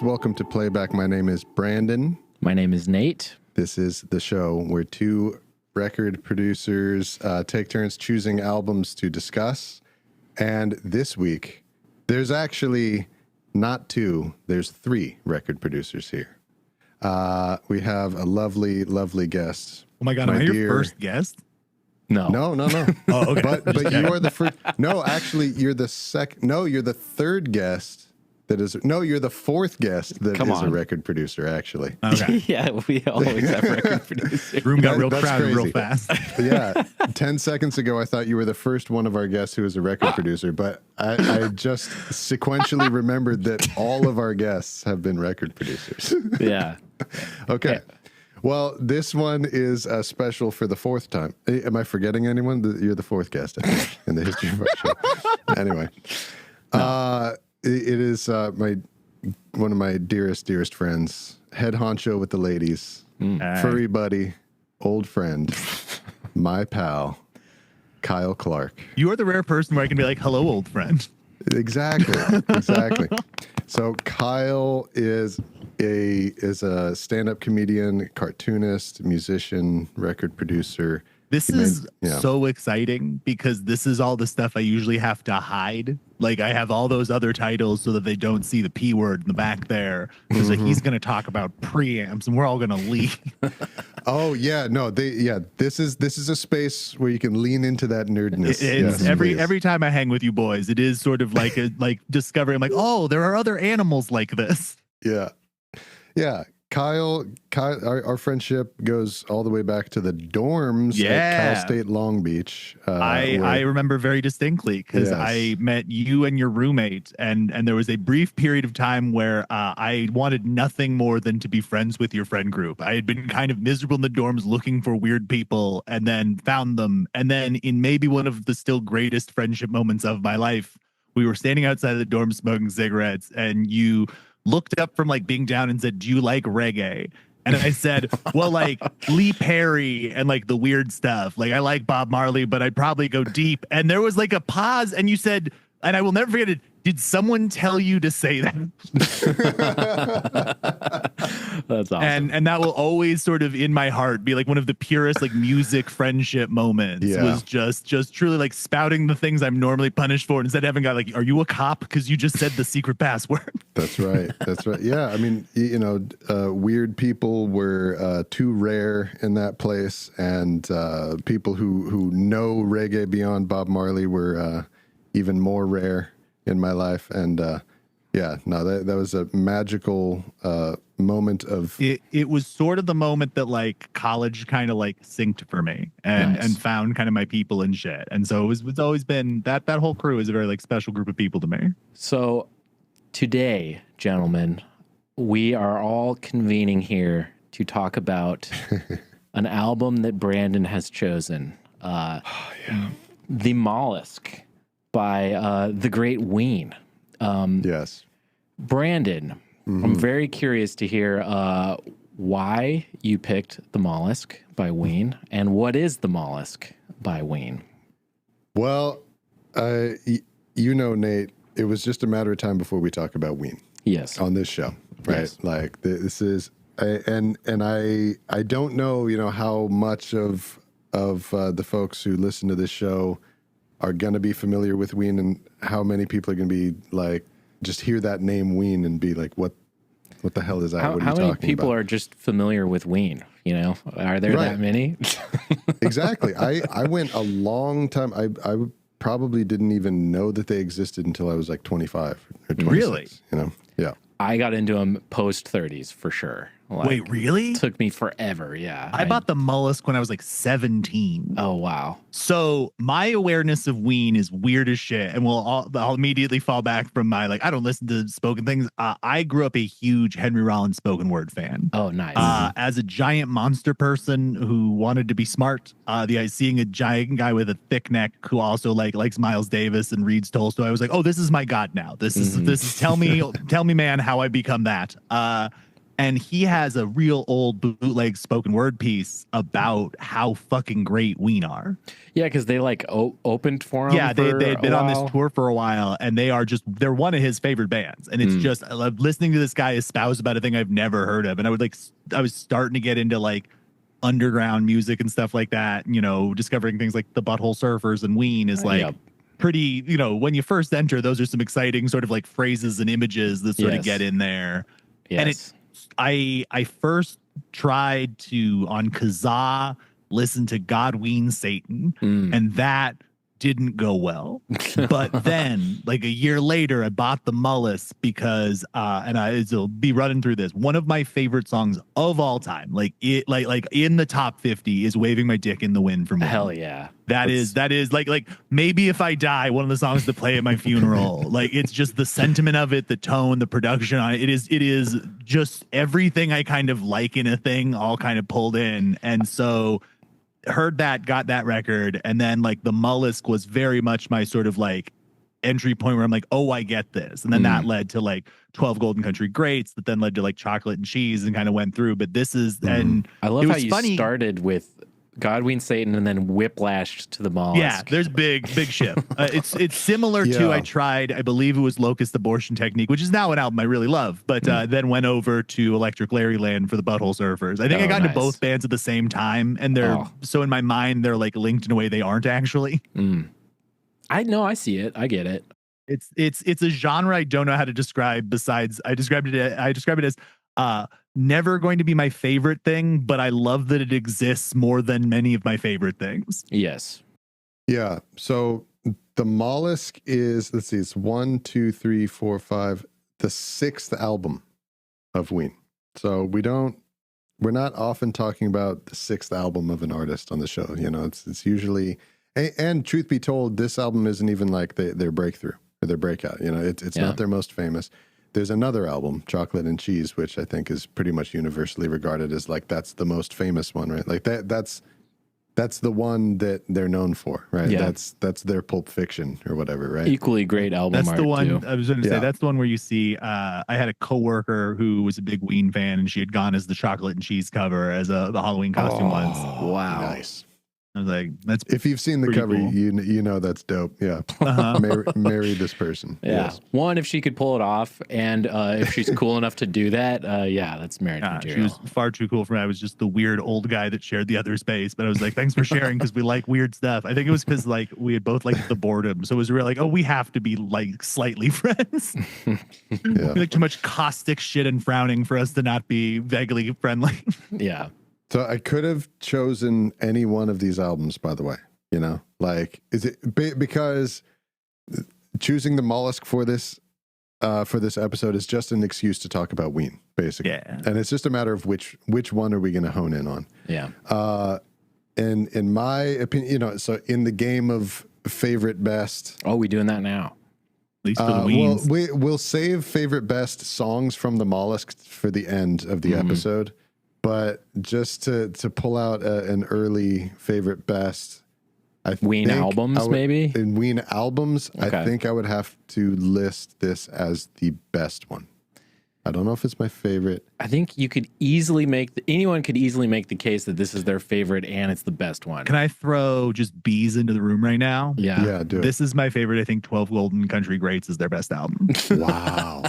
folks. Welcome to Playback. My name is Brandon. My name is Nate. This is the show where two record producers take turns choosing albums to discuss. And this week, there's actually not two, there's three record producers here. We have a lovely, lovely guest. Oh my God, am I your first guest? No. Oh, okay. But you are the first. No, actually, you're the second. No, you're the third guest. You're the fourth guest that is a record producer, actually. Okay. Yeah, we always have record producers. Room got real That's crowded crazy. real fast. Yeah, 10 seconds ago, I thought you were the first one of our guests who was a record producer, but I just sequentially remembered that all of our guests have been record producers. Yeah. Okay. Well, this one is special for the fourth time. Am I forgetting anyone? You're the fourth guest, I think, in the history of our show. Anyway. It is one of my dearest friends, head honcho with the ladies, furry buddy, old friend, my pal, Kyle Clark. You are the rare person where I can be like, hello, old friend. Exactly. So Kyle is a stand-up comedian, cartoonist, musician, record producer. This is so exciting because this is all the stuff I usually have to hide. Like I have all those other titles so that they don't see the P word in the back there. Because he's going to talk about preamps and we're all going to leave. Oh yeah, no, this is a space where you can lean into that nerdness. Every time I hang with you boys, it is sort of like discovering. I'm like, oh, there are other animals like this. Yeah. Kyle, our friendship goes all the way back to the dorms at Cal State Long Beach. I remember very distinctly because I met you and your roommate, and there was a brief period of time where I wanted nothing more than to be friends with your friend group. I had been kind of miserable in the dorms looking for weird people and then found them. And then in maybe one of the still greatest friendship moments of my life, we were standing outside of the dorm smoking cigarettes, and you looked up from like being down and said, "Do you like reggae?" And I said, well, like Lee Perry and like the weird stuff. Like I like Bob Marley, but I'd probably go deep. And there was like a pause, and you said, and I will never forget it, did someone tell you to say that? That's awesome. And that will always sort of in my heart be like one of the purest like music friendship moments. Was just truly like spouting the things I'm normally punished for, instead of having got like, are you a cop? Because you just said the secret password. That's right. Yeah, I mean, weird people were too rare in that place, and people who know reggae beyond Bob Marley were even more rare in my life. And that was a magical moment of it was sort of the moment that like college kind of like synced for me and found kind of my people and shit. And so it's always been that whole crew is a very like special group of people to me. So today, gentlemen, we are all convening here to talk about an album that Brandon has chosen. The Mollusk by the great Ween. Yes. Brandon, I'm very curious to hear why you picked The Mollusk by Ween, and what is The Mollusk by Ween? Well, Nate, it was just a matter of time before we talk about Ween. Yes. On this show, right? Yes. Like this is, and I don't know, how much of the folks who listen to this show are going to be familiar with Ween, and how many people are going to be like, just hear that name Ween and be like, what the hell is that? What are you how many talking people about? are just familiar with Ween? Are there that many? Exactly. I went a long time. I probably didn't even know that they existed until I was like 25 or 26. Really? Yeah. I got into them post 30s for sure. Like, wait, really? Took me forever. Yeah. I bought the Mollusk when I was like 17. Oh, wow. So my awareness of Ween is weird as shit. And I'll immediately fall back from my, like, I don't listen to spoken things. I grew up a huge Henry Rollins spoken word fan. Oh, nice. As a giant monster person who wanted to be smart, seeing a giant guy with a thick neck who also likes Miles Davis and reads Tolstoy, I was like, oh, this is my god now. This is tell me man how I become that. And he has a real old bootleg spoken word piece about how fucking great Ween are. Yeah, because they like opened for him. Yeah, they had been on this tour for a while, and they're one of his favorite bands. And it's just, I love listening to this guy espouse about a thing I've never heard of. And I was starting to get into like underground music and stuff like that, you know, discovering things like the Butthole Surfers, and Ween is like pretty, you know, when you first enter, those are some exciting sort of like phrases and images that sort of get in there. And I first tried to, on Kazaa, listen to God Ween Satan, and that didn't go well. But then, like a year later, I bought the Mollusk because, and I'll be running through this. One of my favorite songs of all time, like in the top 50, is "Waving My Dick in the Wind" from Ween. Hell yeah. That is like maybe if I die, one of the songs to play at my funeral. Like, it's just the sentiment of it, the tone, the production on it. It is just everything I kind of like in a thing, all kind of pulled in. And so heard that, got that record, and then like the Mollusk was very much my sort of like entry point where I'm like, oh, I get this. And then that led to like 12 Golden Country Greats, that then led to like Chocolate and Cheese, and kind of went through. But this is, and I love how you started with God Ween Satan and then whiplashed to the Mollusk. Yeah, there's big ship. It's similar to, I tried, I believe it was Locust Abortion Technique, which is now an album I really love, but then went over to Electric Larryland for the Butthole Surfers. I think I got into both bands at the same time, and they're so in my mind they're like linked in a way they aren't actually. I know, I see it, I get it. It's a genre I don't know how to describe. Besides, I describe it as never going to be my favorite thing, but I love that it exists more than many of my favorite things. Yes. Yeah. So the Mollusk is, let's see, it's 1, 2, 3, 4, 5, the 6th album of Ween. So we're not often talking about the 6th album of an artist on the show. You know, it's usually, and truth be told, this album isn't even like their breakthrough or their breakout. You know, it's not their most famous. There's another album, Chocolate and Cheese, which I think is pretty much universally regarded as like that's the most famous one, right? Like that's the one that they're known for, right? Yeah. That's their Pulp Fiction or whatever, right? Equally great album. That's the one too. I was going to say. That's the one where you see. I had a coworker who was a big Ween fan, and she had gone as the Chocolate and Cheese cover as the Halloween costume once. Wow, nice. I was like, "That's if you've seen the cover, cool. you know that's dope." Yeah, marry this person. Yeah, yes. One, if she could pull it off, and if she's cool enough to do that, that's marriage material. She was far too cool for me. I was just the weird old guy that shared the other space. But I was like, "Thanks for sharing," because we like weird stuff. I think it was because like we had both liked the boredom, so it was really like, "Oh, we have to be like slightly friends." We like too much caustic shit and frowning for us to not be vaguely friendly. Yeah. So I could have chosen any one of these albums, by the way, you know, like, is it because choosing the Mollusk for this episode is just an excuse to talk about Ween, basically. Yeah. And it's just a matter of which one are we going to hone in on? Yeah. And in my opinion, you know, so in the game of favorite best. Oh, we doing that now? At least for the Weens. Well, we'll save favorite best songs from the Mollusk for the end of the episode. But just to pull out an early favorite best, Ween albums, maybe? In Ween albums, okay. I think I would have to list this as the best one. I don't know if it's my favorite. I think you could easily anyone could easily make the case that this is their favorite and it's the best one. Can I throw just bees into the room right now? Yeah. Yeah, do it. This is my favorite. I think 12 Golden Country Greats is their best album. Wow.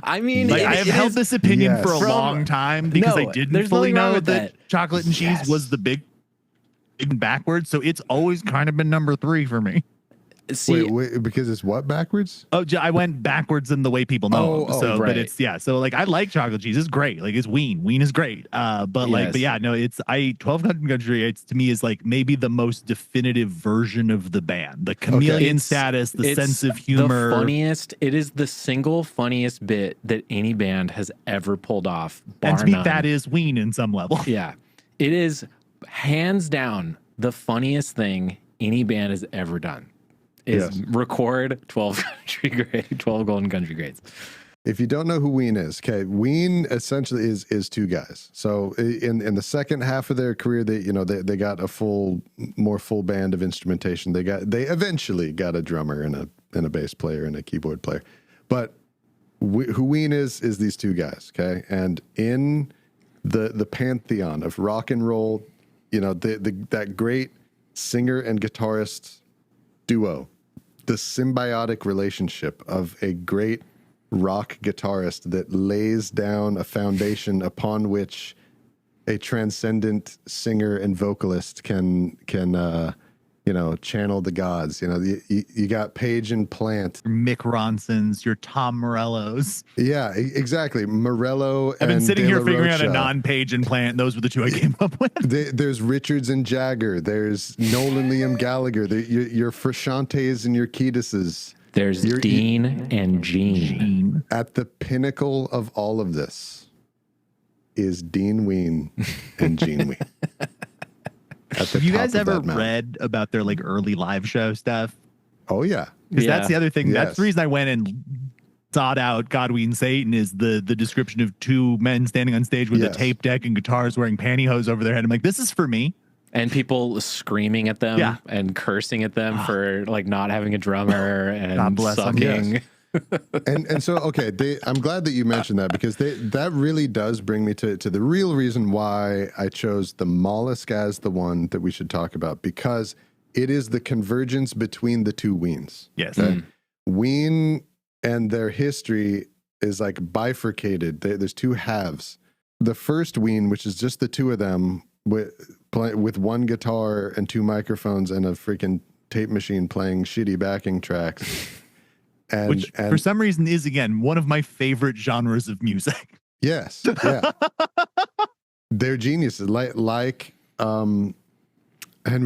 I mean, like, I have held this opinion for a long time because I didn't fully know that Chocolate and Cheese was the big backwards. So it's always kind of been number 3 for me. See, wait, because it's what backwards? Oh, I went backwards in the way people know. So, right. But it's so like I like Chocolate Cheese. It's great. Like it's Ween. Ween is great. But yeah, no, it's 12 Country Greats to me is like maybe the most definitive version of the band. The chameleon status, the sense of humor. The funniest. It is the single funniest bit that any band has ever pulled off. And to me, that is Ween in some level. Yeah, it is hands down the funniest thing any band has ever done. Is record 12 Golden Country Greats. If you don't know who Ween is, okay, Ween essentially is 2 guys. So in the second half of their career, they got a more full band of instrumentation. They eventually got a drummer and a bass player and a keyboard player. But who Ween is these two guys, okay? And in the pantheon of rock and roll, you know, that great singer and guitarist duo, the symbiotic relationship of a great rock guitarist that lays down a foundation upon which a transcendent singer and vocalist can you know, channel the gods. You know, you got Page and Plant, Mick Ronsons, your Tom Morellos. Yeah, exactly. Morello. I've been sitting here figuring out a Rocha. non-Page and Plant. Those were the two I came up with. There's Richards and Jagger. There's Nolan Liam Gallagher. Your Frusciantes and your Kiedis's. There's Dean and Gene. At the pinnacle of all of this is Dean Ween and Gene Ween. Have you guys ever read about their like early live show stuff? Oh yeah, because that's the other thing. Yes. That's the reason I went and sought out Godween Satan is the description of two men standing on stage with a tape deck and guitars, wearing pantyhose over their head. I'm like, this is for me. And people screaming at them and cursing at them for like not having a drummer and God bless sucking. Them. Yes. and so okay, I'm glad that you mentioned that, because that really does bring me to the real reason why I chose the Mollusk as the one that we should talk about, because it is the convergence between the two Weens. Yes. Ween and their history is like bifurcated. There's two halves. The first Ween, which is just the two of them with one guitar and two microphones and a freaking tape machine playing shitty backing tracks. Which for some reason is, again, one of my favorite genres of music. Yes. Yeah. They're geniuses. Like Henry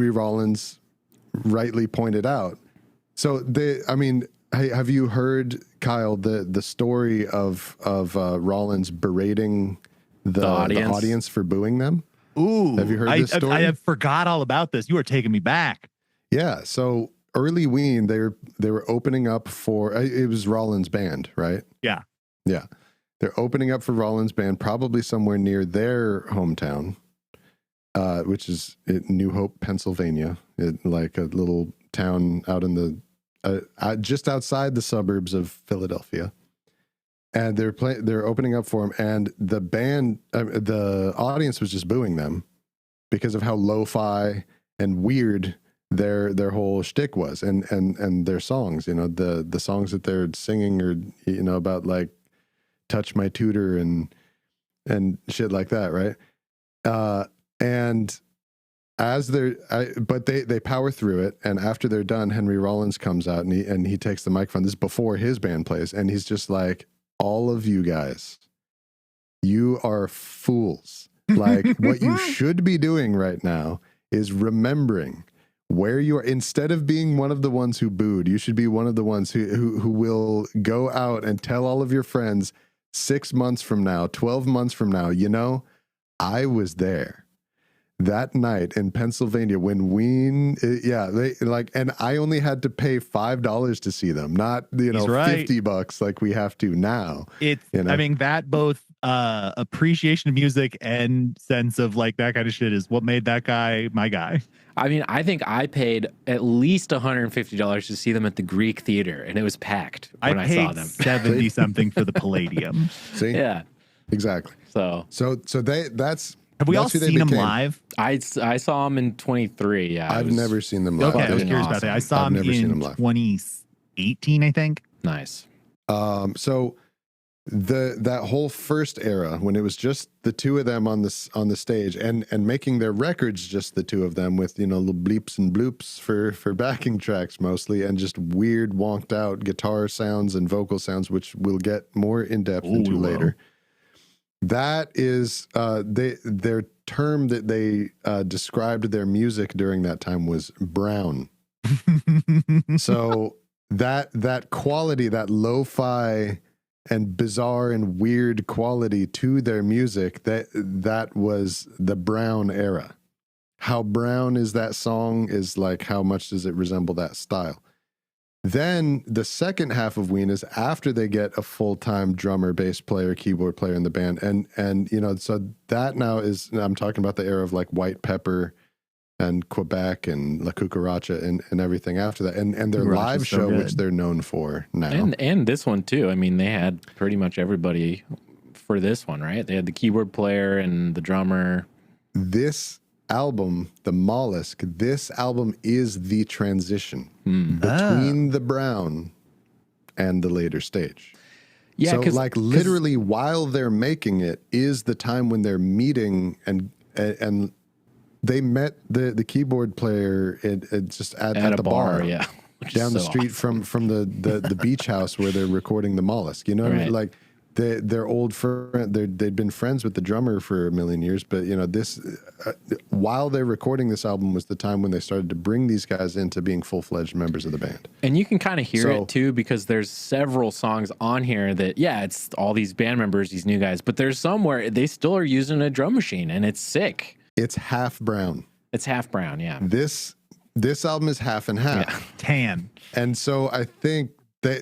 Rollins rightly pointed out. So have you heard, Kyle, the story of Rollins berating the audience for booing them? Ooh. Have you heard this story? I have forgot all about this. You are taking me back. Yeah. So early Ween, they were opening up for, it was Rollins' band, right? Yeah. Yeah. They're opening up for Rollins' band, probably somewhere near their hometown, which is New Hope, Pennsylvania, like a little town out in just outside the suburbs of Philadelphia. And they're opening up for them, and the band, the audience was just booing them because of how lo-fi and weird their whole shtick was, and their songs. You know, the songs that they're singing are, you know, about like touch my tutor and shit like that, right? And as but they power through it, and after they're done, Henry Rollins comes out and he takes the microphone. This is before his band plays, and he's just like, all of you guys, you are fools. Like, what you should be doing right now is remembering where you are. Instead of being one of the ones who booed, you should be one of the ones who will go out and tell all of your friends 6 months from now, 12 months from now, you know, I was there that night in Pennsylvania when Ween, they like, and I only had to pay $5 to see them, not, you know, $50 like we have to now. It's, you know? I mean, that both appreciation of music and sense of like that kind of shit is what made that guy my guy. I mean, I think I paid at least $150 to see them at the Greek Theater, and it was packed when I saw them. 70 something for the Palladium. See? Yeah, exactly. So that's. Have we all seen them live? I saw them in 23. Yeah, I've never seen them live. Okay, I was curious about that. I saw them in 2018, I think. Nice. So that whole first era, when it was just the two of them on the stage and making their records just the two of them with, you know, little bleeps and bloops for backing tracks mostly, and just weird wonked out guitar sounds and vocal sounds, which we'll get more in depth into later. That is their term that they described their music during that time was brown. So that quality, that lo-fi and bizarre and weird quality to their music, that was the brown era. How brown is that song is like, how much does it resemble that style? Then the second half of Ween is after they get a full-time drummer, bass player, keyboard player in the band. And you know, so that now is, I'm talking about the era of like White Pepper and Quebec and La Cucaracha and everything after that. And their Cucaracha's live so show, good. which they're known for now. And this one too. I mean, they had pretty much everybody for this one, right? They had the keyboard player and the drummer. This album, the Mollusk, this album is the transition between the Brown and the later stage. Yeah, so like literally while they're making it is the time when they're meeting and they met the keyboard player just at a the bar, yeah, down the street from the beach house where they're recording the Mollusk. You know what I mean? Like they're old friend. They'd been friends with the drummer for a million years, but you know this while they're recording this album was the time when they started to bring these guys into being full-fledged members of the band. And you can kind of hear it too because there's several songs on here that it's all these band members, these new guys, but there's some where they still are using a drum machine and it's sick. It's half brown. It's half brown, yeah. This album is half and half. Yeah. Tan. And so I think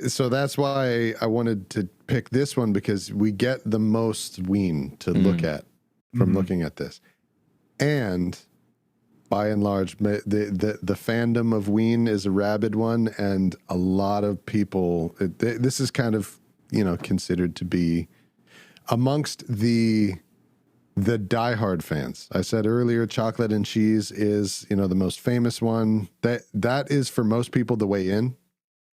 so that's why I wanted to pick this one, because we get the most Ween to look at from looking at this. And by and large, the fandom of Ween is a rabid one, and a lot of people, this is kind of, considered to be amongst the diehard fans. I said earlier, Chocolate and Cheese is, the most famous one. That is for most people the way in,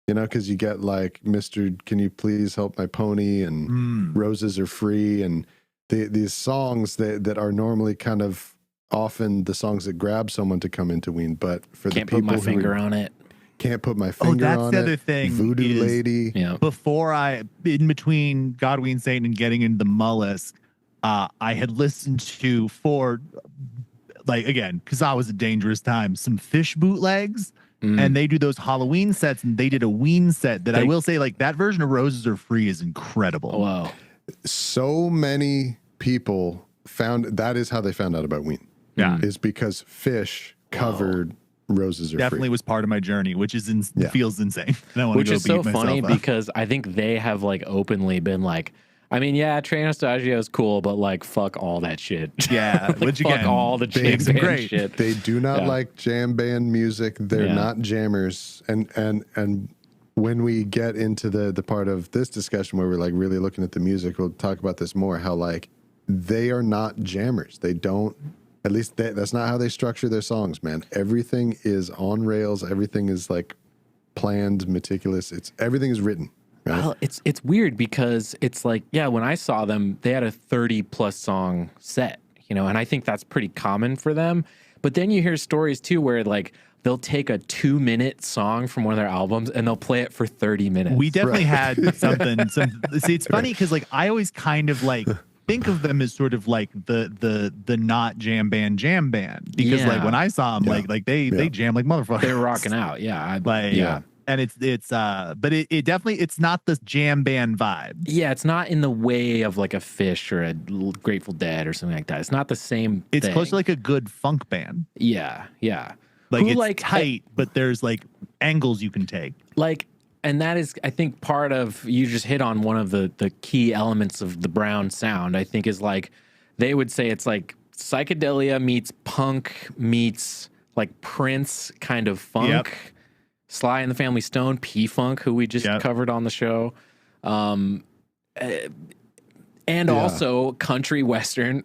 because you get like Mr. Can You Please Help My Pony and Roses Are Free, and these songs that are normally kind of often the songs that grab someone to come into Ween. But for Can't the people put my finger on it. Can't put my finger on it. That's the other thing. Voodoo Lady. Yeah. Before in between God, Ween, Satan and getting into the Mollusk, I had listened to because I was a dangerous time, some Fish bootlegs, and they do those Halloween sets, and they did a Ween set that I will say, like, that version of Roses Are Free is incredible. Oh, wow. So many people that is how they found out about Ween. Yeah. Is because Fish covered Roses Are Definitely Free. was part of my journey, which is feels insane. And I want Which to go is so beat funny myself up. because I think they have like openly been like, I mean, yeah, Trey Anastasio is cool, but like, fuck all that shit. Yeah, like, which fuck again, all the jam band great. shit. They do not like jam band music. They're not jammers. And when we get into the part of this discussion where we're like really looking at the music, we'll talk about this more, how like they are not jammers. They don't, at least that's not how they structure their songs, man. Everything is on rails. Everything is like planned, meticulous. Everything is written. Right? Well, it's weird because it's like, when I saw them, they had a 30+ song set, and I think that's pretty common for them. But then you hear stories too where like they'll take a 2-minute song from one of their albums and they'll play it for 30 minutes. We definitely had something. See, it's funny because like I always kind of like think of them as sort of like the not jam band because like when I saw them like they jam like motherfuckers. They're rocking out, And but it definitely, it's not the jam band vibe. Yeah, it's not in the way of like a Fish or a Grateful Dead or something like that. It's not the same It's thing. close to like a good funk band. Yeah. Like Who, it's like, tight, but there's like angles you can take. Like, and that is, I think, part of, you just hit on one of the key elements of the Brown sound, I think, is like, they would say it's like psychedelia meets punk meets like Prince kind of funk. Yep. Sly and the Family Stone, P-Funk, who we just covered on the show. And also country western.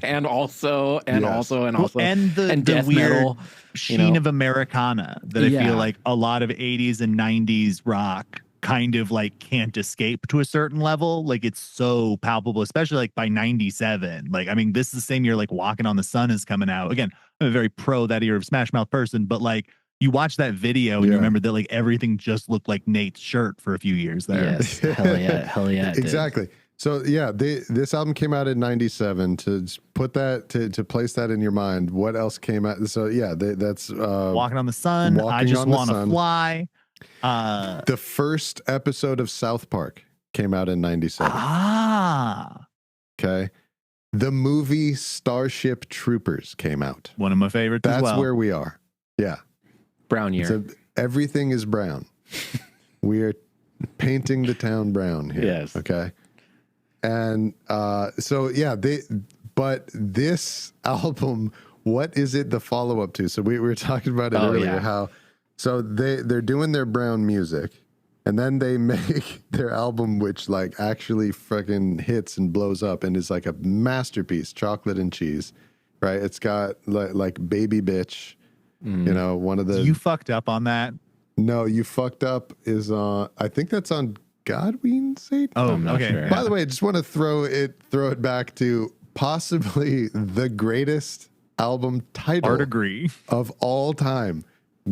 and the death weird metal sheen of Americana that I feel like a lot of 80s and 90s rock kind of like can't escape to a certain level. Like it's so palpable, especially like by 97. Like, I mean, this is the same year like Walking on the Sun is coming out. Again, I'm a very pro that era of Smash Mouth person, but like you watch that video and you remember that like everything just looked like Nate's shirt for a few years there. Yes, hell yeah. Exactly. So this album came out in 97. To put that to place that in your mind, what else came out? So that's Walking on the Sun. I Just Want to Fly. The first episode of South Park came out in 97. Okay. The movie Starship Troopers came out. One of my favorites as well. That's where we are. Yeah. Brown year. So everything is brown. We are painting the town brown here. Yes. Okay. And both But this album, what is it the follow-up to? So we were talking about it earlier, how so they're doing their brown music, and then they make their album, which like actually fucking hits and blows up and is like a masterpiece, Chocolate and Cheese, right? It's got like Baby Bitch, you know, one of the... You fucked up on that? No, You Fucked Up is on, I think that's on Godwin Satan. Oh, I'm not okay. sure. By the way, I just want to throw it back to possibly the greatest album title Hard agree. of all time.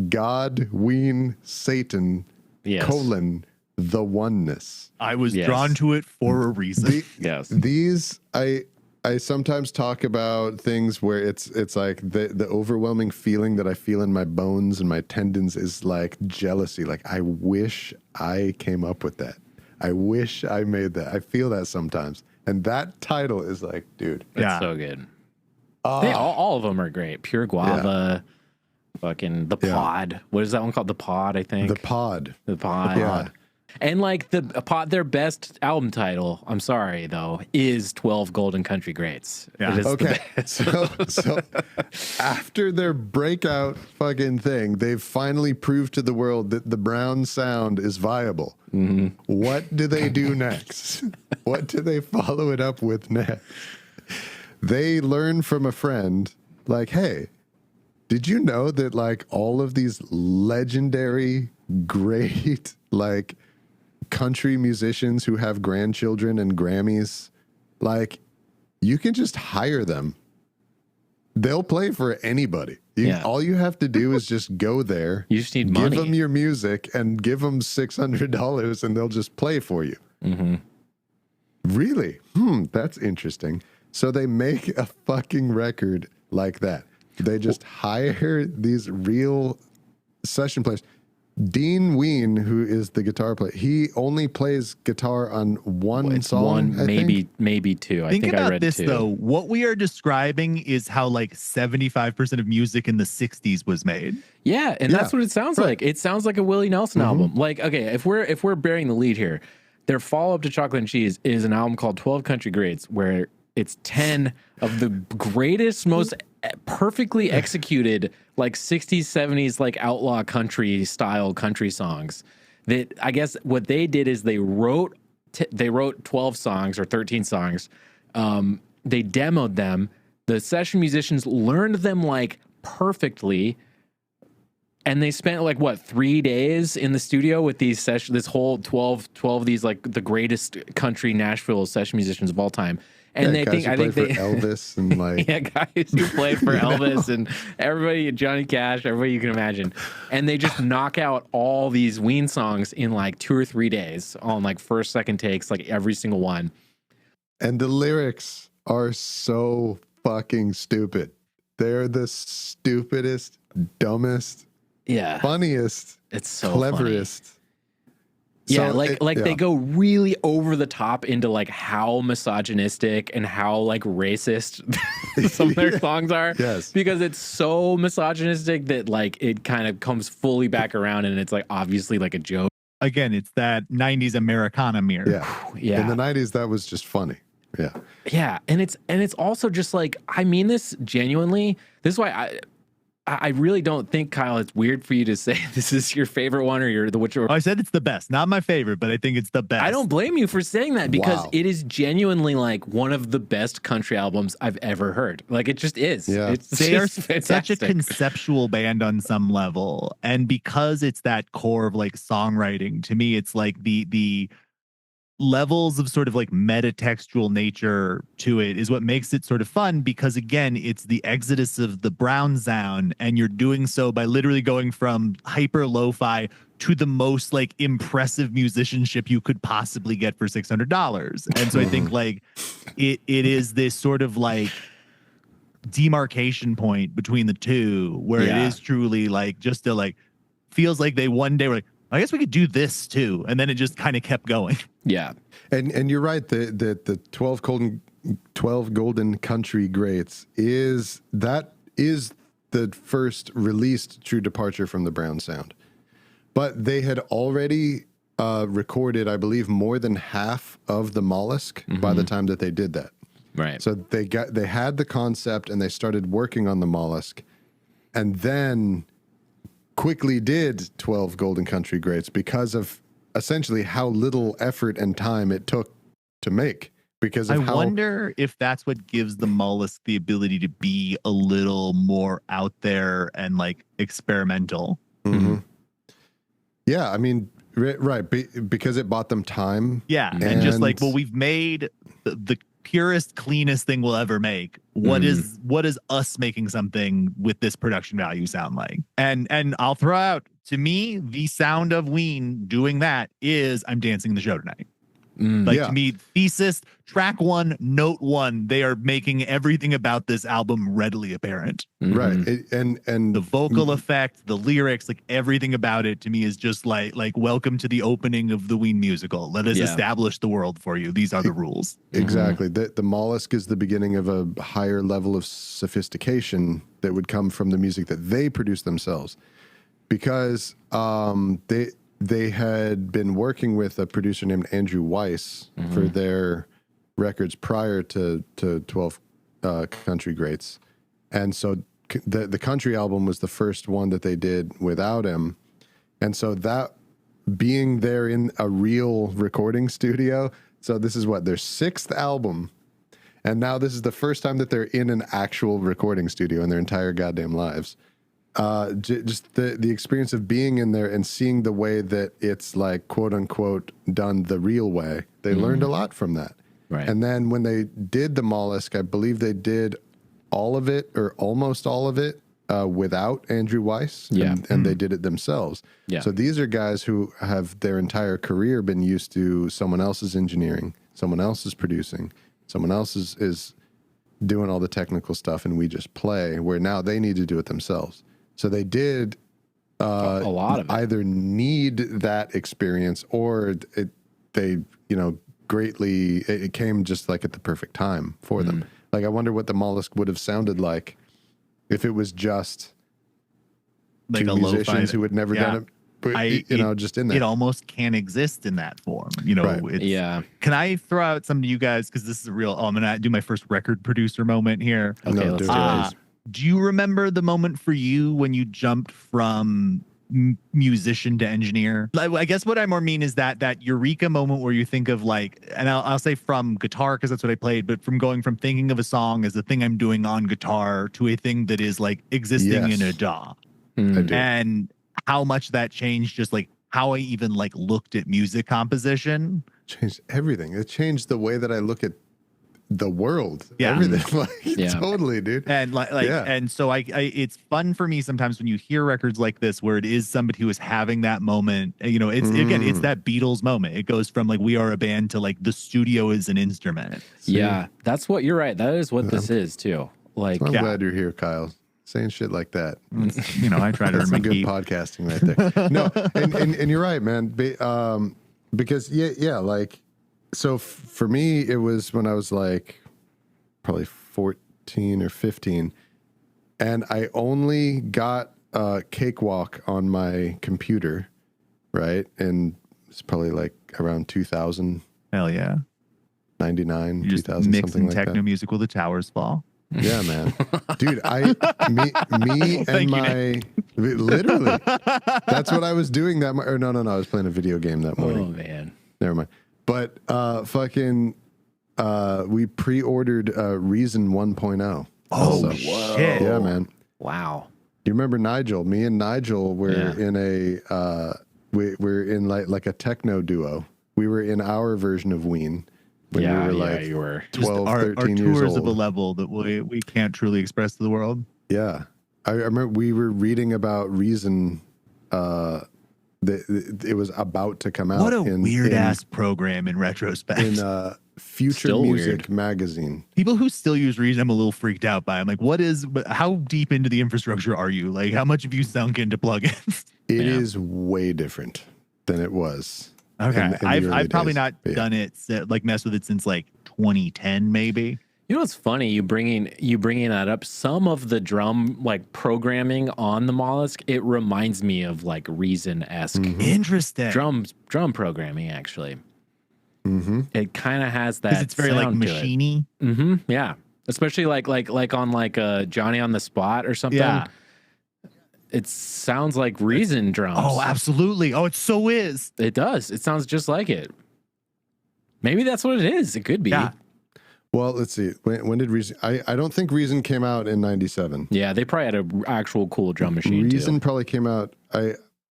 God, Ween, Satan, the Oneness. I was drawn to it for a reason. These, I sometimes talk about things where it's like the overwhelming feeling that I feel in my bones and my tendons is like jealousy. Like, I wish I came up with that. I wish I made that. I feel that sometimes. And that title is like, dude. It's so good. All of them are great. Pure Guava, fucking The Pod. What is that one called? The Pod, I think. The Pod. Yeah. And like their best album title, I'm sorry though, is 12 Golden Country Greats. Yeah. Okay. So after their breakout fucking thing, they've finally proved to the world that the brown sound is viable. Mm-hmm. What do they do next? What do they follow it up with next? They learn from a friend, like, hey, did you know that like all of these legendary, great, like country musicians who have grandchildren and Grammys, like you can just hire them. They'll play for anybody. All you have to do is just go there. You just need money. Give them your music and give them $600 and they'll just play for you. Mm-hmm. Really? That's interesting. So they make a fucking record like that. They just hire these real session players. Dean Ween, who is the guitar player, he only plays guitar on one song. Maybe two. I think about I read this two. Though. What we are describing is how like 75% of music in the 60s was made. Yeah, and that's what it sounds like. It sounds like a Willie Nelson album. Like, okay, if we're bearing the lead here, their follow-up to Chocolate and Cheese is an album called 12 Country Greats, where it's 10 of the greatest, most perfectly executed like 60s, 70s, like outlaw country style country songs. That I guess what they did is they wrote 12 songs or 13 songs. They demoed them. The session musicians learned them like perfectly. And they spent like 3 days in the studio with these sessions, this whole 12 of these like the greatest country Nashville session musicians of all time. And I think they Elvis and like guys who played for Elvis and everybody, Johnny Cash, everybody you can imagine. And they just knock out all these Ween songs in like 2 or 3 days on like first, second takes, like every single one. And the lyrics are so fucking stupid. They're the stupidest, dumbest, funniest, it's so cleverest. Funny. Yeah, they go really over the top into like how misogynistic and how like racist some of their songs are. Yes. Because it's so misogynistic that like it kind of comes fully back around and it's like obviously like a joke. Again, it's that 90s Americana mirror. Yeah. In the 90s, that was just funny. Yeah. Yeah. And it's also just like, I mean this genuinely. This is why I really don't think, Kyle, it's weird for you to say this is your favorite one or whichever. I said it's the best. Not my favorite, but I think it's the best. I don't blame you for saying that because it is genuinely like one of the best country albums I've ever heard. Like it just is. Yeah. They are such a conceptual band on some level. And because it's that core of like songwriting, to me, it's like the levels of sort of like metatextual nature to it is what makes it sort of fun because again it's the exodus of the brown sound and you're doing so by literally going from hyper lo-fi to the most like impressive musicianship you could possibly get for $600. And so I think like it is this sort of like demarcation point between the two where it is truly like just a like feels like they one day were like, I guess we could do this too. And then it just kind of kept going. Yeah. And you're right the 12 Golden Country Greats is the first released true departure from the brown sound. But they had already recorded, I believe, more than half of the Mollusk by the time that they did that. Right. So they had the concept and they started working on the Mollusk, and then quickly did 12 Golden Country Greats because of essentially how little effort and time it took to make. Because of I wonder if that's what gives the Mollusk the ability to be a little more out there and like experimental. Mm-hmm. Yeah, I mean, right, because it bought them time. Yeah, and just like, well, we've made the purest, cleanest thing we'll ever make. What is us making something with this production value sound like? And I'll throw out, to me, the sound of Ween doing that is I'm Dancing the Show Tonight. To me, thesis, track 1, note 1, they are making everything about this album readily apparent. Right. And the vocal effect, the lyrics, like everything about it to me is just like welcome to the opening of the Ween musical. Let us establish the world for you. These are the rules. Exactly. The Mollusk is the beginning of a higher level of sophistication that would come from the music that they produce themselves. Because they had been working with a producer named Andrew Weiss for their records prior to 12 Country Greats. And so the country album was the first one that they did without him. And so that being there in a real recording studio, so this is what, their 6th album. And now this is the first time that they're in an actual recording studio in their entire goddamn lives. Just the experience of being in there and seeing the way that it's like, quote unquote, done the real way. They learned a lot from that. Right. And then when they did the Mollusk, I believe they did all of it or almost all of it without Andrew Weiss. And they did it themselves. Yeah. So these are guys who have their entire career been used to someone else's engineering, someone else's producing, someone else is doing all the technical stuff, and we just play, where now they need to do it themselves. So they did a lot of it. Either need that experience or they greatly, it came just like at the perfect time for them. Like, I wonder what the Mollusk would have sounded like if it was just like two musicians who had never done it. But, just in there. It almost can't exist in that form. Right. Can I throw out some to you guys? Because this is a real, I'm going to do my first record producer moment here. Okay, let's do it. Do you remember the moment for you when you jumped from musician to engineer? I guess what I more mean is that eureka moment where you think of like, and I'll say from guitar because that's what I played, but from going from thinking of a song as a thing I'm doing on guitar to a thing that is like existing in a DAW. I do. And how much that changed just like how I even like looked at music composition. Changed everything. It changed the way that I look at the world. Yeah. Everything. Totally, dude. And and so I it's fun for me sometimes when you hear records like this where it is somebody who is having that moment. It's again, it's that Beatles moment. It goes from like we are a band to like the studio is an instrument. Yeah, that's what you're right. That is what this is too. Like, I'm glad you're here, Kyle, saying shit like that. I try to earn my good keep. podcasting right there. No, and you're right, man. Because like. So for me, it was when I was like probably 14 or 15, and I only got Cakewalk on my computer, right? And it's probably like around 2000. Hell yeah. 99, You're 2000, mixing something like techno that. music with the towers fall. Yeah, man. Dude, me and my, literally, that's what I was doing that morning. No, I was playing a video game that morning. Oh, man. Never mind. But we pre-ordered Reason 1.0. Oh, shit. Yeah, man. Wow. You remember Nigel? Me and Nigel were in a we're in like a techno duo. We were in our version of Ween when we were like you were 12, our 13 years old. tours of a level that we can't truly express to the world. Yeah. I remember we were reading about Reason it was about to come out. What a weird ass program in retrospect. In Future Still Music weird. magazine. People who still use Reason, I'm a little freaked out by. I'm like, how deep into the infrastructure are you? Like, how much have you sunk into plugins? It is way different than it was. Okay, in the I've early probably days. not done it, like messed with it since like 2010, maybe. You know what's funny? You bringing that up. Some of the drum like programming on the Mollusk, it reminds me of like Reason-esque Interesting. drum programming actually. It kind of has that. Because it's very like machiney. Yeah, especially like on Johnny on the Spot or something. Yeah. It sounds like Reason drums. Oh, absolutely. Oh, it so is. It does. It sounds just like it. Maybe that's what it is. It could be. Yeah. Well, let's see. When did Reason? I don't think Reason came out in '97. Yeah, they probably had an actual cool drum machine. Reason probably came out.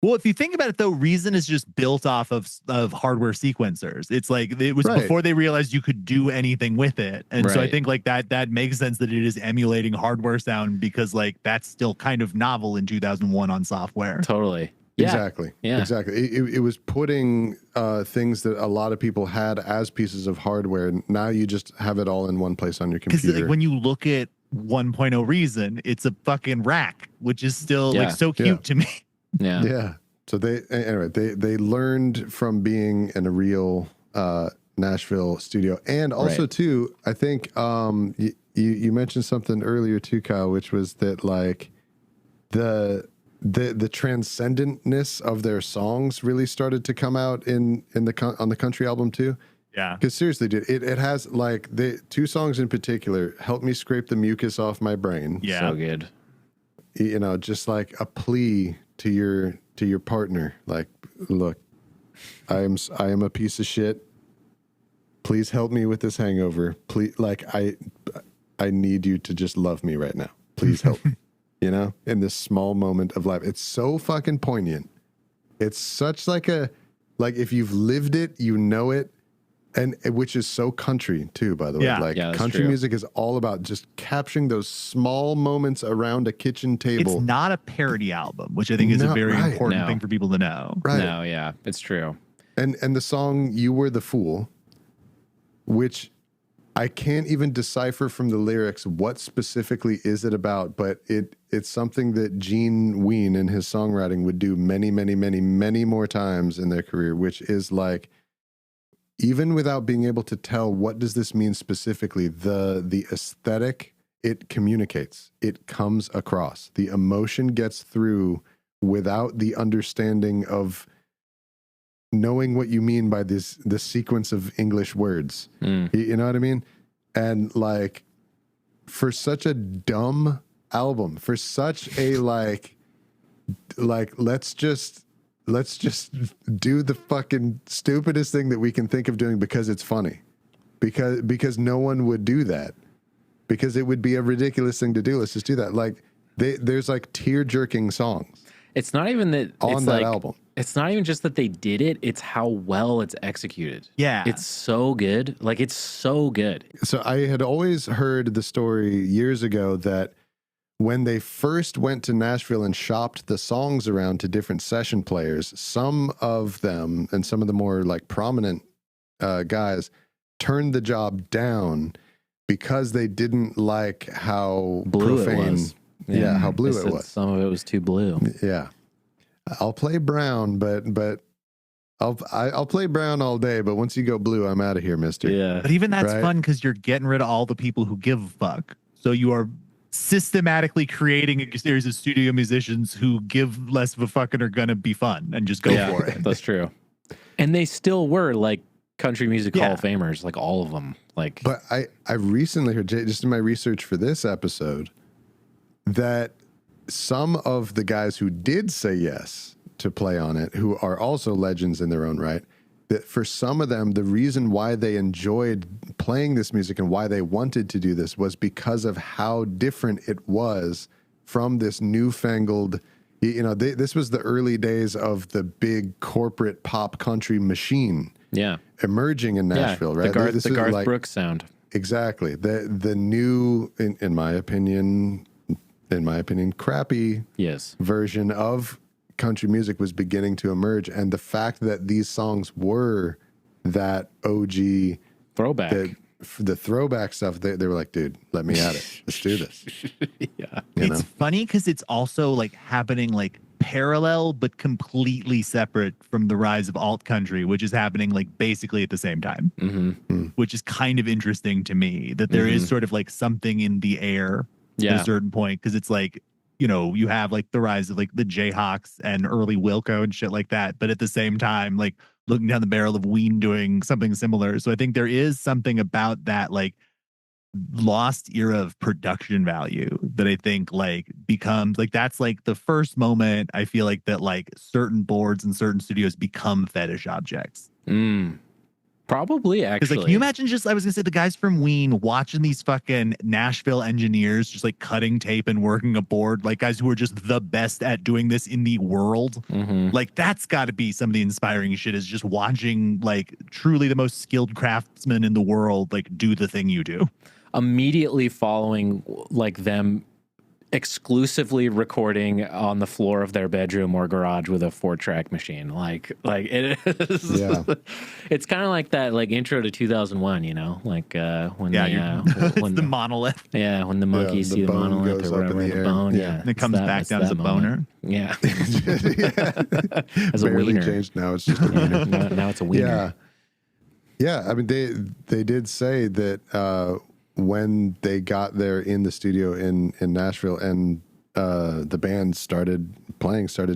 Well, if you think about it, though, Reason is just built off of hardware sequencers. It's like it was before they realized you could do anything with it, and so I think like that makes sense that it is emulating hardware sound because like that's still kind of novel in 2001 on software. Totally. Yeah. Exactly. Yeah. Exactly. It was putting things that a lot of people had as pieces of hardware. Now you just have it all in one place on your computer. Because like, when you look at 1.0 Reason, it's a fucking rack, which is still like so cute to me. Yeah. Yeah. So they learned from being in a real Nashville studio, and also too, I think you mentioned something earlier too, Kyle, which was that like the transcendentness of their songs really started to come out on the country album too. Yeah. Because seriously, dude, it has like the two songs in particular, "Help Me Scrape the Mucus Off My Brain." Yeah. So good. You know, just like a plea to your partner, like, look, I am a piece of shit. Please help me with this hangover. Please, like, I need you to just love me right now. Please help me. You know, in this small moment of life. It's so fucking poignant. It's such like if you've lived it, you know it. And which is so country too, by the way. Yeah. Like country music is all about just capturing those small moments around a kitchen table. It's not a parody album, which I think is a very important thing for people to know. Right. No, yeah, it's true. And the song "You Were the Fool," which I can't even decipher from the lyrics what specifically is it about, but it's something that Gene Ween in his songwriting would do many, many, many, many more times in their career, which is like, even without being able to tell what does this mean specifically, the aesthetic it communicates, it comes across. The emotion gets through without the understanding of knowing what you mean by this sequence of English words. You know what I mean? And like, for such a dumb album, for such a like let's just do the fucking stupidest thing that we can think of doing because it's funny. Because no one would do that. Because it would be a ridiculous thing to do. Let's just do that. Like there's like tear-jerking songs. It's not even that on that album. It's not even just that they did it, it's how well it's executed. Yeah. It's so good. Like, it's so good. So I had always heard the story years ago that when they first went to Nashville and shopped the songs around to different session players, some of them and some of the more like prominent guys turned the job down because they didn't like how blue profane it was. Yeah, how blue it was. Some of it was too blue. Yeah. I'll play brown, but I'll play brown all day, but once you go blue, I'm out of here, mister. Yeah. But even that's fun because you're getting rid of all the people who give a fuck. So you are systematically creating a series of studio musicians who give less of a fuck and are gonna be fun and just go for it. That's true. And they still were like country music Hall of Famers, like all of them. Like, but I recently heard, just in my research for this episode, that some of the guys who did say yes to play on it, who are also legends in their own right, that for some of them, the reason why they enjoyed playing this music and why they wanted to do this was because of how different it was from this newfangled, you know, this was the early days of the big corporate pop country machine emerging in Nashville, right? The Garth Brooks sound. Exactly. The new, in my opinion, crappy version of country music was beginning to emerge, and the fact that these songs were that OG throwback, the throwback stuff, they were like, dude, let me at it. Let's do this. It's funny because it's also like happening like parallel but completely separate from the rise of alt country, which is happening like basically at the same time, which is kind of interesting to me that there is sort of like something in the air at a certain point, because it's like, you know, you have like the rise of like the Jayhawks and early Wilco and shit like that, but at the same time, like looking down the barrel of Ween doing something similar. So I think there is something about that like lost era of production value that I think like becomes like, that's like the first moment I feel like that like certain boards and certain studios become fetish objects. Probably, actually. Like, can you imagine just, I was gonna say, the guys from Ween watching these fucking Nashville engineers just like cutting tape and working a board, like guys who are just the best at doing this in the world. Like, that's got to be some of the inspiring shit, is just watching like truly the most skilled craftsmen in the world like do the thing you do. Immediately following like them exclusively recording on the floor of their bedroom or garage with a 4-track machine. Like it is. Yeah. It's kind of like that, like intro to 2001, you know, like when when the monolith. Yeah, when the monkeys see the monolith or whatever, the bone. Yeah, and it comes back down as a boner. Yeah, as a wiener. Changed now. It's just a wiener. now it's a wiener. Yeah. I mean, they did say that when they got there in the studio in Nashville and the band started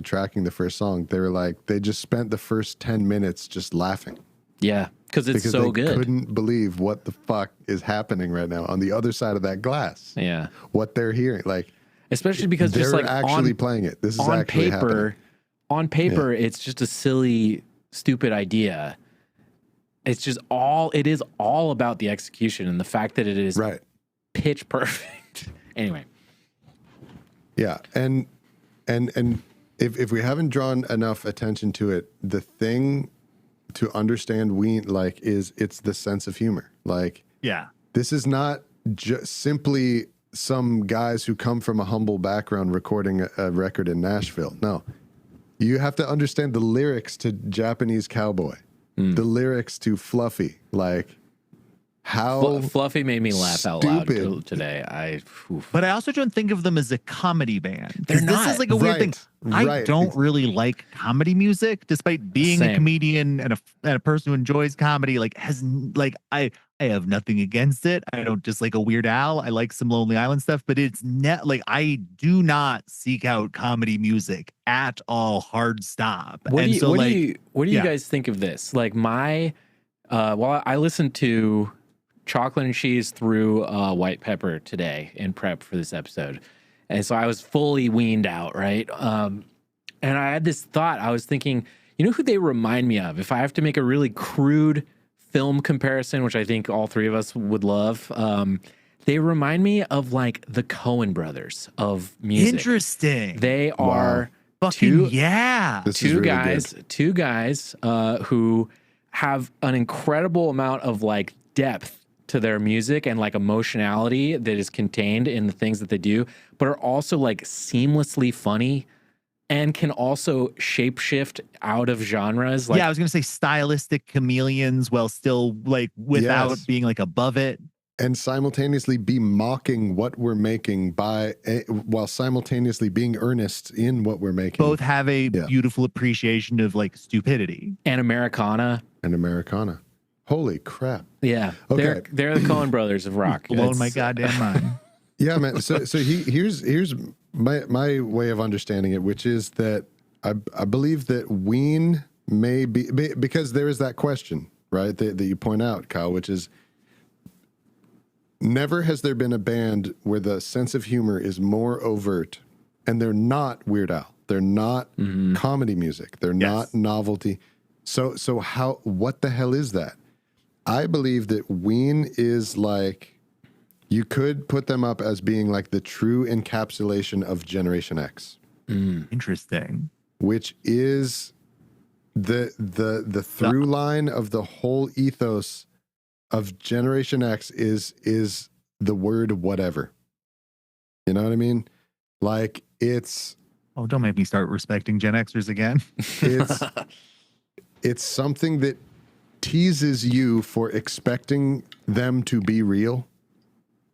tracking the first song, they were like, they just spent the first 10 minutes just laughing. Yeah, because so good. They couldn't believe what the fuck is happening right now on the other side of that glass. Yeah. What they're hearing. Like, especially because they're just like actually playing it. This is on actually paper, happening. On paper, it's just a silly, stupid idea. It's just it is all about the execution and the fact that it is pitch perfect. Anyway. Yeah. And if we haven't drawn enough attention to it, the thing to understand Ween, like, it's the sense of humor. Like, this is not just simply some guys who come from a humble background recording a record in Nashville. No, you have to understand the lyrics to Japanese Cowboy. The lyrics to Fluffy, like how Fluffy made me laugh out loud today. But I also don't think of them as a comedy band. They're not. This is like a weird thing. I don't really like comedy music, despite being a comedian and a person who enjoys comedy. Like I have nothing against it. I don't dislike a Weird Al. I like some Lonely Island stuff, but it's not like I do not seek out comedy music at all. Hard stop. What do you guys think of this? Like I listened to Chocolate and Cheese through White Pepper today in prep for this episode, and so I was fully weaned out, right? And I had this thought. I was thinking, you know who they remind me of? If I have to make a really crude film comparison, which I think all three of us would love, they remind me of like the Coen brothers of music. Interesting. They are two guys who have an incredible amount of like depth to their music and like emotionality that is contained in the things that they do, but are also like seamlessly funny and can also shapeshift out of genres. Like, I was going to say stylistic chameleons while still like without being like above it. And simultaneously be mocking what we're making while simultaneously being earnest in what we're making. Both have a beautiful appreciation of like stupidity. And Americana. Holy crap. Yeah. Okay. They're the Coen brothers of rock. Blown my goddamn mind. Yeah, man. So here's my way of understanding it, which is that I believe that Ween may be, because there is that question, right, that you point out, Kyle, which is never has there been a band where the sense of humor is more overt, and they're not Weird Al. They're not comedy music. They're not novelty. So what the hell is that? I believe that Ween is like, you could put them up as being like the true encapsulation of Generation X. Interesting. Which is the through line of the whole ethos of Generation X is the word whatever. You know what I mean? Like, it's... Oh, don't make me start respecting Gen Xers again. It's something that teases you for expecting them to be real.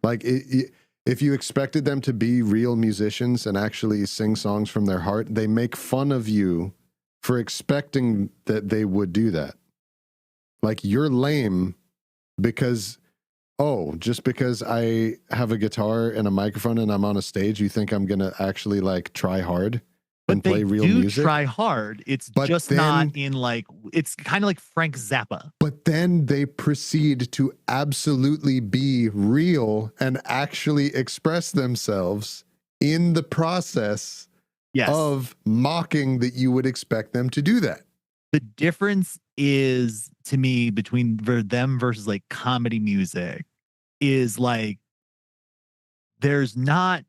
Like, if you expected them to be real musicians and actually sing songs from their heart, they make fun of you for expecting that they would do that. Like, you're lame because, just because I have a guitar and a microphone and I'm on a stage, you think I'm going to actually like try hard? and play real music. They do try hard. It's just not in like, it's kind of like Frank Zappa. But then they proceed to absolutely be real and actually express themselves in the process of mocking that you would expect them to do that. The difference is, to me, between them versus like comedy music is like, there's not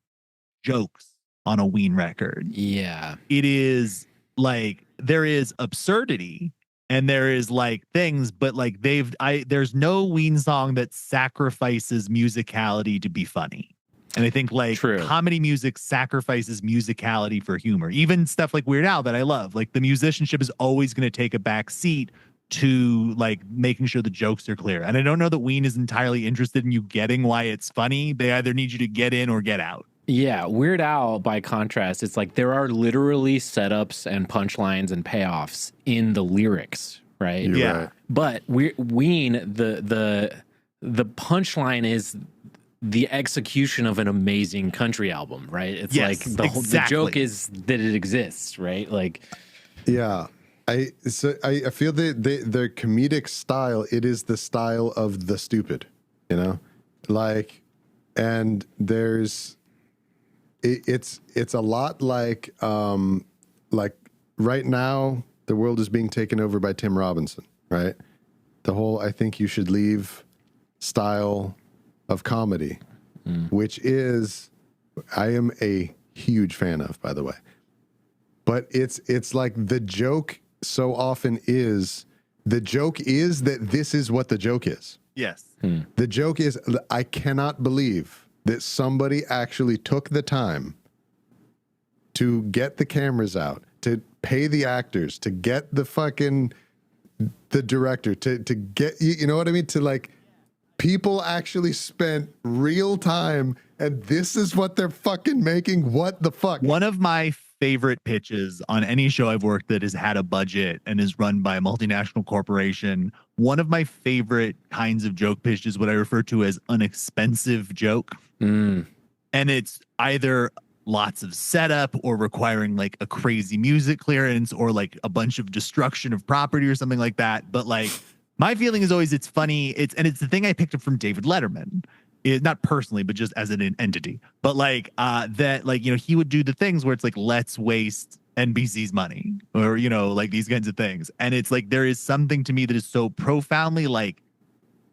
jokes on a Ween record. Yeah. It is like, there is absurdity and there is like things, but like there's no Ween song that sacrifices musicality to be funny. And I think like comedy music sacrifices musicality for humor. Even stuff like Weird Al that I love, like the musicianship is always going to take a back seat to like making sure the jokes are clear. And I don't know that Ween is entirely interested in you getting why it's funny. They either need you to get in or get out. Yeah, Weird Al, by contrast, it's like there are literally setups and punchlines and payoffs in the lyrics, right? You're right. But Ween, the punchline is the execution of an amazing country album, right? It's like the joke is that it exists, right? Like, yeah. I feel that their comedic style, it is the style of the stupid, you know, like, and there's, it's a lot like right now the world is being taken over by Tim Robinson, right? The whole I think you should leave style of comedy, which is I am a huge fan of, by the way. But it's like the joke so often is that this is what the joke is. Yes. The joke is I cannot believe that somebody actually took the time to get the cameras out, to pay the actors, to get the director, to get, you know what I mean? To like, people actually spent real time and this is what they're fucking making. What the fuck? One of my favorite pitches on any show I've worked that has had a budget and is run by a multinational corporation. One of my favorite kinds of joke pitch is what I refer to as an expensive joke. And it's either lots of setup or requiring like a crazy music clearance or like a bunch of destruction of property or something like that. But like, my feeling is always it's funny. It's the thing I picked up from David Letterman. Not personally, but just as an entity. But like that, like, you know, he would do the things where it's like, let's waste NBC's money or, you know, like these kinds of things. And it's like, there is something to me that is so profoundly like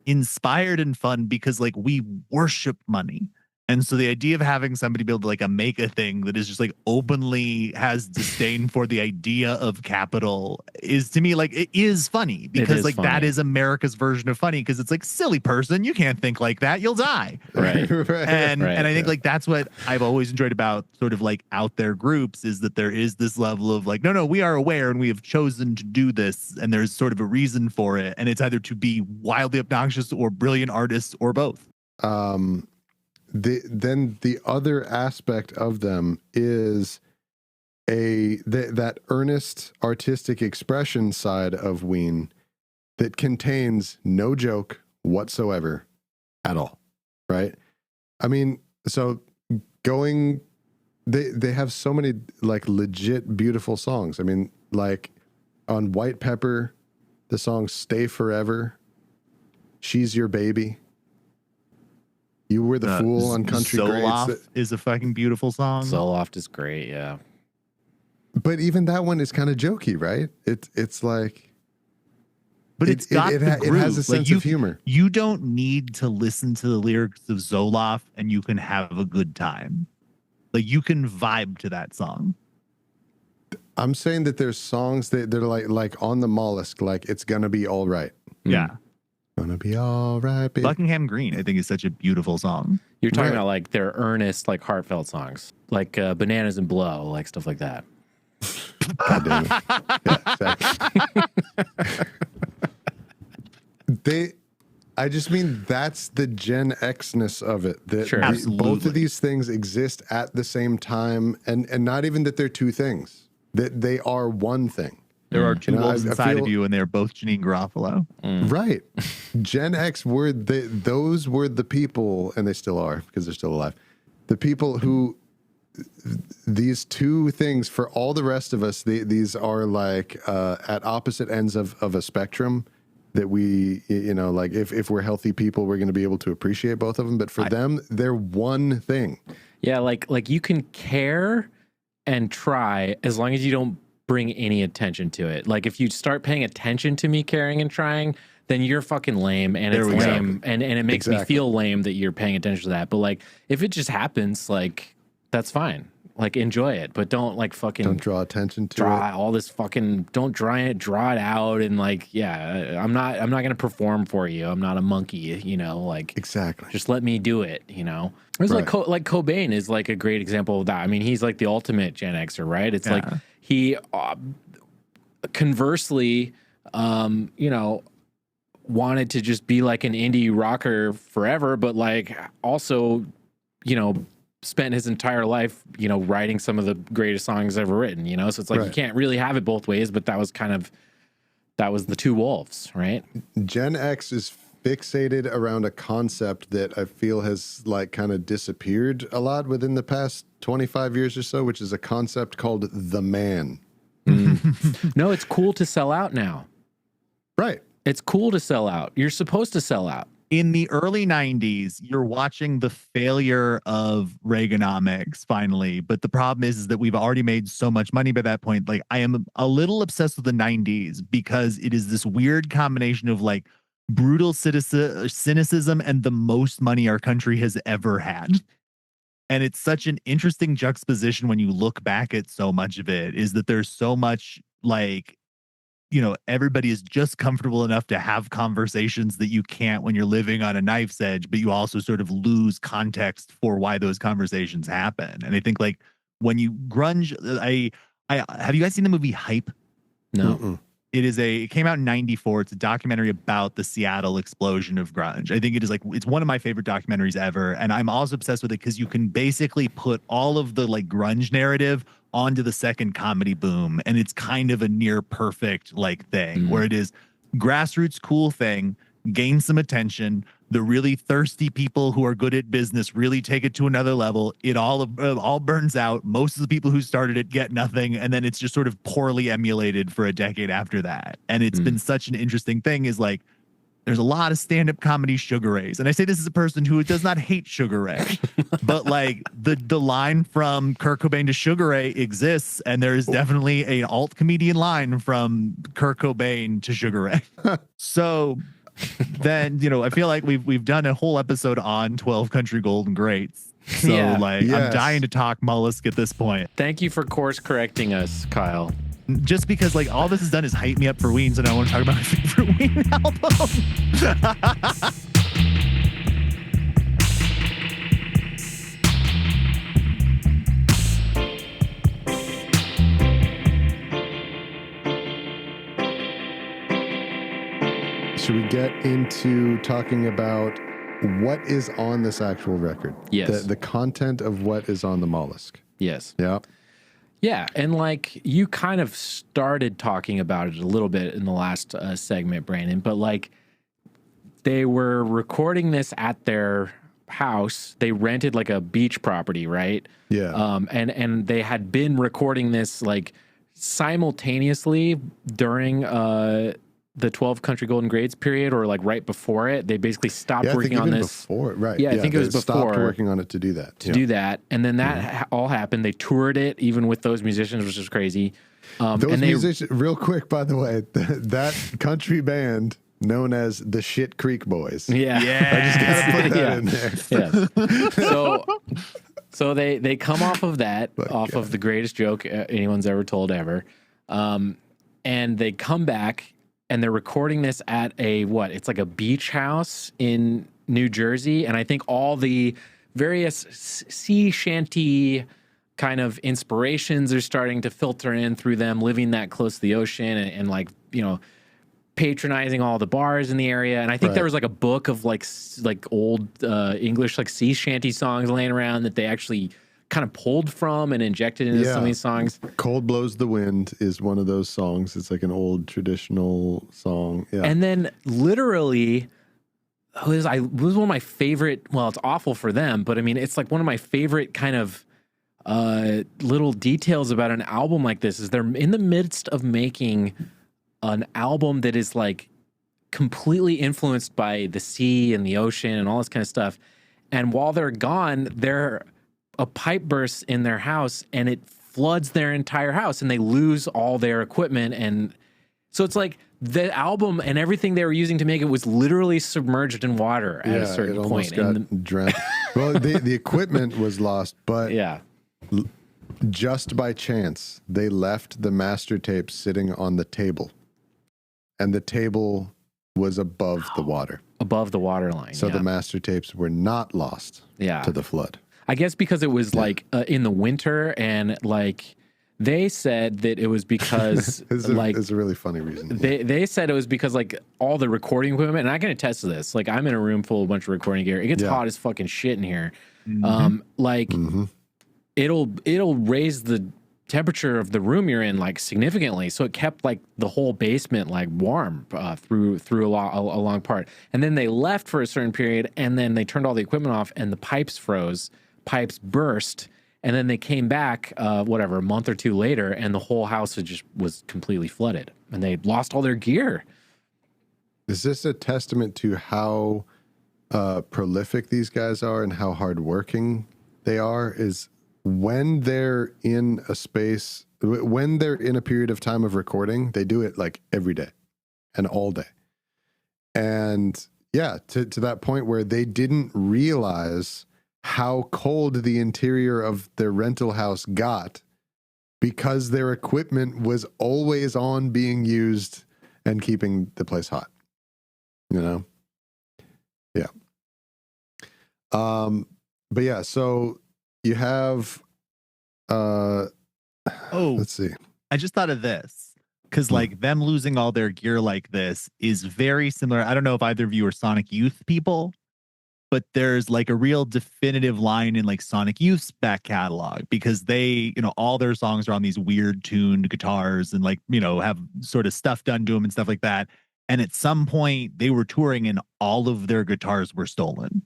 inspired and fun because like we worship money. And so the idea of having somebody be able to like make a thing that is just like openly has disdain for the idea of capital is to me like it is funny because like funny. That is America's version of funny because it's like silly person, you can't think like that, you'll die. Right. And I think like that's what I've always enjoyed about sort of like out there groups is that there is this level of like, no, we are aware and we have chosen to do this and there's sort of a reason for it. And it's either to be wildly obnoxious or brilliant artists or both. Then the other aspect of them is that earnest artistic expression side of Ween that contains no joke whatsoever at all, right? I mean, so they have so many like legit beautiful songs. I mean, like on White Pepper, the song "Stay Forever," "She's Your Baby." You Were the Fool on Country Greats is a fucking beautiful song. Zoloft is great, yeah. But even that one is kind of jokey, right? It's like, but it has a sense of humor. You don't need to listen to the lyrics of Zoloft and you can have a good time. Like you can vibe to that song. I'm saying that there's songs that they're like on the Mollusk, like It's Gonna Be All Right. Yeah. Gonna be all right, baby. Buckingham Green, I think, is such a beautiful song. You're talking about like their earnest, like heartfelt songs, like Bananas and Blow, like stuff like that. God damn it. Yeah, exactly. I just mean that's the Gen X-ness of it. That sure. Both of these things exist at the same time, and not even that they're two things, that they are one thing. There are two wolves inside of you, and they're both Janine Garofalo. Right. Gen X those were the people, and they still are because they're still alive. The people who these two things for all the rest of us, these are like at opposite ends of a spectrum that we, like if we're healthy people, we're going to be able to appreciate both of them. But for them, they're one thing. Yeah, like you can care and try as long as you don't bring any attention to it. Like if you start paying attention to me caring and trying, then you're fucking lame, and it's lame, and it makes me feel lame that you're paying attention to that. But like if it just happens, like that's fine. Like enjoy it, but don't like fucking don't draw attention to it. All this fucking don't draw it out, and like I'm not gonna perform for you. I'm not a monkey, like exactly. Just let me do it, It's like Cobain is like a great example of that. I mean, he's like the ultimate Gen Xer, right? It's like he conversely, wanted to just be like an indie rocker forever, but like also, spent his entire life, writing some of the greatest songs ever written, so it's like you can't really have it both ways, but that was the two wolves, right? Gen X is fixated around a concept that I feel has like kind of disappeared a lot within the past 25 years or so, which is a concept called the man. No, it's cool to sell out now. Right. It's cool to sell out. You're supposed to sell out. In the early 90s, you're watching the failure of Reaganomics finally. But the problem is that we've already made so much money by that point. Like I am a little obsessed with the 90s because it is this weird combination of like brutal cynicism and the most money our country has ever had. And it's such an interesting juxtaposition when you look back at so much of it, is that there's so much like, everybody is just comfortable enough to have conversations that you can't when you're living on a knife's edge, but you also sort of lose context for why those conversations happen. And I think like when you grunge, I have you guys seen the movie Hype? No. Mm-mm. It came out in 94. It's a documentary about the Seattle explosion of grunge. I think it's one of my favorite documentaries ever. And I'm also obsessed with it because you can basically put all of the like grunge narrative onto the second comedy boom. And it's kind of a near perfect like thing where it is grassroots cool thing, gain some attention. The really thirsty people who are good at business really take it to another level. It all burns out. Most of the people who started it get nothing. And then it's just sort of poorly emulated for a decade after that. And it's been such an interesting thing is like, there's a lot of stand-up comedy Sugar Rays. And I say this as a person who does not hate Sugar Ray, but like the line from Kurt Cobain to Sugar Ray exists. And there is definitely an alt comedian line from Kurt Cobain to Sugar Ray. So then, I feel like we've done a whole episode on 12 Country Golden Greats. So I'm dying to talk Mollusk at this point. Thank you for course correcting us, Kyle. Just because like all this has done is hype me up for Ween, so now I want to talk about my favorite Ween album. Should we get into talking about what is on this actual record? Yes. The content of what is on the Mollusk. Yes. Yeah. Yeah, and like you kind of started talking about it a little bit in the last segment, Brandon, but like they were recording this at their house. They rented like a beach property, right? Yeah. And they had been recording this like simultaneously during the 12 Country Golden Greats period, or like right before it. They basically stopped working on this before, right? Yeah, I think it was before stopped working on it to do that. Do that, and then that all happened. They toured it even with those musicians, which is crazy. Those musicians, real quick, by the way, that country band known as the Shit Creek Boys. Yeah, I just gotta put that in there. Yeah. So they come off of that, of the greatest joke anyone's ever told ever, and they come back. And they're recording this at it's like a beach house in New Jersey. And I think all the various sea shanty kind of inspirations are starting to filter in through them living that close to the ocean and like, patronizing all the bars in the area. And I think there was like a book of like old English, like sea shanty songs laying around that they actually kind of pulled from and injected into some of these songs. Cold Blows the Wind is one of those songs. It's like an old traditional song. Yeah. And then literally it was one of my favorite, well, it's awful for them, but I mean, it's like one of my favorite kind of little details about an album like this is they're in the midst of making an album that is like completely influenced by the sea and the ocean and all this kind of stuff. And while they're gone, a pipe bursts in their house and it floods their entire house and they lose all their equipment. And so it's like the album and everything they were using to make it was literally submerged in water at a certain point. It almost got drenched. Well, the equipment was lost, but just by chance, they left the master tape sitting on the table. And the table was above the water. Above the water line. So the master tapes were not lost to the flood. I guess because it was like in the winter, and like they said that it was because it's a really funny reason. They said it was because like all the recording equipment, and I can attest to this. Like I'm in a room full of a bunch of recording gear. It gets hot as fucking shit in here. It'll raise the temperature of the room you're in like significantly, so it kept like the whole basement like warm through a long part. And then they left for a certain period, and then they turned all the equipment off, and the pipes froze, pipes burst, and then they came back a month or two later, and the whole house was completely flooded, and they lost all their gear. Is this a testament to how prolific these guys are and how hardworking they are? Is when they're in a space, when they're in a period of time of recording, they do it like every day and all day. And to that point where they didn't realize how cold the interior of their rental house got because their equipment was always on being used and keeping the place hot, you know? Yeah. But yeah, so you have, let's see. I just thought of this because like them losing all their gear like this is very similar. I don't know if either of you are Sonic Youth people, but there's like a real definitive line in like Sonic Youth's back catalog because they, all their songs are on these weird tuned guitars and like, have sort of stuff done to them and stuff like that. And at some point they were touring and all of their guitars were stolen.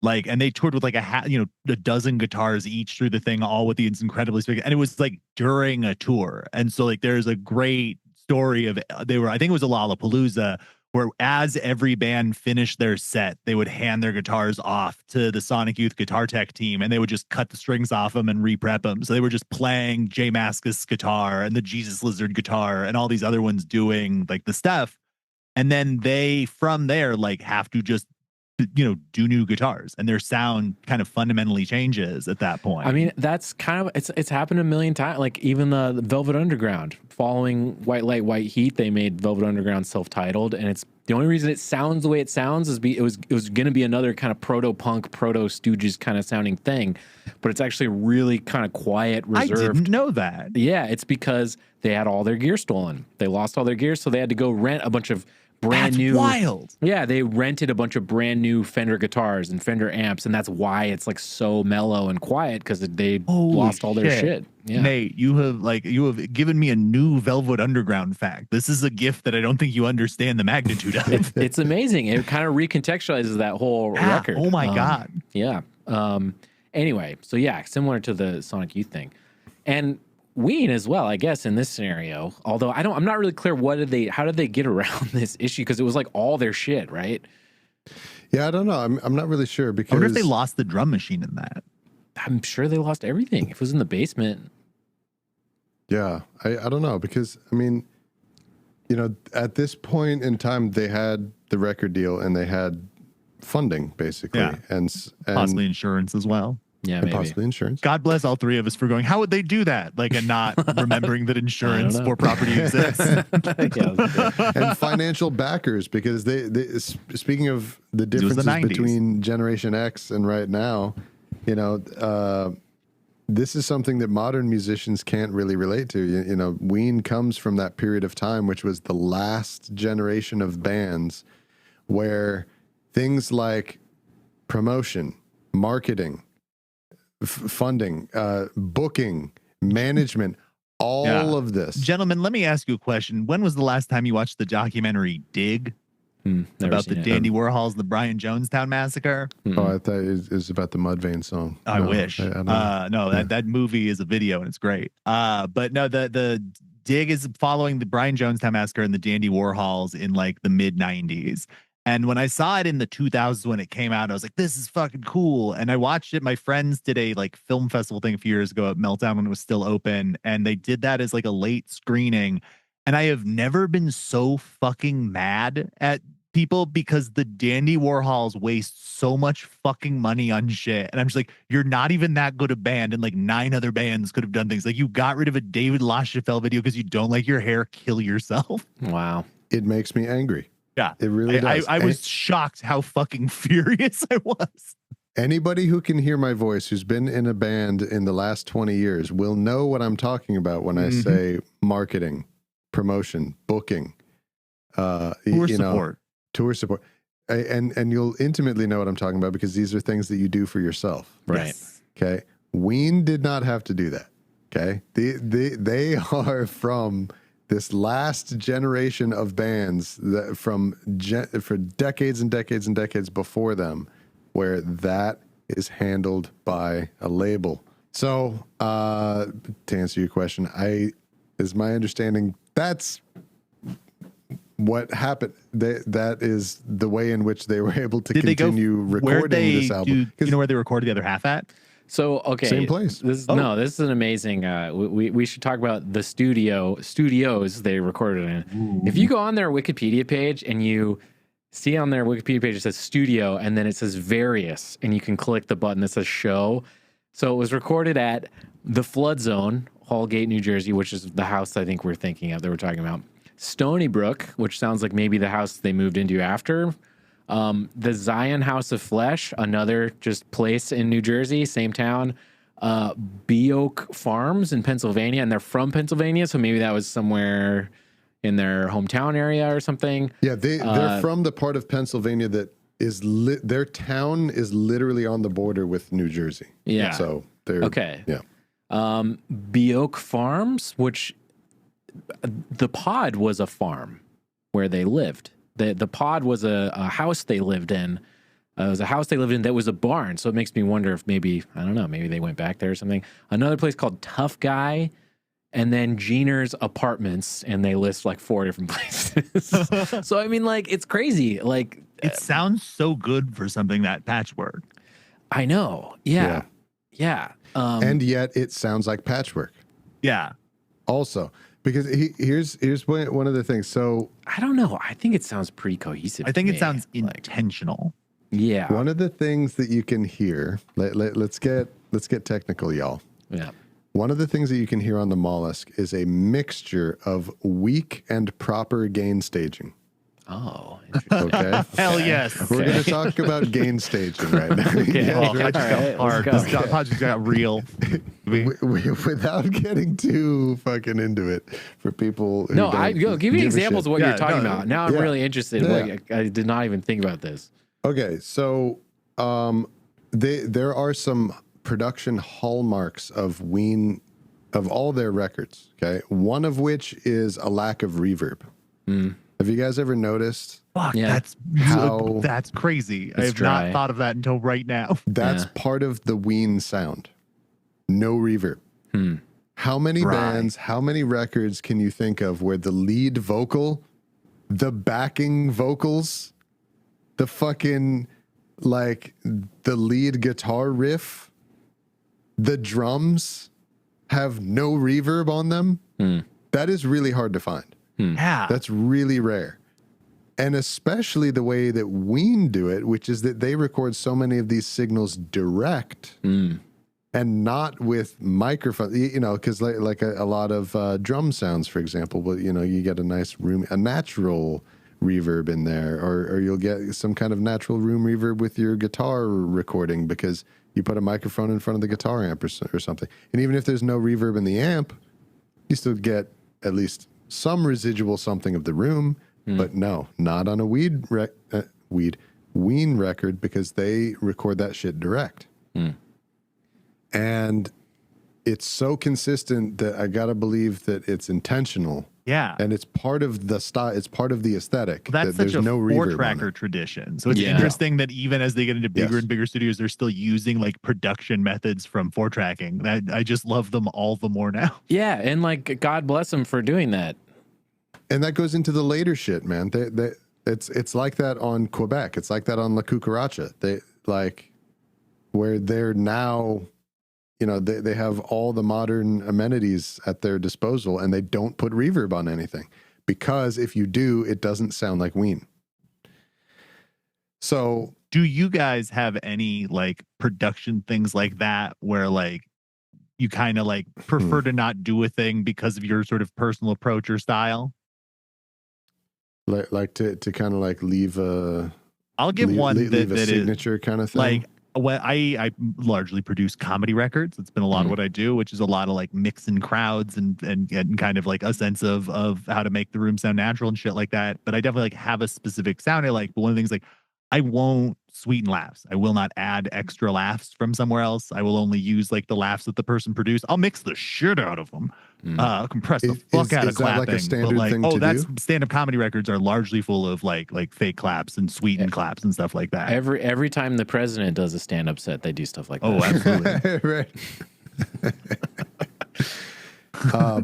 Like, and they toured with like a dozen guitars each through the thing, all with these incredibly big, and it was like during a tour. And so like, there's a great story of I think it was a Lollapalooza where as every band finished their set, they would hand their guitars off to the Sonic Youth guitar tech team and they would just cut the strings off them and re-prep them. So they were just playing J Mascis guitar and the Jesus Lizard guitar and all these other ones doing like the stuff. And then they, from there, like have to just do new guitars and their sound kind of fundamentally changes at that point. I mean, that's kind of, it's happened a million times. Like even the Velvet Underground following White Light, White Heat, they made Velvet Underground self-titled. And it's the only reason it sounds the way it sounds is it was going to be another kind of proto-punk, proto-Stooges kind of sounding thing. But it's actually really kind of quiet, reserved. I didn't know that. Yeah, it's because they had all their gear stolen. They lost all their gear, so they had to go rent a bunch of brand new. Wild. Yeah, they rented a bunch of brand new Fender guitars and Fender amps, and that's why it's like so mellow and quiet because they lost all their shit. Yeah. Nate, you have given me a new Velvet Underground fact. This is a gift that I don't think you understand the magnitude of. It's amazing. It kind of recontextualizes that whole record. Oh my god. Yeah. Anyway, so yeah, similar to the Sonic Youth thing, and Ween as well, I guess, in this scenario. Although I'm not really clear how did they get around this issue because it was like all their shit, right? Yeah, I don't know. I'm not really sure because I wonder if they lost the drum machine in that. I'm sure they lost everything. If it was in the basement. Yeah, I don't know because I mean, at this point in time, they had the record deal and they had funding basically, and possibly insurance as well. Yeah, and possibly insurance. God bless all three of us for going, how would they do that? Like, and not remembering that insurance for property exists. And financial backers, because they speaking of the differences between Generation X and right now, this is something that modern musicians can't really relate to. Ween comes from that period of time, which was the last generation of bands where things like promotion, marketing, funding, booking, management, all of this. Gentlemen, let me ask you a question. When was the last time you watched the documentary Dig? about the Dandy Warhols, the Brian Jonestown Massacre. Oh, I thought it was about the Mudvayne song. I wish. I don't know. No, that movie is a video and it's great. But no, the dig is following the Brian Jonestown Massacre and the Dandy Warhols in like the mid 90s. And when I saw it in the 2000s when it came out, I was like, this is fucking cool. And I watched it. My friends did a like film festival thing a few years ago at Meltdown when it was still open. And they did that as like a late screening. And I have never been so fucking mad at people because the Dandy Warhols waste so much fucking money on shit. And I'm just like, you're not even that good a band. And like 9 other bands could have done things. Like you got rid of a David LaChapelle video because you don't like your hair, kill yourself. Wow. It makes me angry. Yeah, it really does. I was shocked how fucking furious I was. Anybody who can hear my voice, who's been in a band in the last 20 years, will know what I'm talking about when I say marketing, promotion, booking, tour support. Tour support. And you'll intimately know what I'm talking about because these are things that you do for yourself. Right. Yes. Okay. Ween did not have to do that. Okay. They are from this last generation of bands that for decades and decades and decades before them, where that is handled by a label. So, to answer your question, is my understanding that's what happened. That is the way in which they were able to continue recording this album. You know where they recorded the other half at? So, okay. Same place. This is an amazing, we should talk about the studios they recorded in. Ooh. If you go on their Wikipedia page and you see on their Wikipedia page, it says studio and then it says various and you can click the button that says show. So it was recorded at the Flood Zone, Hallgate, New Jersey, which is the house I think we're thinking of that we're talking about. Stony Brook, which sounds like maybe the house they moved into after. The Zion House of Flesh, another just place in New Jersey, same town. Beoak Farms in Pennsylvania, and they're from Pennsylvania, so maybe that was somewhere in their hometown area or something. Yeah, they're from the part of Pennsylvania that is their town is literally on the border with New Jersey. Yeah. So they're okay. Yeah. Beoak Farms, which the pod was a farm where they lived. The pod was a house they lived in. It was a house they lived in that was a barn. So it makes me wonder if maybe, I don't know, maybe they went back there or something. Another place called Tough Guy, and then Jeaner's Apartments, and they list like 4 different places. So, I mean, like, it's crazy. Like, it sounds so good for something that Patchwork. I know. Yeah. And yet it sounds like Patchwork. Yeah. Also, because here's one of the things. So I don't know. I think it sounds pretty cohesive. I think it sounds intentional. Yeah. One of the things that you can hear. Let's get technical, y'all. Yeah. One of the things that you can hear on the Mollusk is a mixture of weak and proper gain staging. Oh, okay. Hell yes. We're going to talk about gain staging right now. Okay. This project got real. Without getting too fucking into it for people. Give me examples of what you're talking about. Now I'm really interested. Yeah. I did not even think about this. Okay, so there are some production hallmarks of Ween, of all their records. Okay, one of which is a lack of reverb. Have you guys ever noticed? Fuck, yeah. That's crazy. I have dry. not thought of that until right now. That's part of the Ween sound. No reverb. How many bands, how many records can you think of where the lead vocal, the backing vocals, the fucking, like, the lead guitar riff, the drums have no reverb on them? That is really hard to find. Yeah. That's really rare. And especially the way that Ween do it, which is that they record so many of these signals direct and not with microphone, because like a lot of drum sounds, for example, but you get a nice a natural reverb in there, or you'll get some kind of natural room reverb with your guitar recording because you put a microphone in front of the guitar amp or something. And even if there's no reverb in the amp, you still get at least some residual something of the room, but no, not on a Ween record because they record that shit direct. And it's so consistent that I gotta believe that it's intentional Yeah. And it's part of the style. It's part of the aesthetic. Well, that's such a no four-tracker tradition. So it's interesting that even as they get into bigger and bigger studios, they're still using like production methods from four-tracking. That I just love them all the more now. Yeah, and like God bless them for doing that. And that goes into the later shit, man. It's like that on Quebec. It's like that on La Cucaracha. They like where they're now, you know, they have all the modern amenities at their disposal, and they don't put reverb on anything, because if you do, it doesn't sound like Ween. So do you guys have any like production things like that where like you kind of like prefer to not do a thing because of your sort of personal approach or style? Like to kind of like leave a... I'll give one leave that a signature kind of thing. Like, well, I largely produce comedy records. It's been a lot of what I do, which is a lot of like mixing crowds and getting kind of like a sense of how to make the room sound natural and shit like that. But I definitely like have a specific sound I like. But one of the things, like, I won't sweeten laughs. I will not add extra laughs from somewhere else. I will only use like the laughs that the person produced. I'll mix the shit out of them. Compress the fuck out of clapping. Is that like a standard thing to do? Stand-up comedy records are largely full of like fake claps and sweetened claps and stuff like that. Every time the president does a stand-up set, they do stuff like that. Oh, absolutely. Right.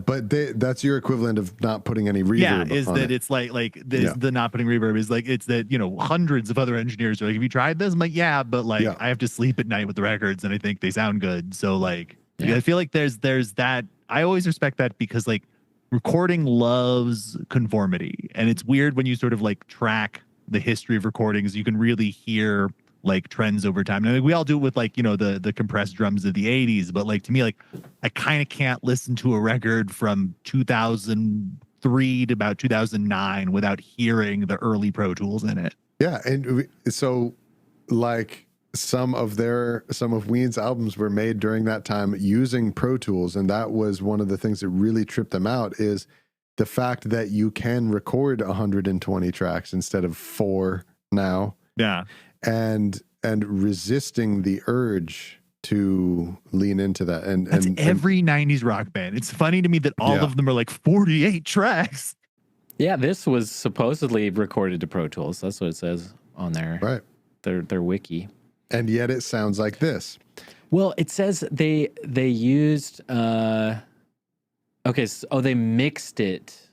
But that's your equivalent of not putting any reverb. Yeah, is on that it. It's like this, the not putting reverb is like, it's that, you know, hundreds of other engineers are like, have you tried this? I'm like, yeah, but like I have to sleep at night with the records and I think they sound good. So like, I feel like there's that. I always respect that because like recording loves conformity, and it's weird when you sort of like track the history of recordings. You can really hear like trends over time. And we all do it with like, you know, the compressed drums of the 80s, but like to me, like I kind of can't listen to a record from 2003 to about 2009 without hearing the early Pro Tools in it. Yeah, and so like some of Ween's albums were made during that time using Pro Tools, and that was one of the things that really tripped them out, is the fact that you can record 120 tracks instead of 4 now. Yeah. And resisting the urge to lean into that. And that's every 90s rock band. It's funny to me that all of them are like 48 tracks. Yeah, this was supposedly recorded to Pro Tools. That's what it says on their their wiki. And yet it sounds like this. Well, it says they used they mixed it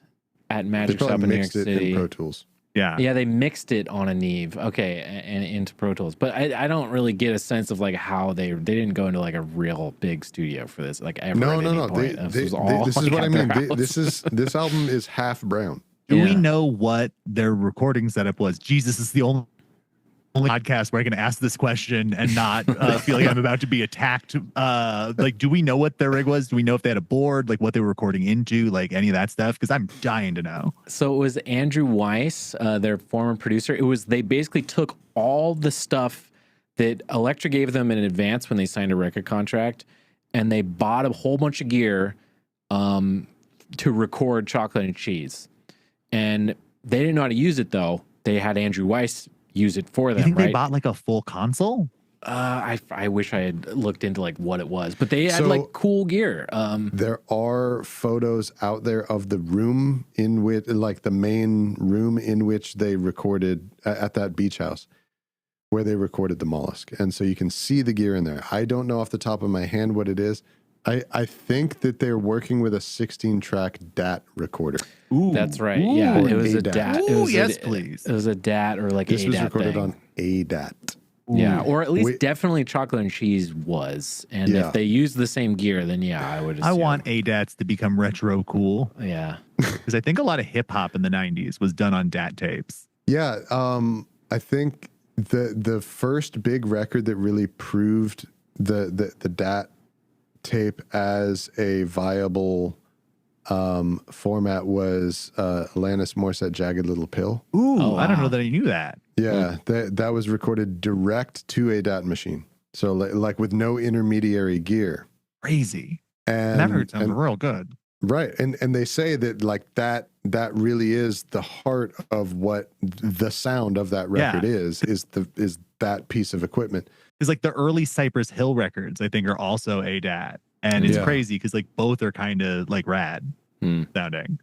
at Magic Shop in New York City. In Pro Tools. Yeah, they mixed it on a Neve. Okay, and into Pro Tools. But I don't really get a sense of like how they didn't go into like a real big studio for this. Like ever. No. This is what I mean. This album is half brown. Do we know what their recording setup was? Jesus, is the only podcast where I can ask this question and not feel like I'm about to be attacked. Like, do we know what their rig was? Do we know if they had a board, like what they were recording into, like any of that stuff? Because I'm dying to know. So it was Andrew Weiss, their former producer. They basically took all the stuff that Elektra gave them in advance when they signed a record contract, and they bought a whole bunch of gear to record Chocolate and Cheese. And they didn't know how to use it, though. They had Andrew Weiss use it for them. You think they bought like a full console? I wish I had looked into like what it was, but they had like cool gear. There are photos out there of the room in which, like the main room in which they recorded at that beach house where they recorded the Mollusk. And so you can see the gear in there. I don't know off the top of my hand what it is. I think that they're working with a 16-track DAT recorder. Ooh, that's right. Yeah, it was a DAT. Please. It was a DAT or like this a DAT. This was recorded thing. on a DAT. Yeah, or at least definitely Chocolate and Cheese was. And if they used the same gear, then I would assume. I want ADATs to become retro cool. Yeah. Because I think a lot of hip hop in the 90s was done on DAT tapes. Yeah, I think the first big record that really proved the DAT tape as a viable format was Alanis Morissette Jagged Little Pill. Ooh, I don't know that I knew that. Yeah, that was recorded direct to a DAT machine. So like with no intermediary gear. Crazy. And that heard sounds real good. Right. And they say that like that really is the heart of what the sound of that record is that piece of equipment. It's like the early Cypress Hill records, I think, are also ADAT. And it's crazy because like both are kind of like rad sounding.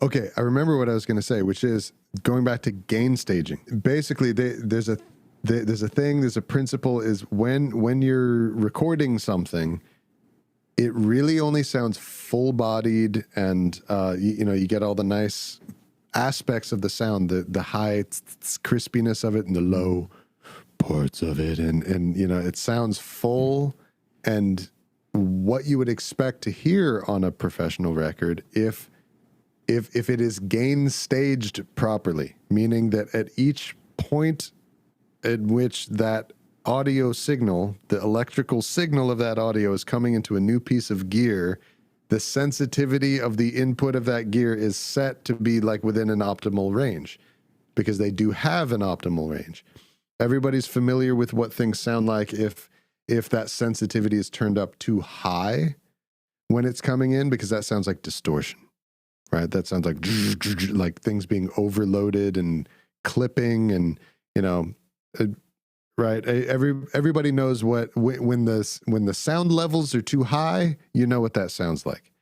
Okay, I remember what I was going to say, which is going back to gain staging. Basically, there's a principle is when you're recording something, it really only sounds full-bodied, and you get all the nice aspects of the sound, the high crispiness of it and the low parts of it, and it sounds full and what you would expect to hear on a professional record if it is gain staged properly, meaning that at each point at which that audio signal, the electrical signal of that audio is coming into a new piece of gear, the sensitivity of the input of that gear is set to be like within an optimal range, because they do have an optimal range. Everybody's familiar with what things sound like if that sensitivity is turned up too high when it's coming in, because that sounds like distortion, right? That sounds like things being overloaded and clipping, and right. Everybody knows when the sound levels are too high, you know what that sounds like.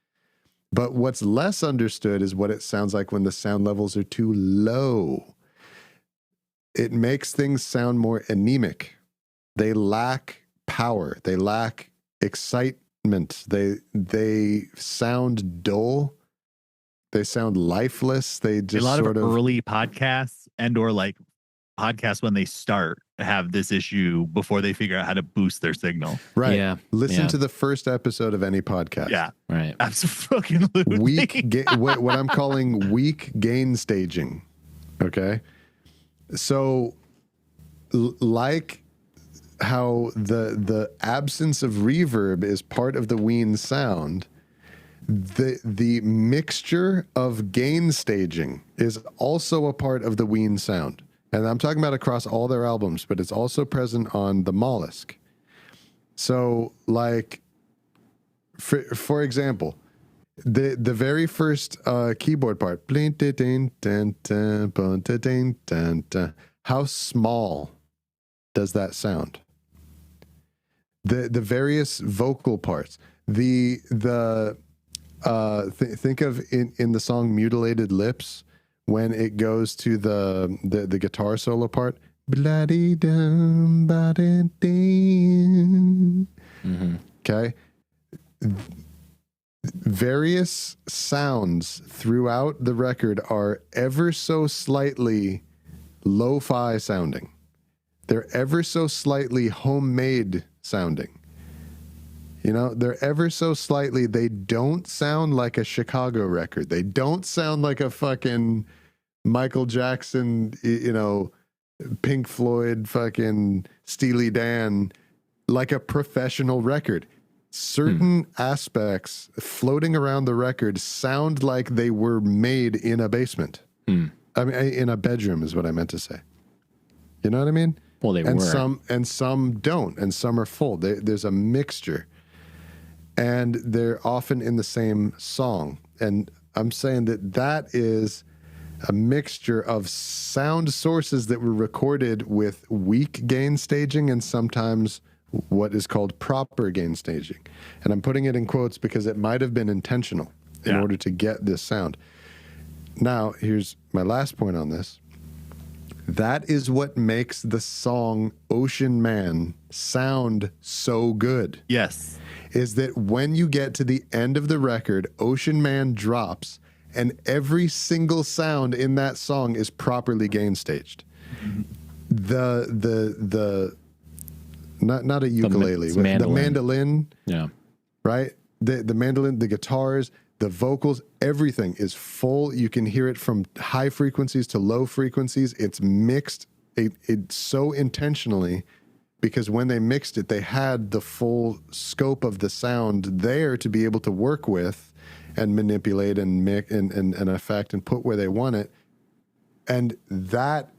But what's less understood is what it sounds like when the sound levels are too low. It makes things sound more anemic. They lack power. They lack excitement. They sound dull. They sound lifeless. They just a lot of early podcasts or like podcasts when they start have this issue before they figure out how to boost their signal. Right. Yeah. Listen to the first episode of any podcast. Yeah. Right. Absolutely. What I'm calling weak gain staging. Okay. So like how the absence of reverb is part of the Ween sound, the mixture of gain staging is also a part of the Ween sound. And I'm talking about across all their albums, but it's also present on the Mollusk. So, like, for example, the very first keyboard part, how small does that sound? The various vocal parts, think of in the song "Mutilated Lips." When it goes to the guitar solo part, okay, various sounds throughout the record are ever so slightly lo-fi sounding. They're ever so slightly homemade sounding. They're ever so slightly, they don't sound like a Chicago record. They don't sound like a fucking Michael Jackson, Pink Floyd, fucking Steely Dan, like a professional record. Certain aspects floating around the record sound like they were made in a basement. I mean, in a bedroom is what I meant to say. You know what I mean? Well, they were. Some don't, and some are full. There's a mixture. And they're often in the same song. And I'm saying that is a mixture of sound sources that were recorded with weak gain staging and sometimes what is called proper gain staging. And I'm putting it in quotes because it might have been intentional in order to get this sound. Now, here's my last point on this. That is what makes the song Ocean Man sound so good. Yes. Is that when you get to the end of the record, Ocean Man drops, and every single sound in that song is properly gain staged. The not a ukulele, the mandolin, right? The mandolin, the guitars, the vocals, everything is full. You can hear it from high frequencies to low frequencies. It's mixed it so intentionally. Because when they mixed it, they had the full scope of the sound there to be able to work with and manipulate and mix and affect and put where they want it. And that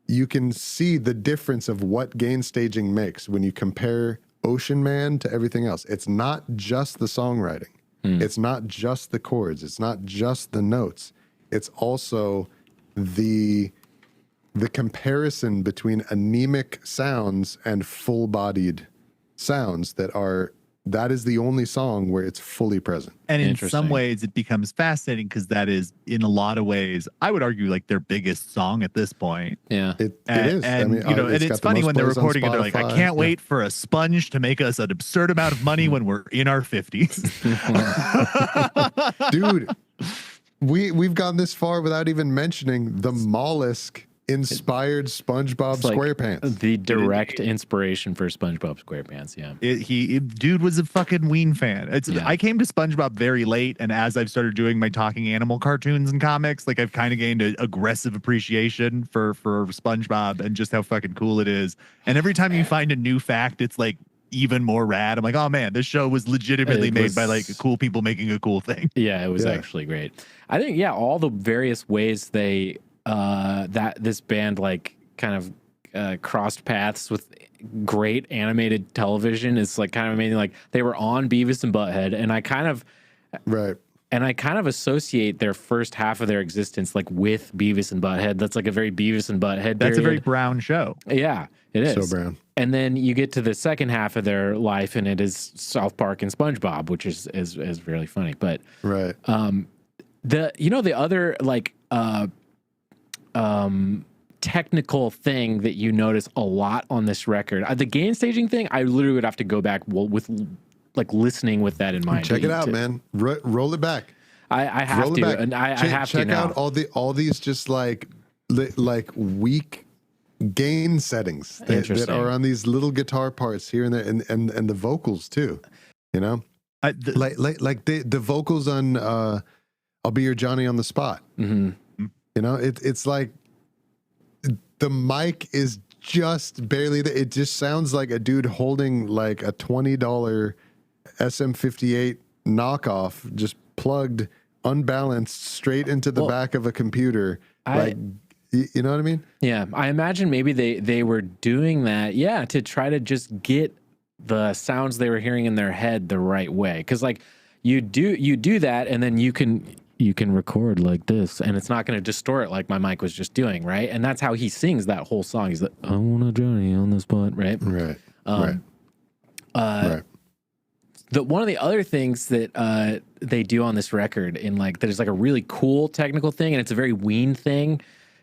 you can see the difference of what gain staging makes when you compare Ocean Man to everything else. It's not just the songwriting. It's not just the chords. It's not just the notes. It's also the comparison between anemic sounds and full-bodied sounds that are that is the only song where it's fully present. And in some ways, it becomes fascinating because that is, in a lot of ways, I would argue, like their biggest song at this point. Yeah, it is. And I mean, and it's funny when they're recording it. They're like, I can't wait for a sponge to make us an absurd amount of money when we're in our 50s. Dude, we've gone this far without even mentioning the Mollusk inspired SpongeBob SquarePants. The direct inspiration for SpongeBob SquarePants. Yeah, dude was a fucking Ween fan. I came to SpongeBob very late, and as I've started doing my talking animal cartoons and comics, like I've kind of gained an aggressive appreciation for SpongeBob and just how fucking cool it is. And every time you find a new fact, it's like even more rad. I'm like, oh man, this show was legitimately made by like cool people making a cool thing. Yeah, it was actually great. I think all the various ways they that this band like kind of crossed paths with great animated television is like kind of amazing. Like they were on Beavis and Butthead, and I kind of associate their first half of their existence like with Beavis and Butthead. That's like a very Beavis and Butthead. That's a very Brown show. Yeah, it is. So Brown. And then you get to the second half of their life, and it is South Park and SpongeBob, which is really funny. But right, the other like technical thing that you notice a lot on this record, the gain staging thing, I literally would have to go back with like listening with that in mind. Check it out, man. Roll it back. I have to, and I have to now. Check out all these just like weak gain settings that are on these little guitar parts here and there, and the vocals too. You know, like the vocals on "I'll Be Your Johnny on the Spot." Mm-hmm. You know, it's like the mic is just barely there. It just sounds like a dude holding like a $20 SM58 knockoff, just plugged, unbalanced, straight into the back of a computer. You know what I mean? Yeah, I imagine maybe they were doing that, to try to just get the sounds they were hearing in their head the right way. Because like you do that, and then you can record like this, and it's not going to distort like my mic was just doing, right? And that's how he sings that whole song. He's like, I want a Johnny on the spot, right? Right. Right. One of the other things that they do on this record, in like there's like a really cool technical thing, and it's a very Ween thing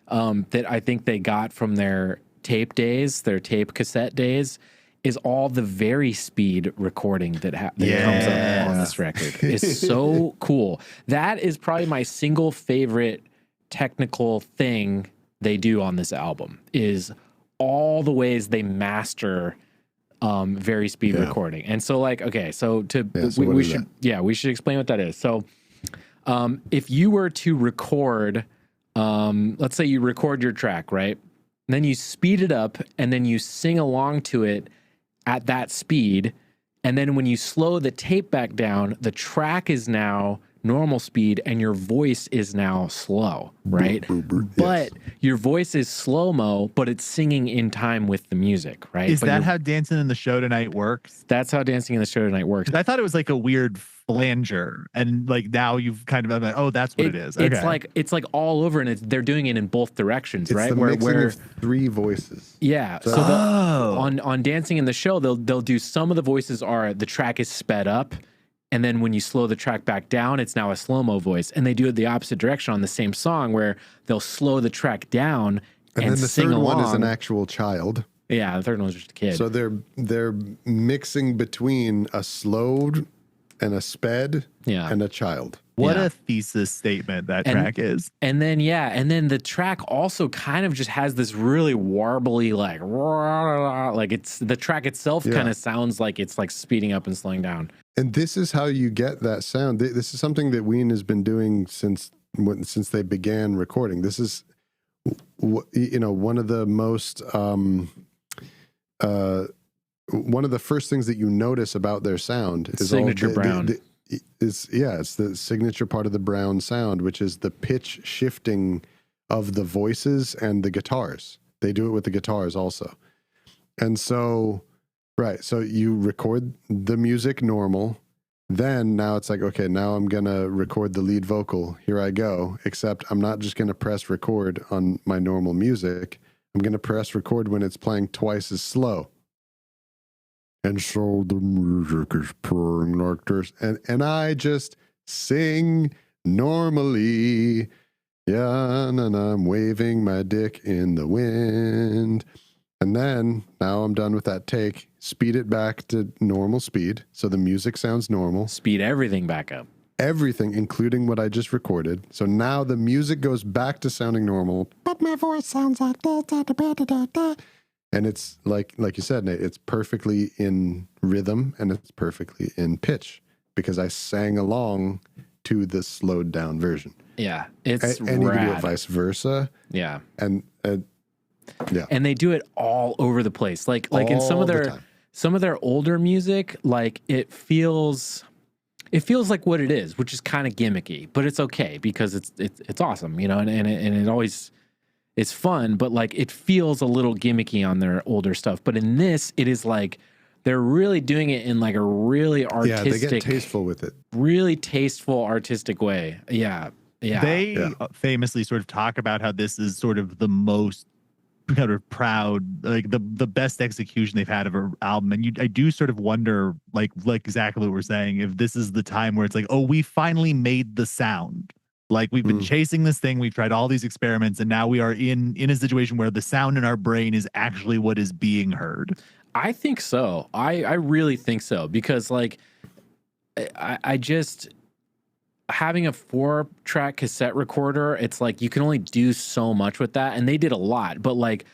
that I think they got from their tape days, their tape cassette days, is all the speed recording that comes up on this record. Is so cool. That is probably my single favorite technical thing they do on this album, is all the ways they master speed recording. And so like, okay, so we should explain what that is. So if you were to record, let's say you record your track, right? And then you speed it up, and then you sing along to it at that speed, and then when you slow the tape back down, the track is now normal speed and your voice is now slow, right? But your voice is slow-mo, but it's singing in time with the music, right? Is that how Dancing in the Show Tonight works? That's how Dancing in the Show Tonight works. I thought it was like a weird flanger, and like now you've kind of been like, oh, that's what it is. Okay. It's like all over, and they're doing it in both directions, it's right? The mixing of three voices. Yeah. So on Dancing in the Show, they'll do some of the voices are the track is sped up, and then when you slow the track back down, it's now a slow-mo voice. And they do it the opposite direction on the same song, where they'll slow the track down and then the sing third along. one is an actual child. Yeah, the third one was just a kid. So they're mixing between a slowed and a sped and a child. What a thesis statement that track is. And then the track also kind of just has this really warbly like it's the track itself kind of sounds like it's like speeding up and slowing down. And this is how you get that sound. This is something that Ween has been doing since they began recording. This is one of the most one of the first things that you notice about their sound is signature Brown. It's the signature part of the Brown sound, which is the pitch shifting of the voices and the guitars. They do it with the guitars also. And so, so you record the music normal. Then now it's like, okay, now I'm going to record the lead vocal. Here I go. Except I'm not just going to press record on my normal music. I'm going to press record when it's playing twice as slow. And so the music is purring like this. And I just sing normally. Yeah, and I'm waving my dick in the wind. And then, now I'm done with that take, speed it back to normal speed. So the music sounds normal. Speed everything back up. Everything, including what I just recorded. So now the music goes back to sounding normal. But my voice sounds like da, da, da, da, da, da. And it's like you said, Nate, it's perfectly in rhythm and it's perfectly in pitch because I sang along to the slowed down version. Yeah, it's and you rad. can do it vice versa. Yeah, and yeah, and they do it all over the place. Like in some of their older music, like it feels like what it is, which is kind of gimmicky, but it's okay because it's awesome, you know, and it always is fun, but like it feels a little gimmicky on their older stuff. But in this, it is like they're really doing it in like a really artistic, they get tasteful with it, really tasteful, artistic way. Yeah. They famously sort of talk about how this is sort of the most kind of proud, like the best execution they've had of an album. And I do sort of wonder, like exactly what we're saying, if this is the time where it's like, oh, we finally made the sound. Like we've been chasing this thing, we've tried all these experiments, and now we are in a situation where the sound in our brain is actually what is being heard. I think so. I really think so, because like I just having a 4-track cassette recorder, it's like you can only do so much with that, and they did a lot, but like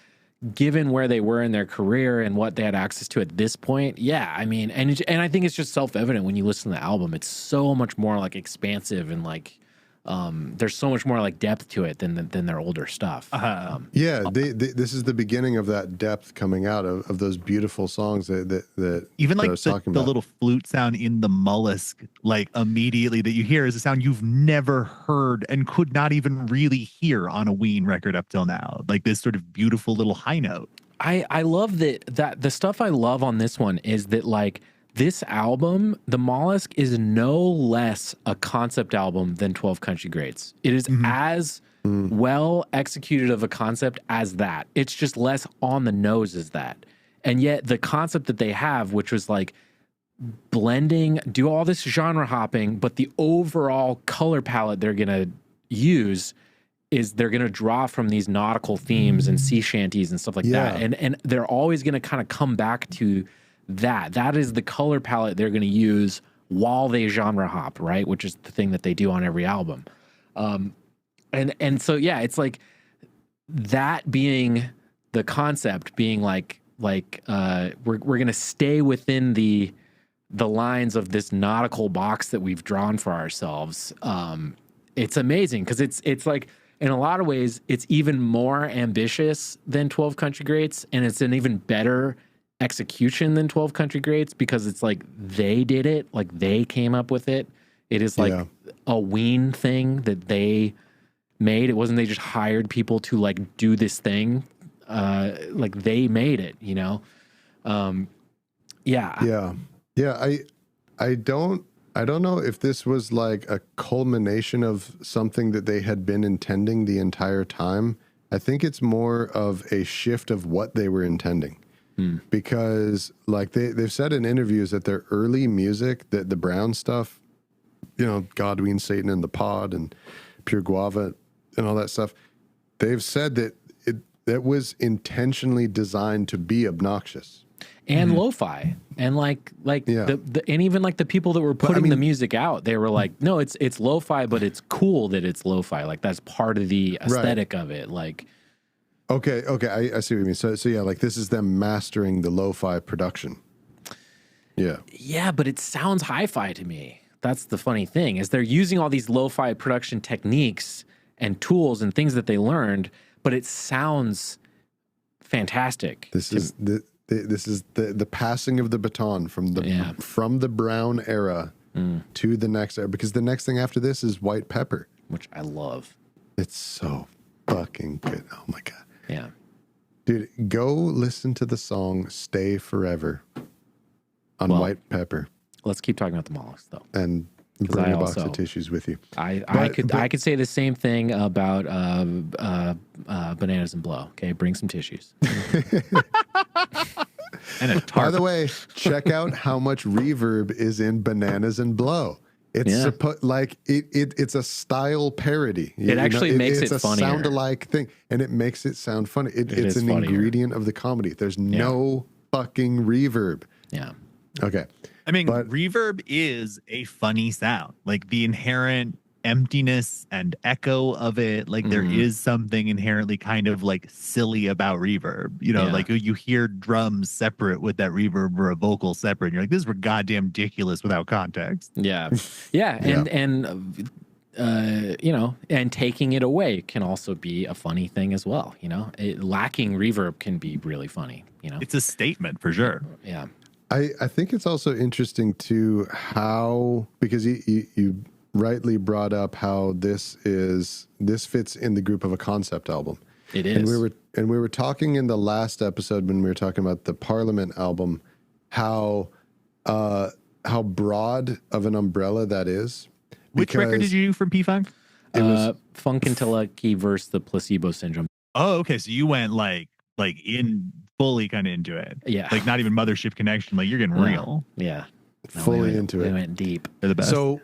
given where they were in their career and what they had access to at this point, yeah, I mean, and I think it's just self-evident when you listen to the album. It's so much more like expansive and like there's so much more like depth to it than their older stuff. This is the beginning of that depth coming out of those beautiful songs that even like the little flute sound in the Mollusk, like immediately that you hear is a sound you've never heard and could not even really hear on a Ween record up till now. Like this sort of beautiful little high note. I love that the stuff I love on this one is that like this album, The Mollusk, is no less a concept album than 12 Country Greats. It is as well executed of a concept as that. It's just less on the nose as that. And yet the concept that they have, which was like blending, do all this genre hopping, but the overall color palette they're going to use is they're going to draw from these nautical themes and sea shanties and stuff like that. And they're always going to kind of come back to that is the color palette they're going to use while they genre hop, right? Which is the thing that they do on every album. And so, yeah, it's like that being the concept being like we're going to stay within the lines of this nautical box that we've drawn for ourselves. It's amazing because it's like, in a lot of ways, it's even more ambitious than 12 Country Greats, and it's an even better execution than 12 Country Greats because it's like they did it, like they came up with it. It is like a Ween thing that they made. It wasn't they just hired people to like do this thing. Like they made it, you know? I don't know if this was like a culmination of something that they had been intending the entire time. I think it's more of a shift of what they were intending. Because like they've said in interviews that their early music, that the Brown stuff, you know, Godwin, Satan and the Pod and Pure Guava and all that stuff, they've said that that was intentionally designed to be obnoxious and lo-fi, and like and even like the people that were putting the music out, they were like, no, it's lo-fi, but it's cool that it's lo-fi. Like that's part of the aesthetic of it. Like. Okay, I see what you mean. So yeah, like this is them mastering the lo-fi production. Yeah, but it sounds hi-fi to me. That's the funny thing, is they're using all these lo-fi production techniques and tools and things that they learned, but it sounds fantastic. This is the passing of the baton from the Brown era to the next era, because the next thing after this is White Pepper, which I love. It's so fucking good. Oh my God. Yeah. Dude, go listen to the song Stay Forever on White Pepper. Let's keep talking about the Mollusk, though. And bring a box of tissues with you. I could say the same thing about Bananas and Blow. Okay, bring some tissues. And a By tarp. the way, check out how much reverb is in Bananas and Blow. It's it's a style parody. It actually makes it it's funnier. a sound-alike thing, and it makes it sound funny. It's an funnier. ingredient of the comedy. There's no fucking reverb. Yeah. Okay. I mean, reverb is a funny sound. Like the inherent emptiness and echo of it. Like there is something inherently kind of like silly about reverb. You know, like you hear drums separate with that reverb or a vocal separate. And you're like, this is goddamn ridiculous without context. Yeah. Yeah. And you know, and taking it away can also be a funny thing as well. You know, lacking reverb can be really funny. You know, it's a statement for sure. Yeah. I think it's also interesting too how, because you rightly brought up how this fits in the group of a concept album. It is. And we were talking in the last episode when we were talking about the Parliament album, how broad of an umbrella that is. Which record did you do from P-Funk? It was Funkadelic versus the Placebo Syndrome. Oh, okay. So you went like in fully kind of into it. Yeah. Like not even Mothership Connection. Like you're getting real. Yeah. Fully into it. We went deep. They're the best. So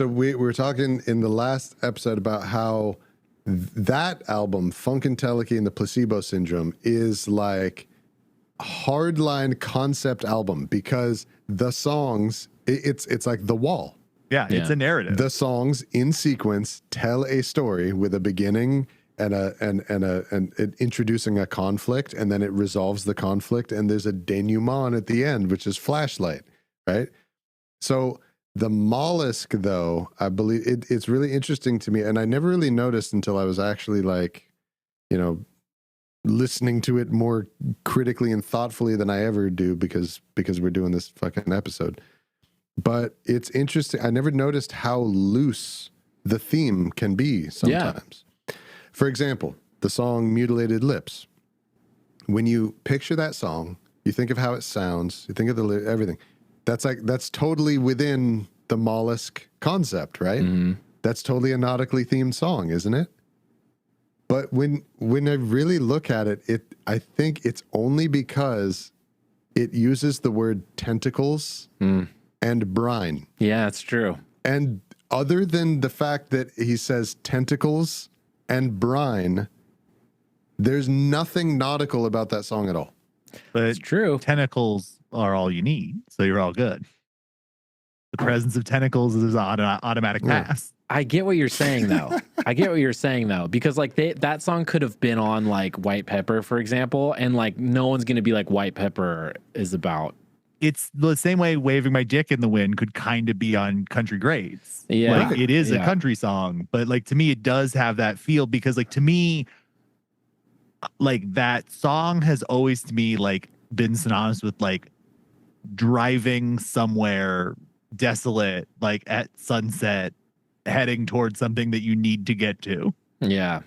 we were talking in the last episode about how that album, Funkadelic and the Placebo Syndrome, is like hardline concept album because the songs, it's like The Wall. Yeah, it's a narrative. The songs in sequence tell a story with a beginning and introducing a conflict, and then it resolves the conflict, and there's a denouement at the end, which is Flashlight, right? So the Mollusk, though, I believe it's really interesting to me, and I never really noticed until I was actually like, you know, listening to it more critically and thoughtfully than I ever do because we're doing this fucking episode. But it's interesting. I never noticed how loose the theme can be sometimes. Yeah. For example, the song Mutilated Lips. When you picture that song, you think of how it sounds, you think of everything. That's totally within the Mollusk concept, right? Mm-hmm. That's totally a nautically themed song, isn't it? But when I really look at it, I think it's only because it uses the word tentacles and brine. Yeah, it's true. And other than the fact that he says tentacles and brine, there's nothing nautical about that song at all. But it's true. Tentacles are all you need, so you're all good. The presence of tentacles is an automatic pass. I get what you're saying, though. Because like that song could have been on like White Pepper, for example, and like no one's going to be like White Pepper is about. It's the same way Waving My Dick in the Wind could kind of be on Country Grades. Yeah. Like it is a country song, but like to me, it does have that feel because like to me, like that song has always to me like been synonymous with like driving somewhere desolate, like at sunset, heading towards something that you need to get to. Yeah.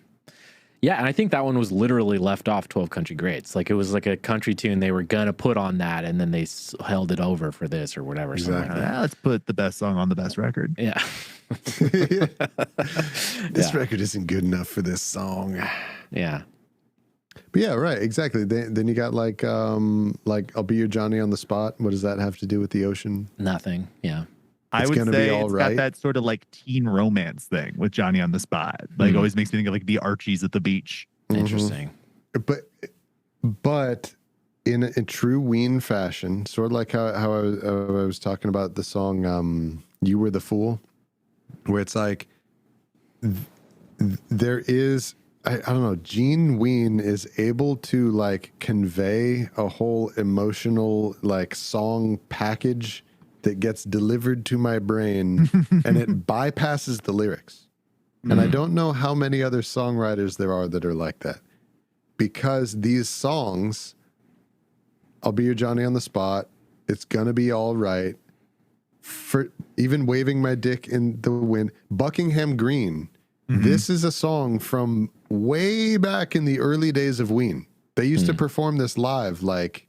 Yeah, and I think that one was literally left off 12 Country Greats. Like it was like a country tune they were going to put on that, and then they held it over for this or whatever. Exactly. Like that. Let's put the best song on the best record. Yeah. This record isn't good enough for this song. Yeah. But yeah, right, exactly. Then you got like I'll Be Your Johnny on the Spot. What does that have to do with the ocean? Nothing. Yeah. I would say it's got that sort of like teen romance thing with Johnny on the Spot. Like always makes me think of like the Archies at the beach. Interesting. But in true Ween fashion, sort of like how I was talking about the song You Were the Fool, where it's like there is I don't know, Gene Ween is able to like convey a whole emotional like song package that gets delivered to my brain and it bypasses the lyrics. And I don't know how many other songwriters there are that are like that, because these songs, I'll Be Your Johnny on the Spot, It's Gonna Be All Right, for even Waving My Dick in the Wind, Buckingham Green. This is a song from way back in the early days of Ween. They used to perform this live like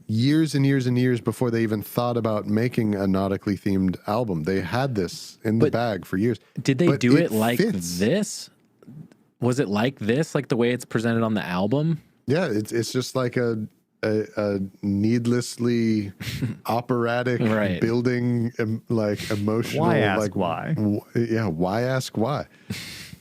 years and years and years before they even thought about making a nautically themed album. They had this in the bag for years. Did they do it like this? Was it like this, like the way it's presented on the album? Yeah, it's just like a needlessly operatic Right. building, like emotional. Why ask why? Yeah, why ask why?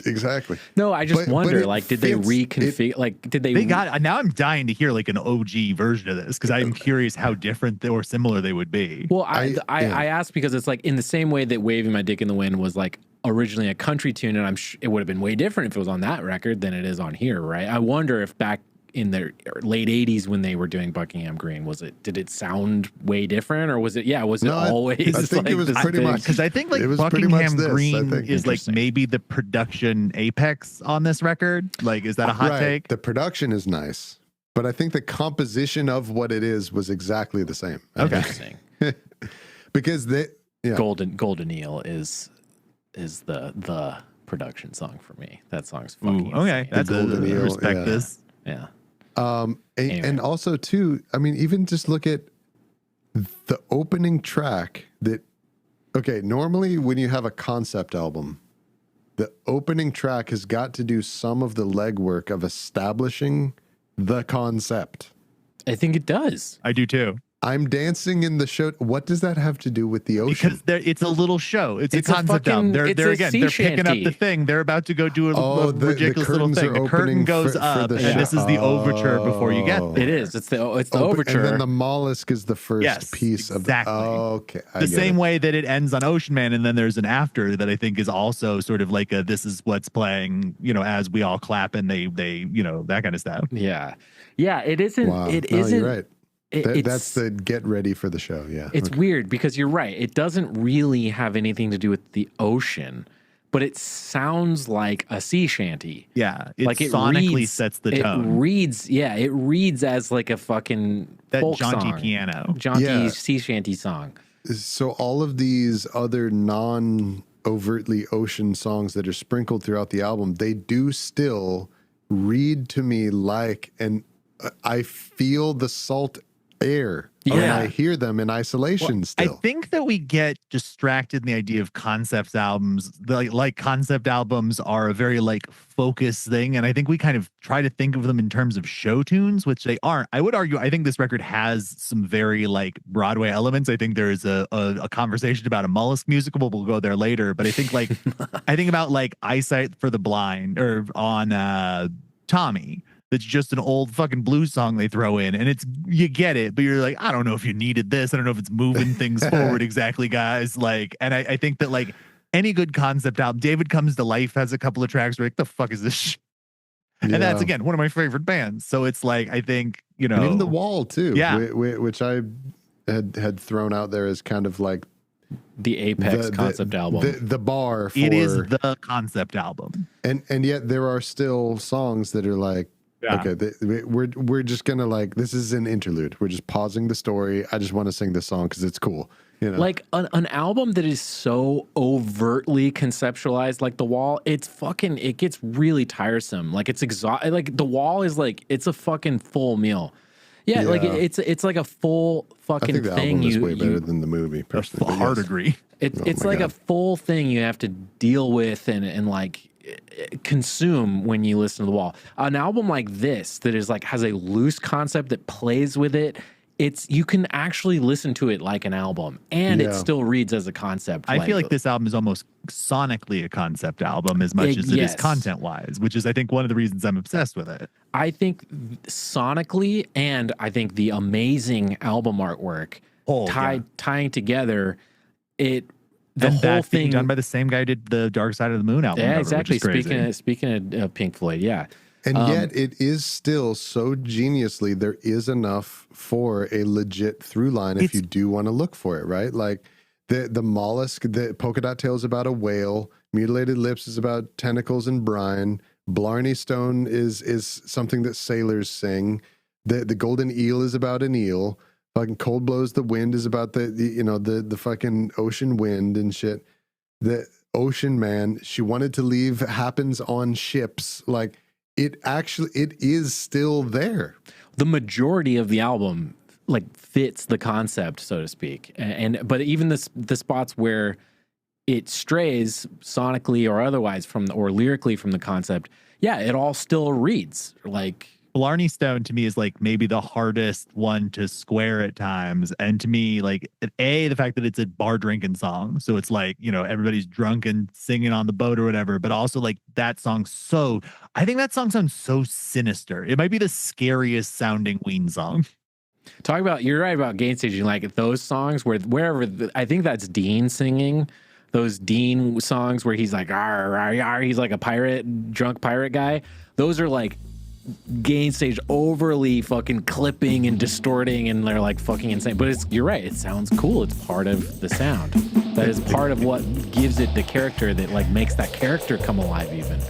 Exactly. No, I just But wonder, it like, did they fits- reconfigure? Like, did they? They got now. I'm dying to hear like an OG version of this because I'm curious how different or similar they would be. Well, I yeah. asked because it's like in the same way that "Waving My Dick in the Wind" was like originally a country tune, and it would have been way different if it was on that record than it is on here, right? I wonder if back in the late '80s when they were doing Buckingham Green, did it sound way different, or was it always? I think like it was this pretty big- much Because I think like it was pretty much Buckingham this, I Green think. is like Interesting. maybe the production apex on this record. Like, is that a hot right. take? The production is nice, but I think the composition of what it is was exactly the same. Okay. Interesting. Because Golden Eel is the production song for me. That song's fucking Ooh, okay, insane. that's Golden Eel, respect yeah. this. Yeah. And also too, I mean, even just look at the opening track normally when you have a concept album, the opening track has got to do some of the legwork of establishing the concept. I think it does. I do too. I'm dancing in the show. What does that have to do with the ocean? Because it's a little show. It's a It's a concept fucking- album. They're it's they're a again. sea They're picking up shanty. the thing. They're about to go do a the ridiculous little curtains thing. are The curtain opening goes for up, the and this is the overture before you get there. It is. It's the Open- overture. And then the mollusk is the first Yes, piece of exactly. okay. I The get same it. way that it ends on Ocean Man, and then there's an after that I think is also sort of like a this is what's playing, as we all clap and they that kind of stuff. Yeah. It isn't. Wow. It No, isn't. you're right. It's, That's the get ready for the show. Yeah. It's Okay. weird because you're right. It doesn't really have anything to do with the ocean, but it sounds like a sea shanty. Yeah, it Like it sonically reads, sets the It tone. reads as like a fucking That folk jaunty song. piano. Jaunty Yeah. sea shanty song. So all of these other non-overtly ocean songs that are sprinkled throughout the album, they do still read to me like, and I feel the salt air when Yeah. I hear them in isolation I still. think that we get distracted in the idea of concept albums. Like concept albums are a very like focused thing, and I think we kind of try to think of them in terms of show tunes, which they aren't. I would argue I think this record has some very like Broadway elements. I think there is a conversation about a Mollusk musical, but we'll go there later. But I think like I think about like Eyesight for the Blind or on Tommy. That's just an old fucking blues song they throw in, and you get it, but you're like, I don't know if you needed this. I don't know if it's moving things forward exactly, guys. Like, and I think that like any good concept album, David Comes to Life has a couple of tracks where like, the fuck is this shit? And that's again one of my favorite bands. So it's like I think And even The Wall too, Yeah. which I had thrown out there as kind of like The Apex concept album. the bar for it is the concept album. and yet there are still songs that are like, Yeah. okay, we're just gonna like, this is an interlude. We're just pausing the story. I just want to sing this song because it's cool. Like an album that is so overtly conceptualized, like The Wall, it gets really tiresome. Like it's like The Wall is like, it's a fucking full meal. Yeah, like it's like a full I fucking think the thing. album is way better than the movie. Personally, but Hard yes. agree. It's my like God. a full thing you have to deal with and like consume when you listen to The Wall. An album like this that is like has a loose concept that plays with it. You can actually listen to it like an album, and it Yeah. still reads as a concept. I feel like this album is almost sonically a concept album as much as it is Yes. content wise, which is I think one of the reasons I'm obsessed with it. I think sonically, and I think the amazing album artwork tying together it. The and whole that's being thing done by the same guy who did the Dark Side of the Moon album. Yeah, cover, exactly. Which is crazy. Speaking of Pink Floyd, yeah. And yet it is still so geniusly, there is enough for a legit through line if you do want to look for it, right? Like the mollusk, the polka dot tail is about a whale, Mutilated Lips is about tentacles and brine, Blarney Stone is something that sailors sing, the Golden Eel is about an eel, fucking Cold Blows the Wind is about the fucking ocean wind and shit. The Ocean Man, She Wanted to Leave happens on ships, like it is still there. The majority of the album like fits the concept, so to speak, but even the spots where it strays sonically or otherwise or lyrically from the concept, yeah, it all still reads like Blarney Stone to me is like maybe the hardest one to square at times. And to me, like the fact that it's a bar drinking song. So it's like, you know, everybody's drunk and singing on the boat or whatever, but also like that song. So I think that song sounds so sinister. It might be the scariest sounding Ween song. Talk about, you're right about Gainstaging, like those songs I think that's Dean singing. Those Dean songs where he's like, arr, arr, arr, he's like a drunk pirate guy. Those are like Gainstage overly fucking clipping and distorting, and they're like fucking insane. But you're right, it sounds cool. It's part of the sound. That is part of what gives it the character that like makes that character come alive even.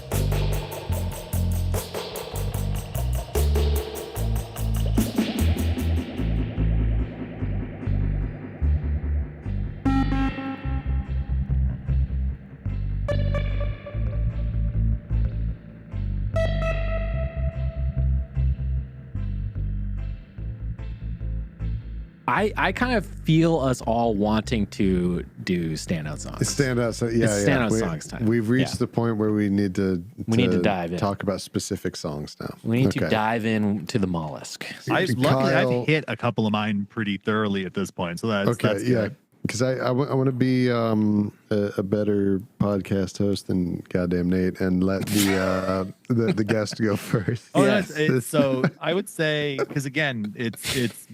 I kind of feel us all wanting to do standout songs. Standout songs time. We've reached the point where we need to dive in. Talk about specific songs now. We need to dive in to the Mollusk. Luckily, I've hit a couple of mine pretty thoroughly at this point, so that's good. Because I want to be a better podcast host than goddamn Nate and let the guest go first. Oh, yes. So I would say, because again, it's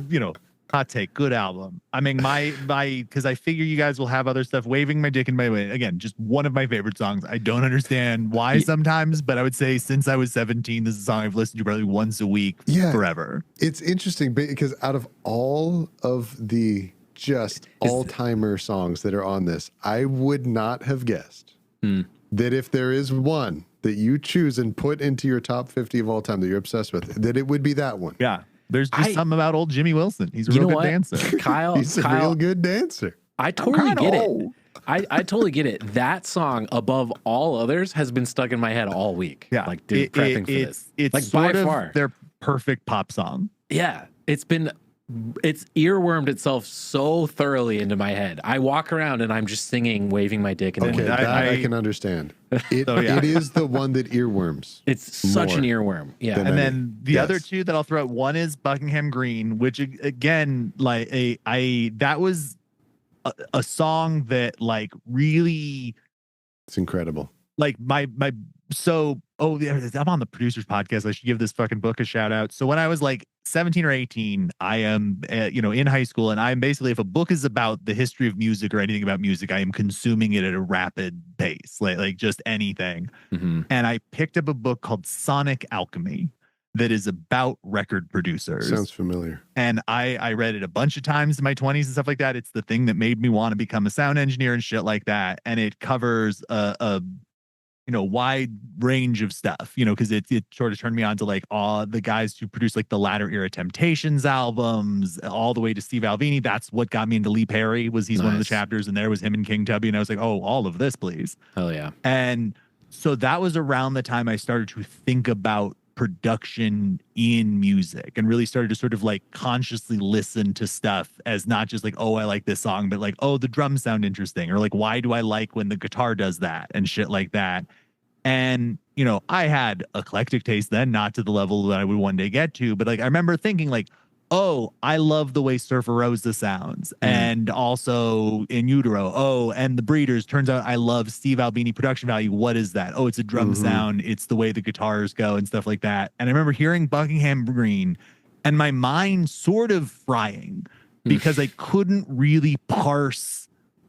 you know, hot take, good album. I mean, because I figure you guys will have other stuff. Waving My Dick in My Way, again, just one of my favorite songs. I don't understand why sometimes, but I would say since I was 17, this is a song I've listened to probably once a week forever. It's interesting because out of all of the just all-timer songs that are on this, I would not have guessed that if there is one that you choose and put into your top 50 of all time that you're obsessed with, that it would be that one. Yeah. There's just something about old Jimmy Wilson. He's a real good dancer. Kyle, he's a real good dancer. I totally get it. I totally get it. That song, above all others, has been stuck in my head all week. Yeah. Like, prepping for this. It's like sort by of far their perfect pop song. Yeah. It's earwormed itself so thoroughly into my head. I walk around and I'm just singing, waving my dick. And I can understand. It is the one that earworms. It's such an earworm. Yeah. And then the other two that I'll throw out, one is Buckingham Green, which again, like that was a song that like really, it's incredible. Like I'm on the producer's podcast. I should give this fucking book a shout out. So when I was like 17 or 18, I am, in high school, and I'm basically, if a book is about the history of music or anything about music, I am consuming it at a rapid pace, like just anything. Mm-hmm. And I picked up a book called Sonic Alchemy that is about record producers. Sounds familiar. And I read it a bunch of times in my 20s and stuff like that. It's the thing that made me want to become a sound engineer and shit like that. And it covers a wide range of stuff, because it sort of turned me on to like all the guys who produced like the latter era Temptations albums, all the way to Steve Albini. That's what got me into Lee Perry. He's one of the chapters, and there was him and King Tubby, and I was like, oh, all of this, please. Hell yeah. And so that was around the time I started to think about production in music and really started to sort of like consciously listen to stuff as not just like, oh, I like this song, but like, oh, the drums sound interesting, or like, why do I like when the guitar does that and shit like that. And, I had eclectic taste then, not to the level that I would one day get to, but like, I remember thinking like, oh, I love the way Surfer Rosa sounds. And also In Utero. Oh, and The Breeders. Turns out I love Steve Albini production value. What is that? Oh, it's a drum sound. It's the way the guitars go and stuff like that. And I remember hearing Buckingham Green and my mind sort of frying because I couldn't really parse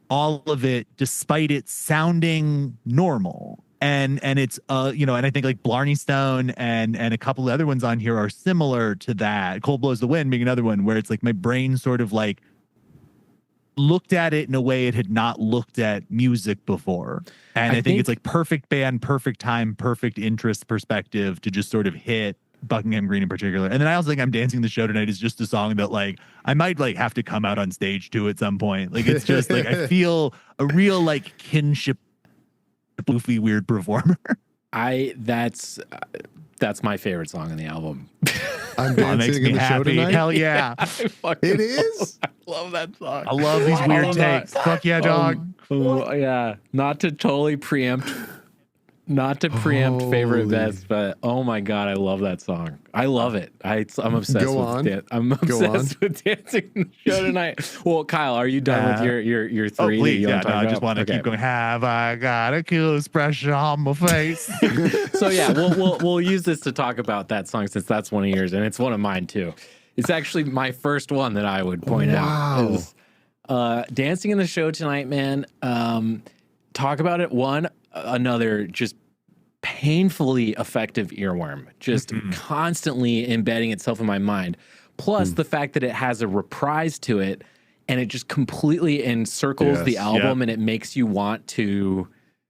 all of it despite it sounding normal. And it's and I think like Blarney Stone and a couple of other ones on here are similar to that. Cold Blows the Wind being another one where it's like my brain sort of like looked at it in a way it had not looked at music before. And I think it's like perfect band, perfect time, perfect interest perspective to just sort of hit Buckingham Green in particular. And then I also think I'm Dancing the Show Tonight is just a song that like I might like have to come out on stage to at some point. Like it's just like I feel a real like kinship goofy weird performer. That's my favorite song on the album. I'm dancing in the show tonight. Hell yeah. It is. I love that song. I love these weird takes. Fuck yeah, dog. Yeah. Not to totally preempt Not to preempt favorite Holy. best, but oh my god, I love that song. I love it. I'm obsessed Go with on. I'm obsessed with dancing in the show tonight. Well, Kyle, are you done with your three? Oh, that please. you Yeah, want to no, talk I just about? want to Okay. keep going. Have I got a cool expression on my face? So yeah, we'll use this to talk about that song since that's one of yours and it's one of mine too. It's actually my first one that I would point out. Is, dancing in the show tonight, man. Talk about it. Another just painfully effective earworm, just constantly embedding itself in my mind. Plus the fact that it has a reprise to it and it just completely encircles the album and it makes you want to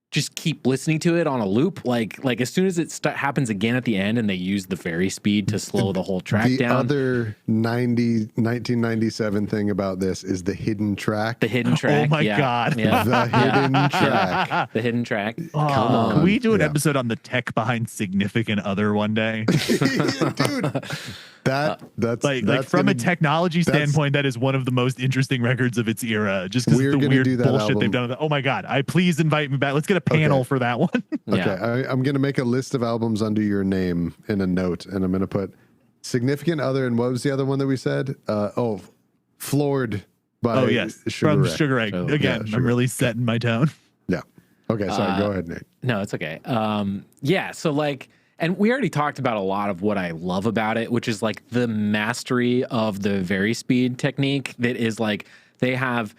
just keep listening to it on a loop. Like as soon as it happens again at the end and they use the very speed to slow the whole track down. The other 1997 thing about this is the hidden track. The hidden track. Oh my God. Yeah. The hidden track. The hidden track. Come on. Can we do an Yeah. episode on the tech behind Significant Other one day? Dude, that's Like from a technology standpoint, that is one of the most interesting records of its era. Just because We're of the gonna weird do that bullshit album. they've done. Oh my God! Please invite me back. Let's get a panel for that one. Okay, I'm going to make a list of albums under your name in a note, and I'm going to put Significant Other, and what was the other one that we said? Floored by Sugar Ray. Sugar Ray. Again, Sugar I'm really setting my tone. Yeah. Okay, sorry, go ahead, Nate. No, it's okay. Yeah, so like, and we already talked about a lot of what I love about it, which is like the mastery of the very speed technique that is like they have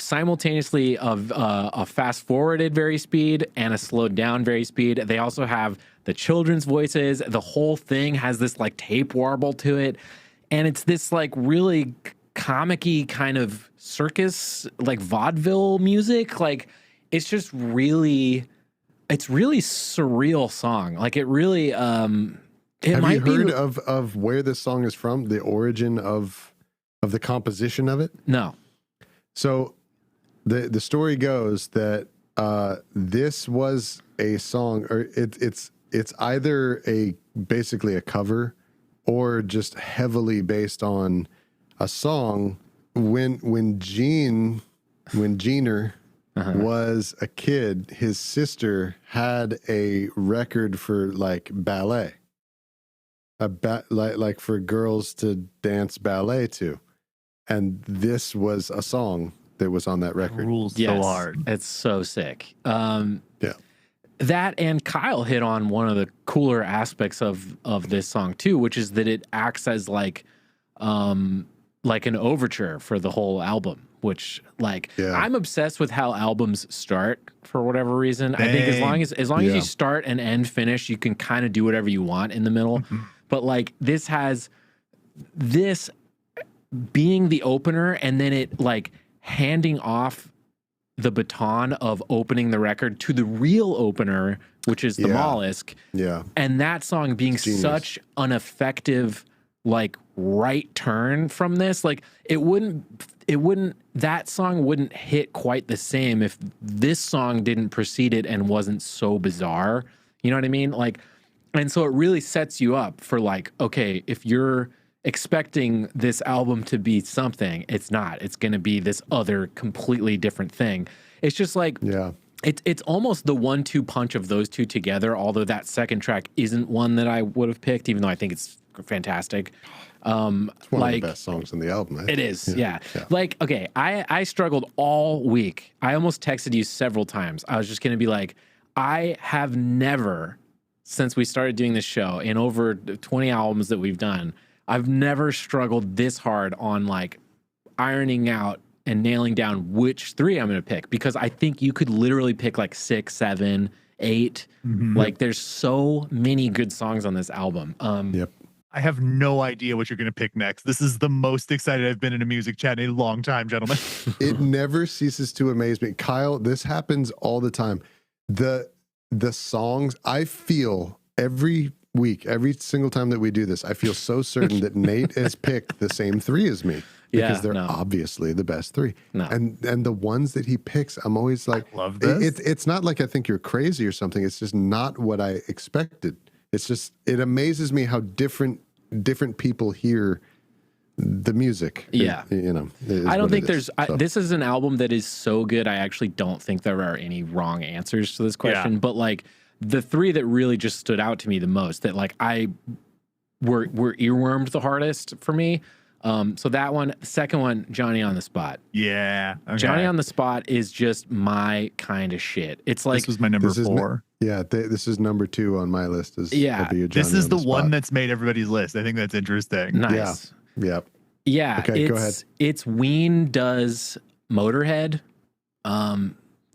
simultaneously a fast forwarded very speed and a slowed down very speed. They also have the children's voices. The whole thing has this like tape warble to it. And it's this like really comic-y kind of circus, like vaudeville music. Like it's just really, it's really surreal song. Like it really, Have you heard of where this song is from? The origin of the composition of it? No. So the story goes that this was a song, or it's either basically a cover or just heavily based on a song. When Jeaner was a kid, his sister had a record for like ballet, like for girls to dance ballet to. And this was a song that was on that record. Rules Yes, so hard. it's so sick. Yeah. That and Kyle hit on one of the cooler aspects of this song too, which is that it acts as like an overture for the whole album. Which I'm obsessed with how albums start for whatever reason. I think as long as you start and end finish, you can kind of do whatever you want in the middle. But like this has this being the opener and then it like handing off the baton of opening the record to the real opener, which is the Mollusk. Yeah. And that song being such an effective like right turn from this, like that song wouldn't hit quite the same if this song didn't precede it and wasn't so bizarre. You know what I mean? Like, and so it really sets you up for like, okay, if you're expecting this album to be something, it's not. It's going to be this other completely different thing. It's just like, it's almost the 1-2 punch of those two together, although that second track isn't one that I would have picked, even though I think it's fantastic. It's one of the best songs on the album. It is, yeah. Like, okay, I struggled all week. I almost texted you several times. I was just going to be like, I have never, since we started doing this show, in over 20 albums that we've done, I've never struggled this hard on like ironing out and nailing down which three I'm going to pick, because I think you could literally pick like 6, 7, 8. Like there's so many good songs on this album. I have no idea what you're going to pick next. This is the most excited I've been in a music chat in a long time, gentlemen. It never ceases to amaze me. Kyle, this happens all the time. The songs, I feel every week, every single time that we do this, I feel so certain that Nate has picked the same three as me, because they're obviously the best three. And the ones that he picks, I'm always like, I love this. It's not like I think you're crazy or something. It's just not what I expected. It's just, it amazes me how different people hear the music. Yeah. I don't think this is an album that is so good. I actually don't think there are any wrong answers to this question, but like, the three that really just stood out to me the most, that like were earwormed the hardest for me. So that one. Second one, Johnny on the Spot. Yeah. Okay. Johnny on the Spot is just my kind of shit. It's like, this was my number 4. This is number 2 on my list. This is the one that's made everybody's list. I think that's interesting. Nice. Yeah. Okay, go ahead. It's Ween does Motorhead.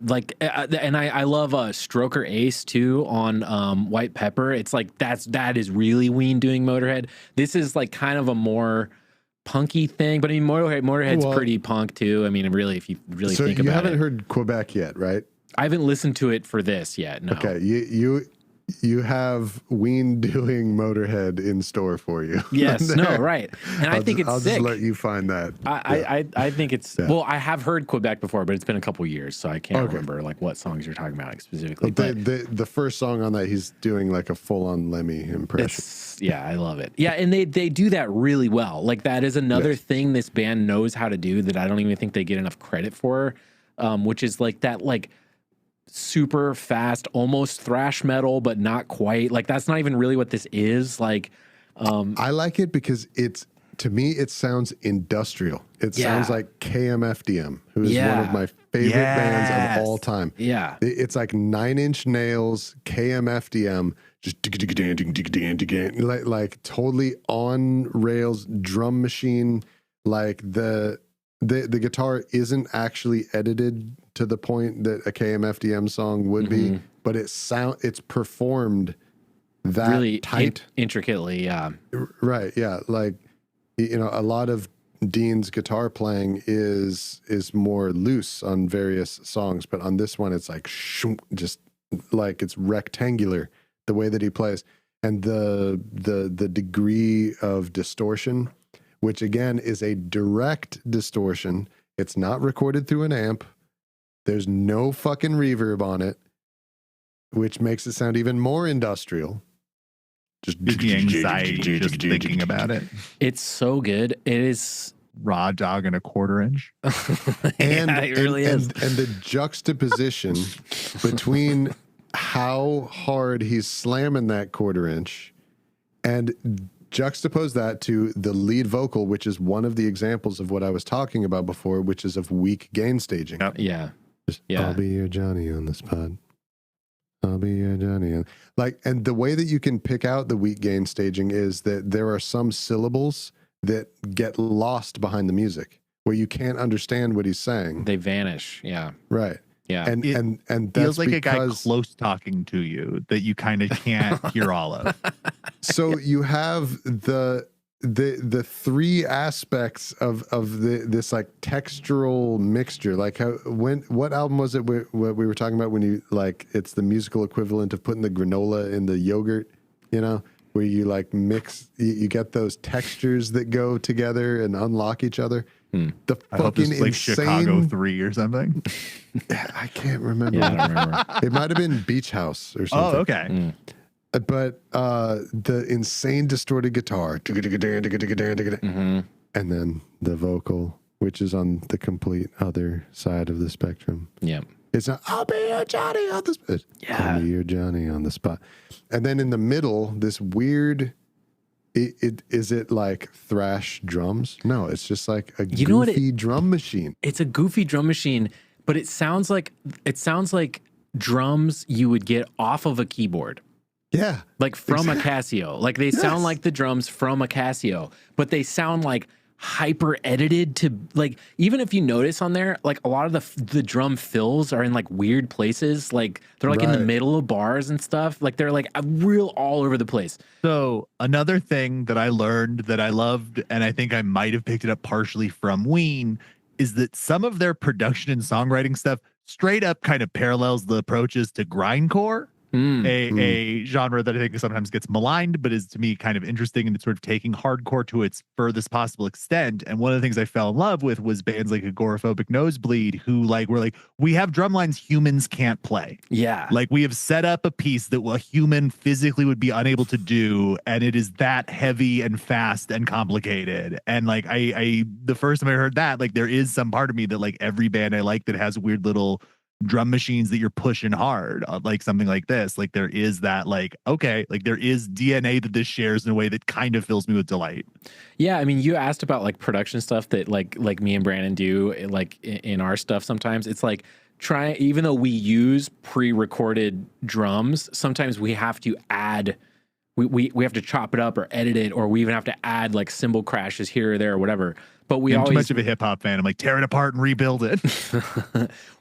Like, and I love Stroker Ace too on White Pepper. It's like that is really Ween doing Motorhead. This is like kind of a more punky thing, but I mean Motorhead's pretty punk too. I mean, really, if you really think about it. So you haven't heard Quebec yet, right? I haven't listened to it for this yet. No. Okay, you have Ween doing Motorhead in store for you. Yes, no, right. And I think I'll sick. just let you find that. I think it's well, I have heard Quebec before, but it's been a couple years, so I can't remember like what songs you're talking about specifically. But the first song on that, he's doing like a full on Lemmy impression. Yeah, I love it. Yeah, and they do that really well. Like that is another thing this band knows how to do that I don't even think they get enough credit for, which is like that like super fast, almost thrash metal, but not quite. Like that's not even really what this is. Like, I like it because to me it sounds industrial. It sounds like KMFDM, who is one of my favorite bands of all time. Yeah, it's like 9 Inch Nails, KMFDM, just like totally on rails drum machine. Like the guitar isn't actually edited to the point that a KMFDM song would be, but it's performed that really tight, intricately. Yeah, right. Yeah, like a lot of Dean's guitar playing is more loose on various songs, but on this one it's like just like it's rectangular the way that he plays, and the degree of distortion, which again is a direct distortion. It's not recorded through an amp. There's no fucking reverb on it, which makes it sound even more industrial. Just the anxiety just thinking about it. It's so good. It is raw dog and a 1/4 inch. And it really is. And the juxtaposition between how hard he's slamming that 1/4 inch and juxtapose that to the lead vocal, which is one of the examples of what I was talking about before, which is of weak gain staging. Yeah. I'll be your Johnny on the Spot. I'll be your Johnny. Like, and the way that you can pick out the weak gain staging is that there are some syllables that get lost behind the music where you can't understand what he's saying. They vanish. Yeah. Right. Yeah. And that's feels like a guy close talking to you that you kind of can't hear all of. So you have the 3 aspects of this like textural mixture. Like what album was it what we were talking about when you like it's the musical equivalent of putting the granola in the yogurt, where you like mix, you get those textures that go together and unlock each other. The fucking like insane Chicago 3 or something. I can't remember. Yeah, I don't remember. It might have been Beach House or something. Oh, okay. But the insane distorted guitar, and then the vocal, which is on the complete other side of the spectrum. Yeah. It's not, I'll be your Johnny on the Spot. I'll be your Johnny on the Spot. And then in the middle, this weird, is it like thrash drums? No, it's just like a goofy drum machine. It's a goofy drum machine, but it sounds like drums you would get off of a keyboard. Yeah. Like from a Casio. Like they sound like the drums from a Casio, but they sound like hyper edited to like, even if you notice on there, like a lot of the drum fills are in like weird places. Like they're like in the middle of bars and stuff. Like they're like real all over the place. So another thing that I learned that I loved, and I think I might have picked it up partially from Ween, is that some of their production and songwriting stuff straight up kind of parallels the approaches to grindcore. A genre that I think sometimes gets maligned, but is to me kind of interesting, and it's sort of taking hardcore to its furthest possible extent. And one of the things I fell in love with was bands like Agoraphobic Nosebleed, who like were like, we have drum lines humans can't play. Yeah. Like we have set up a piece that a human physically would be unable to do, and it is that heavy and fast and complicated. And like I the first time I heard that, like there is some part of me that like every band I like that has weird little drum machines that you're pushing hard, like something like this. Like there is that, like, okay, like there is DNA that this shares in a way that kind of fills me with delight. Yeah, I mean, you asked about like production stuff that like me and Brandon do like in our stuff. Sometimes it's like even though we use pre-recorded drums, sometimes we have to add. We have to chop it up or edit it, or we even have to add like cymbal crashes here or there or whatever. But I'm too much of a hip hop fan. I'm like, tear it apart and rebuild it.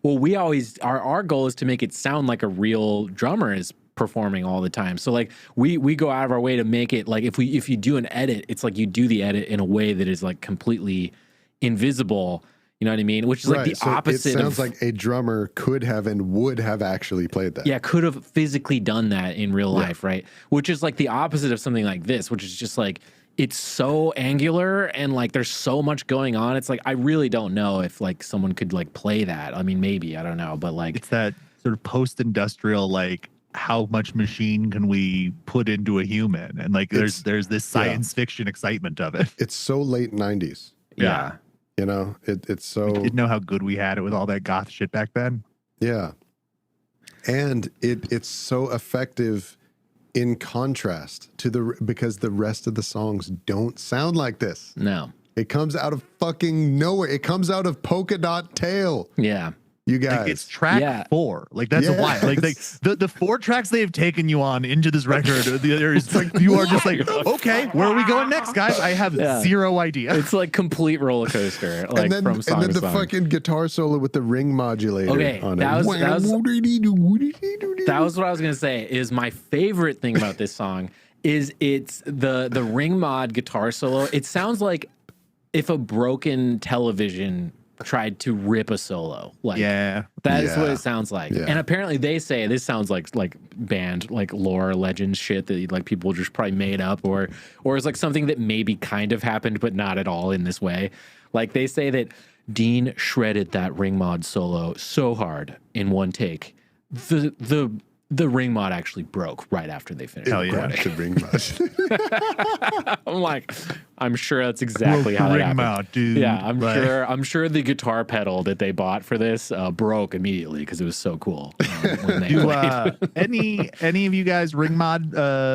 Well, we always our goal is to make it sound like a real drummer is performing all the time. So like we go out of our way to make it like if you do an edit, it's like you do the edit in a way that is like completely invisible. You know what I mean? Which is like the opposite. It sounds like a drummer could have and would have actually played that. Yeah, could have physically done that in real life, right? Which is like the opposite of something like this, which is just like it's so angular and like there's so much going on. It's like I really don't know if like someone could like play that. I mean, maybe, I don't know, but like it's that sort of post-industrial, like how much machine can we put into a human? And like there's this science fiction excitement of it. It's so late 90s. Yeah. You know, it's so... We didn't know how good we had it with all that goth shit back then. Yeah. And it's so effective in contrast to because the rest of the songs don't sound like this. No. It comes out of fucking nowhere. It comes out of Polka Dot Tail. Yeah. You guys. Like it's track 4. Like that's why. Like the 4 tracks they have taken you on into this record, there's like you are just like, okay, where are we going next, guys? I have zero idea. It's like complete roller coaster. Like from song and then to the song. Fucking guitar solo with the ring modulator on that it. Was what I was gonna say. Is my favorite thing about this song is it's the ring mod guitar solo. It sounds like if a broken television tried to rip a solo. Like that is what it sounds like. Yeah. And apparently they say this sounds like band like lore legend shit that like people just probably made up or is like something that maybe kind of happened but not at all in this way. Like they say that Dean shredded that ring mod solo so hard in one take. The ring mod actually broke right after they finished. Hell yeah, the ring mod. I'm like, I'm sure that's exactly how that happened. Mod, dude. Yeah, I'm sure the guitar pedal that they bought for this broke immediately because it was so cool. When they played. Any of you guys ring mod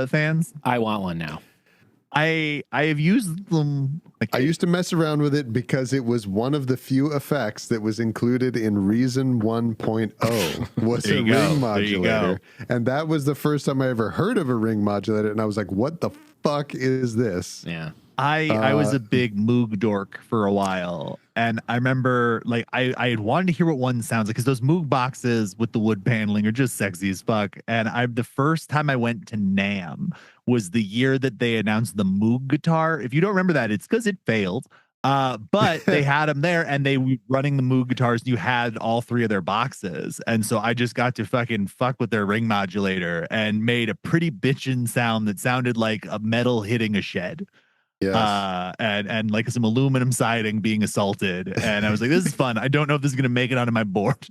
fans? I want one now. I have used them. I used to mess around with it because it was one of the few effects that was included in Reason 1.0 was a ring modulator. And that was the first time I ever heard of a ring modulator. And I was like, what the fuck is this? Yeah. I was a big Moog dork for a while. And I remember like I had wanted to hear what one sounds like because those Moog boxes with the wood paneling are just sexy as fuck. And the first time I went to NAMM was the year that they announced the Moog guitar. If you don't remember that, it's because it failed. But they had them there and they were running the Moog guitars. You had all 3 of their boxes. And so I just got to fucking fuck with their ring modulator and made a pretty bitchin' sound that sounded like a metal hitting a shed. Yes. And like some aluminum siding being assaulted. And I was like, this is fun. I don't know if this is going to make it onto my board.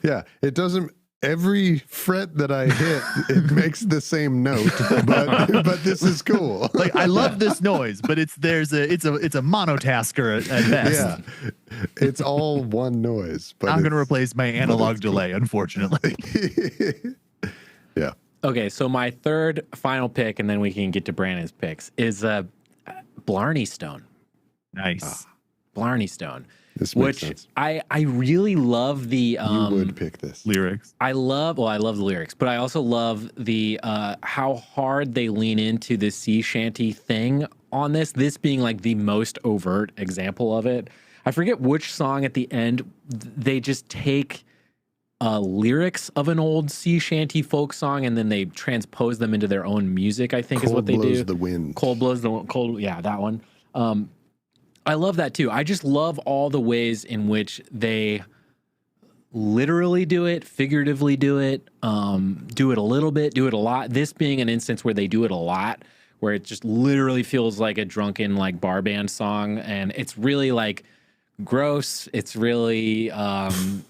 Yeah, it doesn't. Every fret that I hit, it makes the same note, but this is cool. Like I love this noise, but it's a monotasker at best. Yeah, it's all one noise. But I'm going to replace my analog delay, unfortunately. Yeah. Okay, so my third final pick, and then we can get to Brandon's picks, is Blarney Stone. Nice. Blarney Stone. This makes sense. I really love the you would pick this lyrics. I love the lyrics, but I also love the how hard they lean into the sea shanty thing on this being like the most overt example of it. I forget which song at the end they just take lyrics of an old sea shanty folk song and then they transpose them into their own music, I think. Cold is what they do. The wind. Cold blows the cold. Yeah, that one. I love that too. I just love all the ways in which they literally do it, figuratively do it, do it a little bit, do it a lot. This being an instance where they do it a lot, where it just literally feels like a drunken like bar band song, and it's really like gross. It's really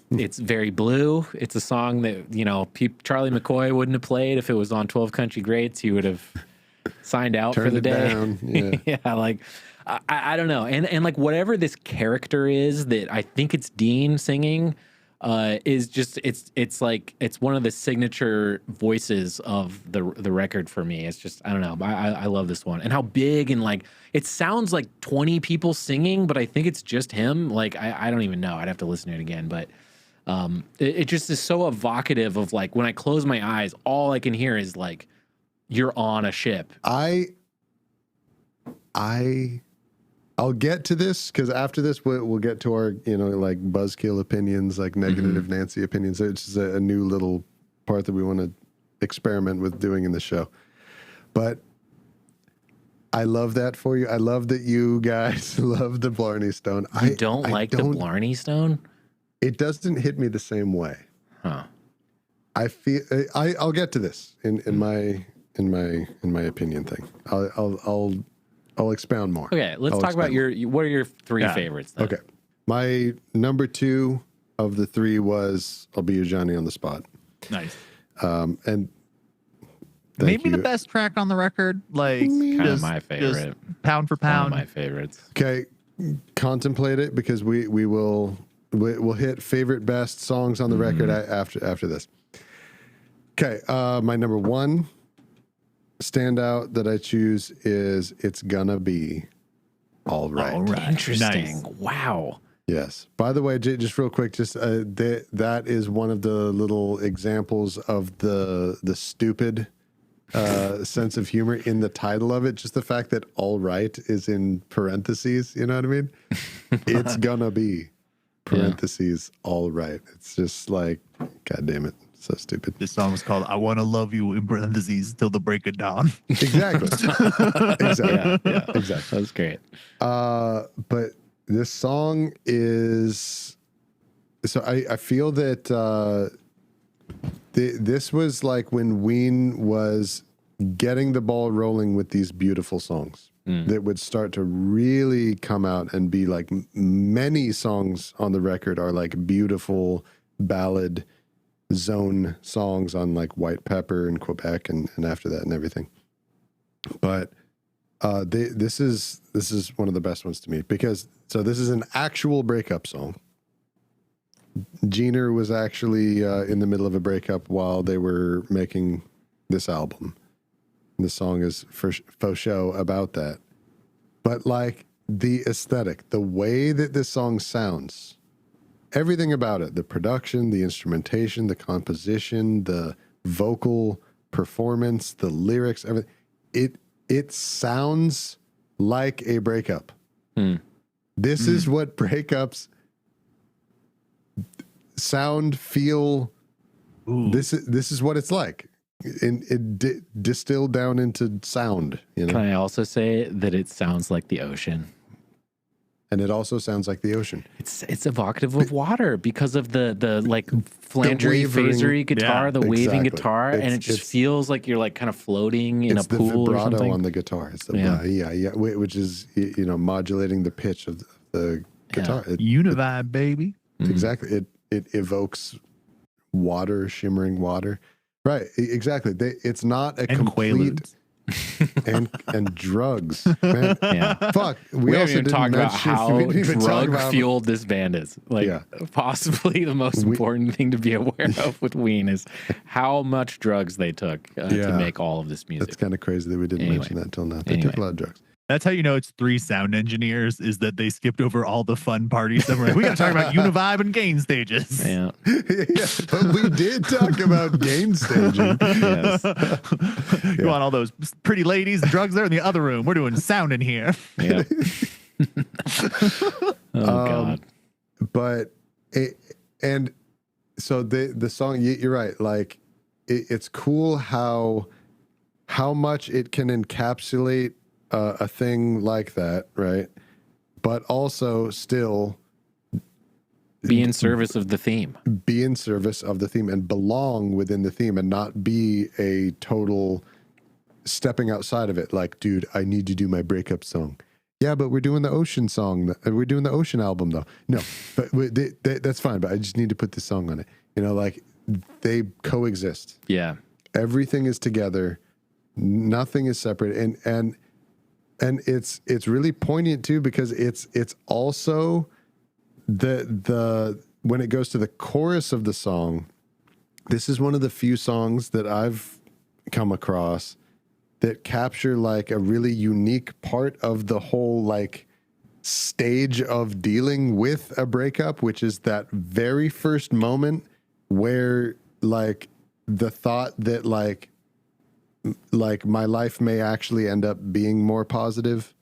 it's very blue. It's a song that, you know, Charlie McCoy wouldn't have played if it was on 12 Country Greats. He would have signed out for the day. Down. Yeah, like I don't know. And like whatever this character is that I think it's Dean singing, is just it's like it's one of the signature voices of the record for me. It's just I don't know. I love this one and how big and like it sounds like 20 people singing, but I think it's just him. Like I don't even know. I'd have to listen to it again, but it just is so evocative of like when I close my eyes, all I can hear is like you're on a ship. I'll get to this because after this we'll get to our like buzzkill opinions, like negative Nancy opinions. It's just a new little part that we want to experiment with doing in the show. But I love that for you. I love that you guys love the Blarney Stone. You don't like the Blarney Stone? It doesn't hit me the same way. Huh. I feel I'll get to this in my opinion thing. I'll expound more. Okay, let's talk about what are your three favorites then? Okay. My number 2 of the 3 was I'll Be Your Johnny on the Spot. Nice. And maybe the best track on the record, like kind of my favorite. Just pound for pound. One of my favorites. Okay, contemplate it because we'll hit favorite best songs on the record after this. Okay, my number 1 standout that I choose is It's Gonna Be All Right. All right. Interesting. Nice. Wow. Yes. By the way, just real quick, just that is one of the little examples of the stupid sense of humor in the title of it. Just the fact that "all right" is in parentheses. You know what I mean? It's gonna be parentheses all right. It's just like, God damn it. So stupid. This song is called "I Want to Love You" in parentheses till the break of dawn. Exactly. Exactly. Yeah. Exactly. That's great. But this song is so I feel that this was like when Ween was getting the ball rolling with these beautiful songs that would start to really come out and be like many songs on the record are like beautiful ballad zone songs on like White Pepper and Quebec and after that and everything. But this is one of the best ones to me because this is an actual breakup song. Jeaner was actually in the middle of a breakup while they were making this album. And the song is faux show about that. But like the aesthetic, the way that this song sounds, everything about it, the production, the instrumentation, the composition, the vocal performance, the lyrics, everything, it sounds like a breakup. This is what breakups sound, feel. Ooh. This is what it's like. Distilled down into sound. Can I also say that it sounds like the ocean? And it also sounds like the ocean. It's evocative of water because of the like flangery, phasery guitar, the waving guitar, and it just feels like you're like kind of floating in a pool or something. It's the vibrato on the guitar. It's the which is modulating the pitch of the guitar. Univibe, baby. Exactly. It evokes water, shimmering water. Right. Exactly. It's not a complete. and drugs, man. Yeah. Fuck. We haven't even talked about how drug fueled this band is. Like, possibly the most important thing to be aware of with Ween is how much drugs they took to make all of this music. That's kind of crazy that we didn't mention that until now. They took a lot of drugs. That's how you know it's 3 sound engineers, is that they skipped over all the fun parties. That were like, we got to talk about Univibe and gain stages. Yeah. But we did talk about gain staging. Yes. You want all those pretty ladies and drugs there in the other room. We're doing sound in here. Yeah. God. But so the song, you're right. Like it's cool how much it can encapsulate a thing like that, right? But also still be in service of the theme. Be in service of the theme and belong within the theme and not be a total stepping outside of it. Like, dude, I need to do my breakup song. Yeah, but we're doing the ocean song. We're doing the ocean album though. No, but that's fine. But I just need to put this song on it. Like they coexist. Yeah. Everything is together. Nothing is separate. And it's really poignant too because it's also the when it goes to the chorus of the song, this is one of the few songs that I've come across that capture like a really unique part of the whole like stage of dealing with a breakup, which is that very first moment where like the thought that like my life may actually end up being more positive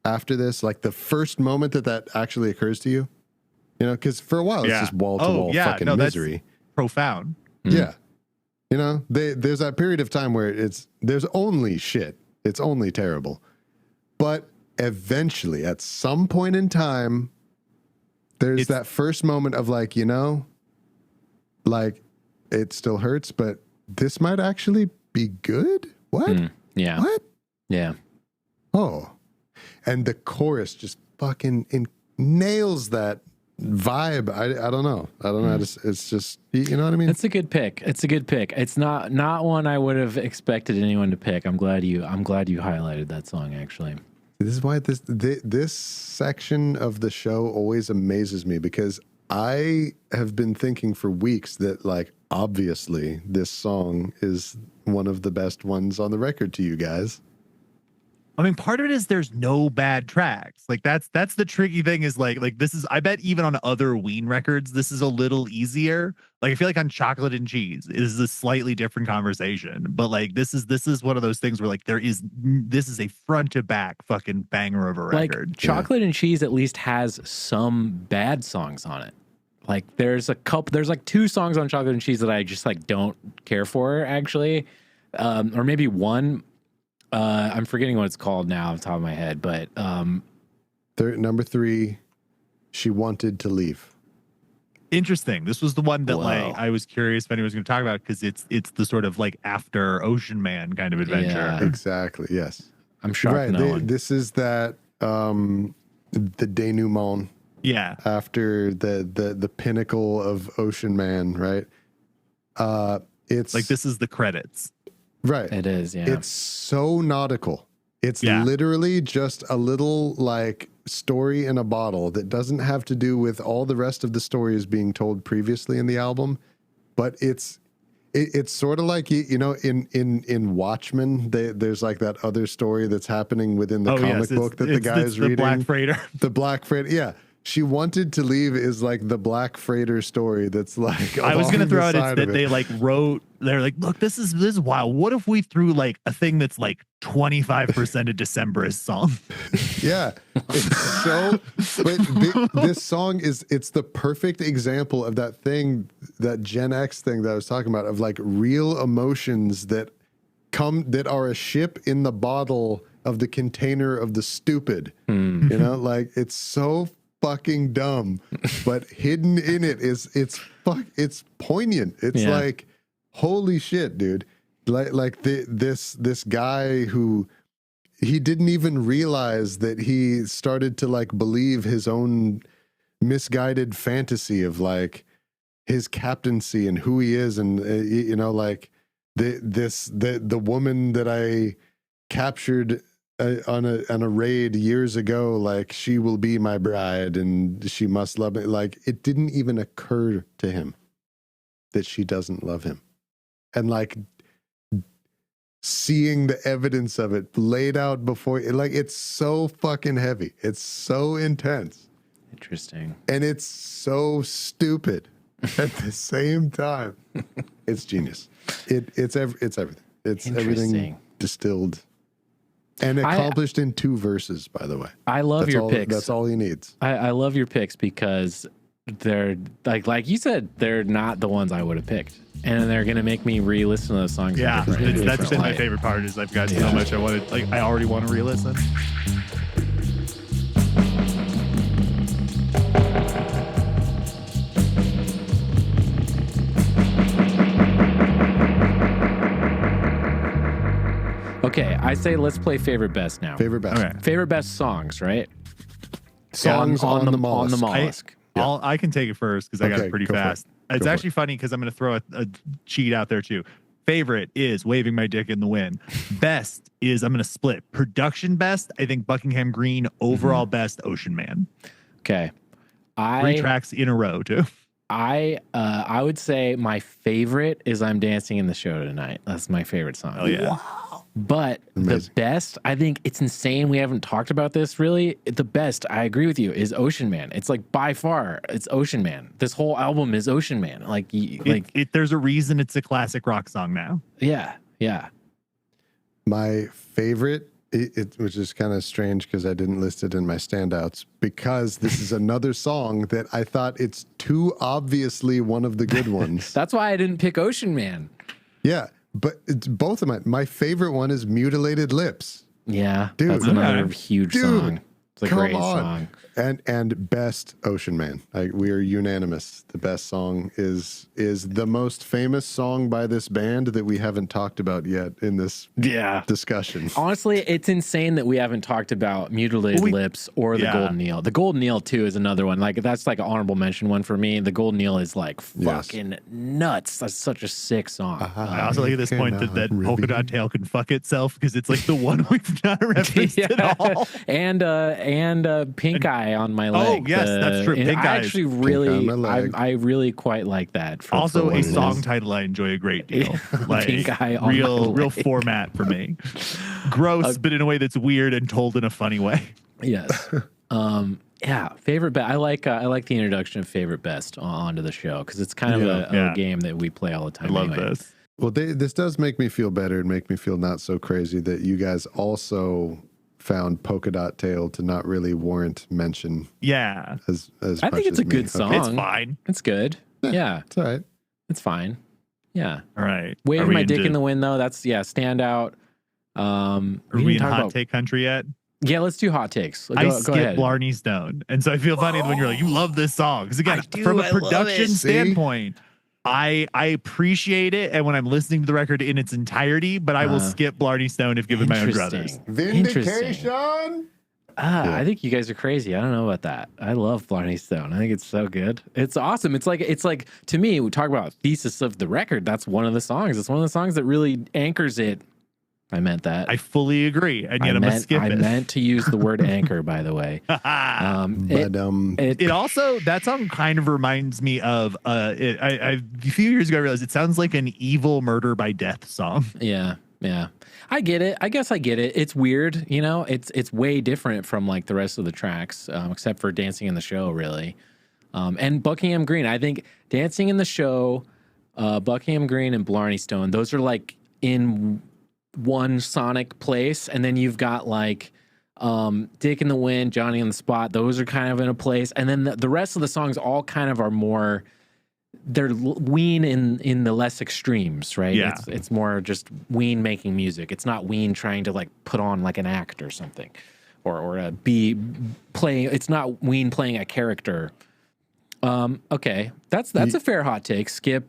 after this, like the first moment that actually occurs to you, you know, because for a while it's just wall to wall fucking misery. Profound. Yeah. You know, there's that period of time where there's only shit. It's only terrible. But eventually, at some point in time, there's that first moment of like, you know, like it still hurts, but this might actually be good. What? Yeah. What? Yeah. Oh. And the chorus just fucking nails that vibe. I don't know. It's just, you know what I mean? It's a good pick. It's not one I would have expected anyone to pick. I'm glad you highlighted that song, actually. This is why this section of the show always amazes me, because I have been thinking for weeks that like obviously this song is one of the best ones on the record to you guys. I mean, part of it is there's no bad tracks. Like that's the tricky thing is like this is, I bet even on other Ween records, this is a little easier. Like I feel like on Chocolate and Cheese, it is a slightly different conversation. But like this is one of those things where like this is a front to back fucking banger of a record. Like Chocolate and Cheese at least has some bad songs on it. Like there's like 2 songs on Chocolate and Cheese that I just like don't care for actually. Or maybe one. I'm forgetting what it's called now off the top of my head, but number 3, She Wanted to Leave. Interesting. This was the one that like I was curious if anyone was going to talk about, because it's the sort of like after Ocean Man kind of adventure. Yeah. Exactly. Yes. I'm shocked. Right. This is that the denouement. Yeah. After the pinnacle of Ocean Man, right? It's like this is the credits. Right. It is, yeah. It's so nautical. It's literally just a little like story in a bottle that doesn't have to do with all the rest of the stories being told previously in the album. But it's sort of like, you know, in Watchmen, there's like that other story that's happening within the comic book that the guy is reading. The Black Freighter. The Black Freighter, yeah. She Wanted to Leave is like the Black Freighter story that's like, I was going to throw out that they like wrote, they're like, look, this is wild. What if we threw like a thing that's like 25% a Decemberist song? Yeah. It's so, but this song it's the perfect example of that thing, that Gen X thing that I was talking about, of like real emotions that are a ship in the bottle of the container of the stupid, you know, like it's so fucking dumb, but hidden in it it's poignant. It's like, holy shit, dude. Like this guy who he didn't even realize that he started to like believe his own misguided fantasy of like his captaincy and who he is, and you know, like the woman that I captured on a raid years ago, like she will be my bride and she must love me. Like it didn't even occur to him that she doesn't love him, and like seeing the evidence of it laid out before, like it's so fucking heavy, it's so intense, interesting, and it's so stupid at the same time. It's genius. It's everything. It's everything distilled and accomplished in 2 verses, by the way. I love your picks. That's all he needs. I love your picks because they're like you said, they're not the ones I would have picked, and they're gonna make me re-listen to those songs. Yeah, that's been my favorite part. Is I've got so much I wanted. Like I already want to re-listen. Okay, I say let's play favorite best now. Favorite best. Okay. Favorite best songs, right? Songs on the Mollusk. On the Mollusk. I can take it first because I got it pretty fast. It's actually funny because I'm going to throw a cheat out there too. Favorite is Waving My Dick in the Wind. Best is, I'm going to split. Production best, I think Buckingham Green. Overall best, Ocean Man. Okay. 3 tracks in a row too. I would say my favorite is "I'm Dancing in the Show Tonight." That's my favorite song. Oh yeah. Wow. But Amazing. the best, I think it's insane. We haven't talked about this really. The best, I agree with you, is Ocean Man. It's like by far, it's Ocean Man. This whole album is Ocean Man. There's a reason it's a classic rock song now. Yeah. My favorite, which is kind of strange because I didn't list it in my standouts, because this is another song that I thought it's too obviously one of the good ones. That's why I didn't pick Ocean Man. Yeah, but it's both of my favorite one is Mutilated Lips. Yeah, Dude, that's another huge song. It's a great song. And best Ocean Man. We are unanimous. The best song is the most famous song by this band that we haven't talked about yet in this discussion. Honestly, it's insane that we haven't talked about Mutilated Lips or the Golden Eel. The Golden Eel too is another one. Like that's like an honorable mention one for me. The Golden Eel is like fucking nuts. That's such a sick song. I also like at this point that Polka Dot Tail can fuck itself because it's like the one we've not referenced at all. And Pink Eye on my leg. Oh yes, that's true. Pink I Eye. actually really, I really quite like that. Also, a song title I enjoy a great deal. Like Pink Eye on real format for me. Gross, but in a way that's weird and told in a funny way. Yes. Favorite best. I like the introduction of favorite best onto the show because it's kind of a game that we play all the time. I love this. Well, this does make me feel better and make me feel not so crazy that you guys also found Polka Dot Tail to not really warrant mention. Yeah. As I think it's a good song. It's fine. It's good. Yeah. It's all right. It's fine. Yeah. All right. Waving my dick in the wind though. That's standout. Are we in hot take country yet? Yeah, let's do hot takes. I skip Blarney Stone. And so I feel funny when you're like, you love this song. Because again, from a production standpoint, I appreciate it, and when I'm listening to the record in its entirety, but I will skip Blarney Stone if given my own druthers. Vindication. I think you guys are crazy. I don't know about that. I love Blarney Stone. I think it's so good. It's awesome. It's like to me, we talk about thesis of the record. That's one of the songs. It's one of the songs that really anchors it. I meant that. I fully agree, and yet I'm gonna skip it. I meant to use the word anchor, by the way. It also, that song kind of reminds me of a few years ago I realized it sounds like an Evil Murder by Death song. Yeah. I get it. I guess I get it. It's weird, it's way different from like the rest of the tracks, except for Dancing in the Show, really. And Buckingham Green. I think Dancing in the Show, Buckingham Green, and Blarney Stone, those are like in one sonic place, and then you've got like Dick in the Wind, Johnny on the Spot, those are kind of in a place, and then the rest of the songs all kind of are more, they're Ween in the less extremes, right? It's more just Ween making music. It's not Ween trying to like put on like an act or something, or be playing. It's not Ween playing a character. Okay, that's a fair hot take. Skip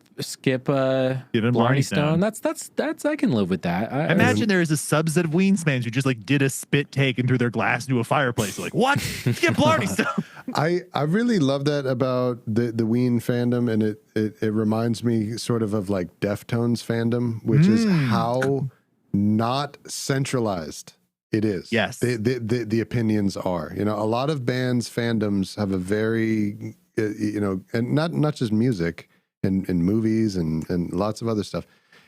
Blarney Stone. That's I can live with that. I imagine there is a subset of Ween fans who just like did a spit take and threw their glass into a fireplace. Like, what? Skip Blarney Stone. I really love that about the Ween fandom, and it reminds me sort of like Deftones fandom, which is how not centralized it is. Yes, the opinions are. A lot of bands fandoms have a very and not just music and movies and lots of other stuff.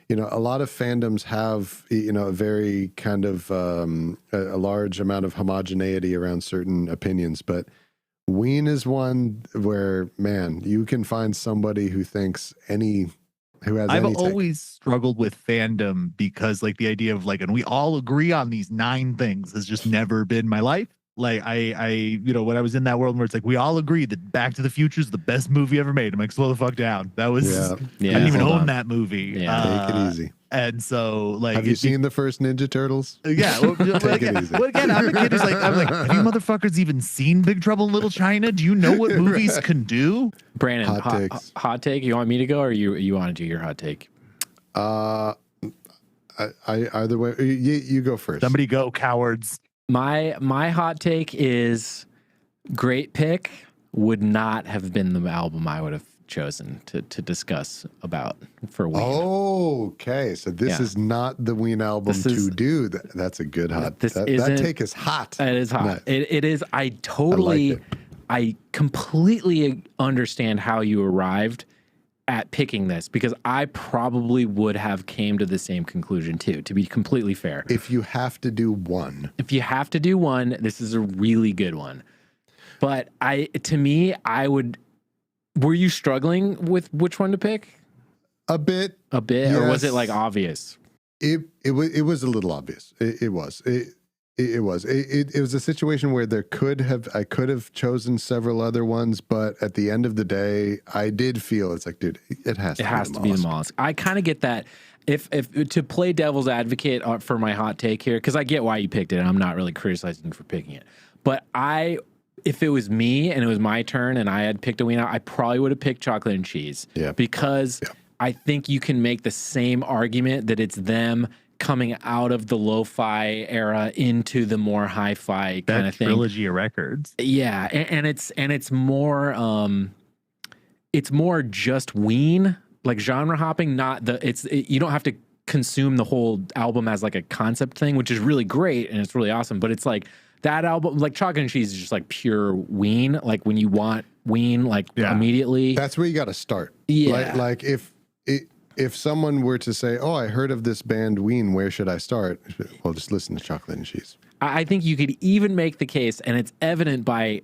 A lot of fandoms have, a very kind of a large amount of homogeneity around certain opinions. But Ween is one where, man, you can find somebody who thinks I've always struggled with fandom because like the idea of like, and we all agree on these 9 things has just never been my life. Like I when I was in that world where it's like we all agree that Back to the Future is the best movie ever made. I'm like, slow the fuck down. That was I didn't even own that movie. Yeah, take it easy. And so like, have you seen the first Ninja Turtles? Yeah. Well, take it easy. Well, again, I'm a kid who's like, have you motherfuckers even seen Big Trouble in Little China? Do you know what movies can do? Brandon, hot take. You want me to go, or you want to do your hot take? I either way. You go first. Somebody go, cowards. My hot take is Great Pick would not have been the album I would have chosen to discuss about for Ween. Oh, okay. So this is not the Ween album to do. That's a good hot. That take is hot. It is hot. It is. I totally I completely understand how you arrived at picking this, because I probably would have came to the same conclusion too, to be completely fair. If you have to do one. If you have to do one, this is a really good one. But to me, I would, were you struggling with which one to pick? A bit. Yes. Or was it like obvious? It was a little obvious. It was a situation where I could have chosen several other ones, but at the end of the day, I did feel it's like, dude, it has to be the Mollusk. I kind of get that. If to play devil's advocate for my hot take here, because I get why you picked it, and I'm not really criticizing you for picking it, but if it was me and it was my turn and I had picked a Ween, I probably would have picked chocolate and cheese. Yeah. Because I think you can make the same argument that it's them coming out of the lo-fi era into the more hi-fi kind of thing. Trilogy of records. Yeah, and it's more just Ween, like genre hopping. You don't have to consume the whole album as like a concept thing, which is really great and it's really awesome. But it's like that album, like Chocolate and Cheese, is just like pure Ween. Like when you want Ween, like immediately. That's where you got to start. Yeah, like if someone were to say, "Oh, I heard of this band Ween, where should I start?" Well, just listen to Chocolate and Cheese. I think you could even make the case, and it's evident by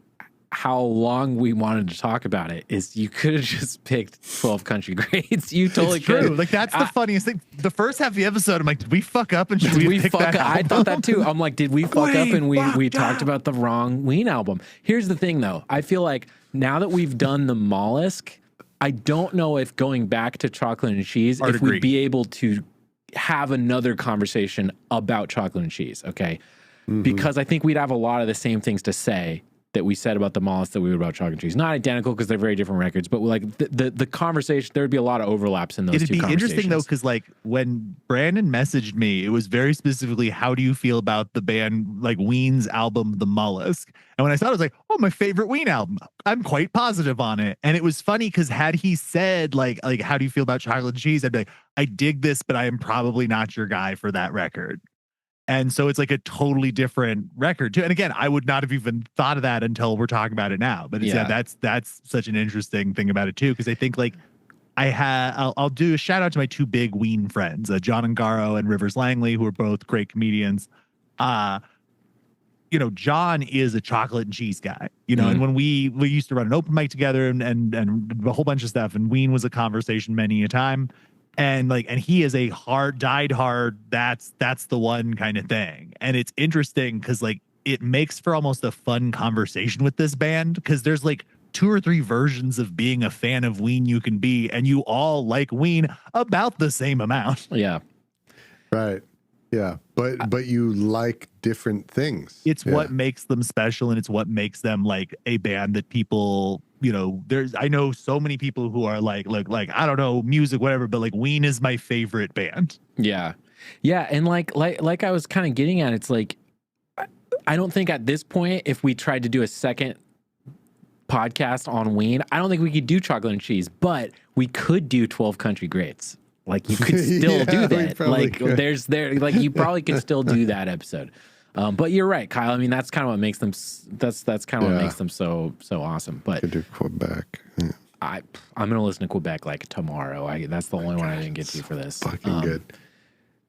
how long we wanted to talk about it, is you could have just picked 12 Country Greats. You totally could. True. Like that's the funniest thing. The first half of the episode, I'm like, did we fuck up and should we pick that album? I thought that too. I'm like, did we fuck up and we talked about the wrong Ween album? Here's the thing though. I feel like now that we've done the Mollusk, I don't know if going back to Chocolate and Cheese, if we'd be able to have another conversation about Chocolate and Cheese, okay? Mm-hmm. Because I think we'd have a lot of the same things to say that we said about the Mollusk that we would about Chocolate and Cheese. Not identical because they're very different records, but like the conversation, there would be a lot of overlaps in those two conversations. It'd be interesting though, because like when Brandon messaged me, it was very specifically, how do you feel about the band, like Ween's album, The Mollusk? And when I saw it, I was like, oh, my favorite Ween album. I'm quite positive on it. And it was funny because had he said like, how do you feel about Chocolate and Cheese? I'd be like, I dig this, but I am probably not your guy for that record. And so it's like a totally different record too. And again, I would not have even thought of that until we're talking about it now. But that's such an interesting thing about it too, because I think like I'll do a shout out to my two big Ween friends, John Ungaro and Rivers Langley, who are both great comedians. John is a Chocolate and Cheese guy, and when we used to run an open mic together and a whole bunch of stuff, and Ween was a conversation many a time. And he is a died hard, that's the one kind of thing. And it's interesting because like it makes for almost a fun conversation with this band, because there's like 2 or 3 versions of being a fan of Ween you can be, and you all like Ween about the same amount. Yeah. Right. Yeah. But you like different things. It's what makes them special, and it's what makes them like a band that people, I know so many people who are like I don't know, music, whatever, but like Ween is my favorite band. Yeah. Yeah. And like I was kind of getting at, it's like, I don't think at this point, if we tried to do a second podcast on Ween, I don't think we could do Chocolate and Cheese, but we could do 12 Country Greats. Like you could still do that. Like could. You probably could still do that episode. But you're right, Kyle. I mean, that's kind of what makes them. That's kind of what makes them so awesome. But could do Quebec. Yeah. I'm gonna listen to Quebec like tomorrow. That's the only one I didn't get to for this. Fucking good.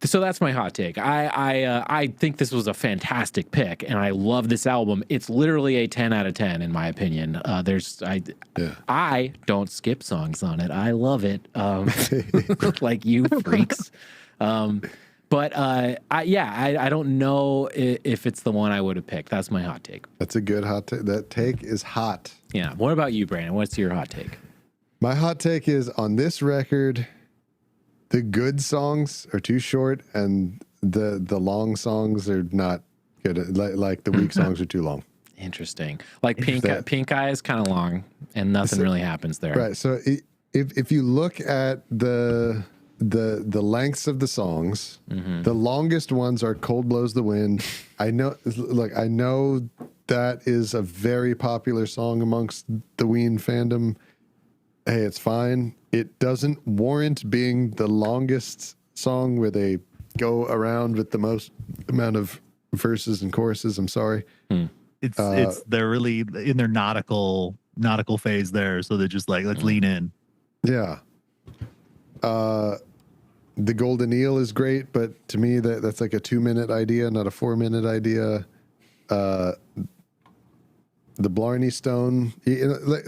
So that's my hot take. I think this was a fantastic pick, and I love this album. It's literally a 10 out of 10 in my opinion. I don't skip songs on it. I love it. Like you freaks. But I don't know if it's the one I would have picked. That's my hot take. That's a good hot take. That take is hot. Yeah. What about you, Brandon? What's your hot take? My hot take is, on this record, the good songs are too short, and the long songs are not good. Like the weak songs are too long. Interesting. Like Pink Eye is kind of long, and nothing really happens there. Right. So if you look at the lengths of the songs, the longest ones are Cold Blows the Wind. I know that is a very popular song amongst the Ween fandom. Hey, it's fine. It doesn't warrant being the longest song where they go around with the most amount of verses and choruses. I'm sorry. they're really in their nautical phase there, so they're just like, let's lean in. Yeah. The Golden Eel is great, but to me that's like a 2-minute idea, not a 4-minute idea. The Blarney Stone.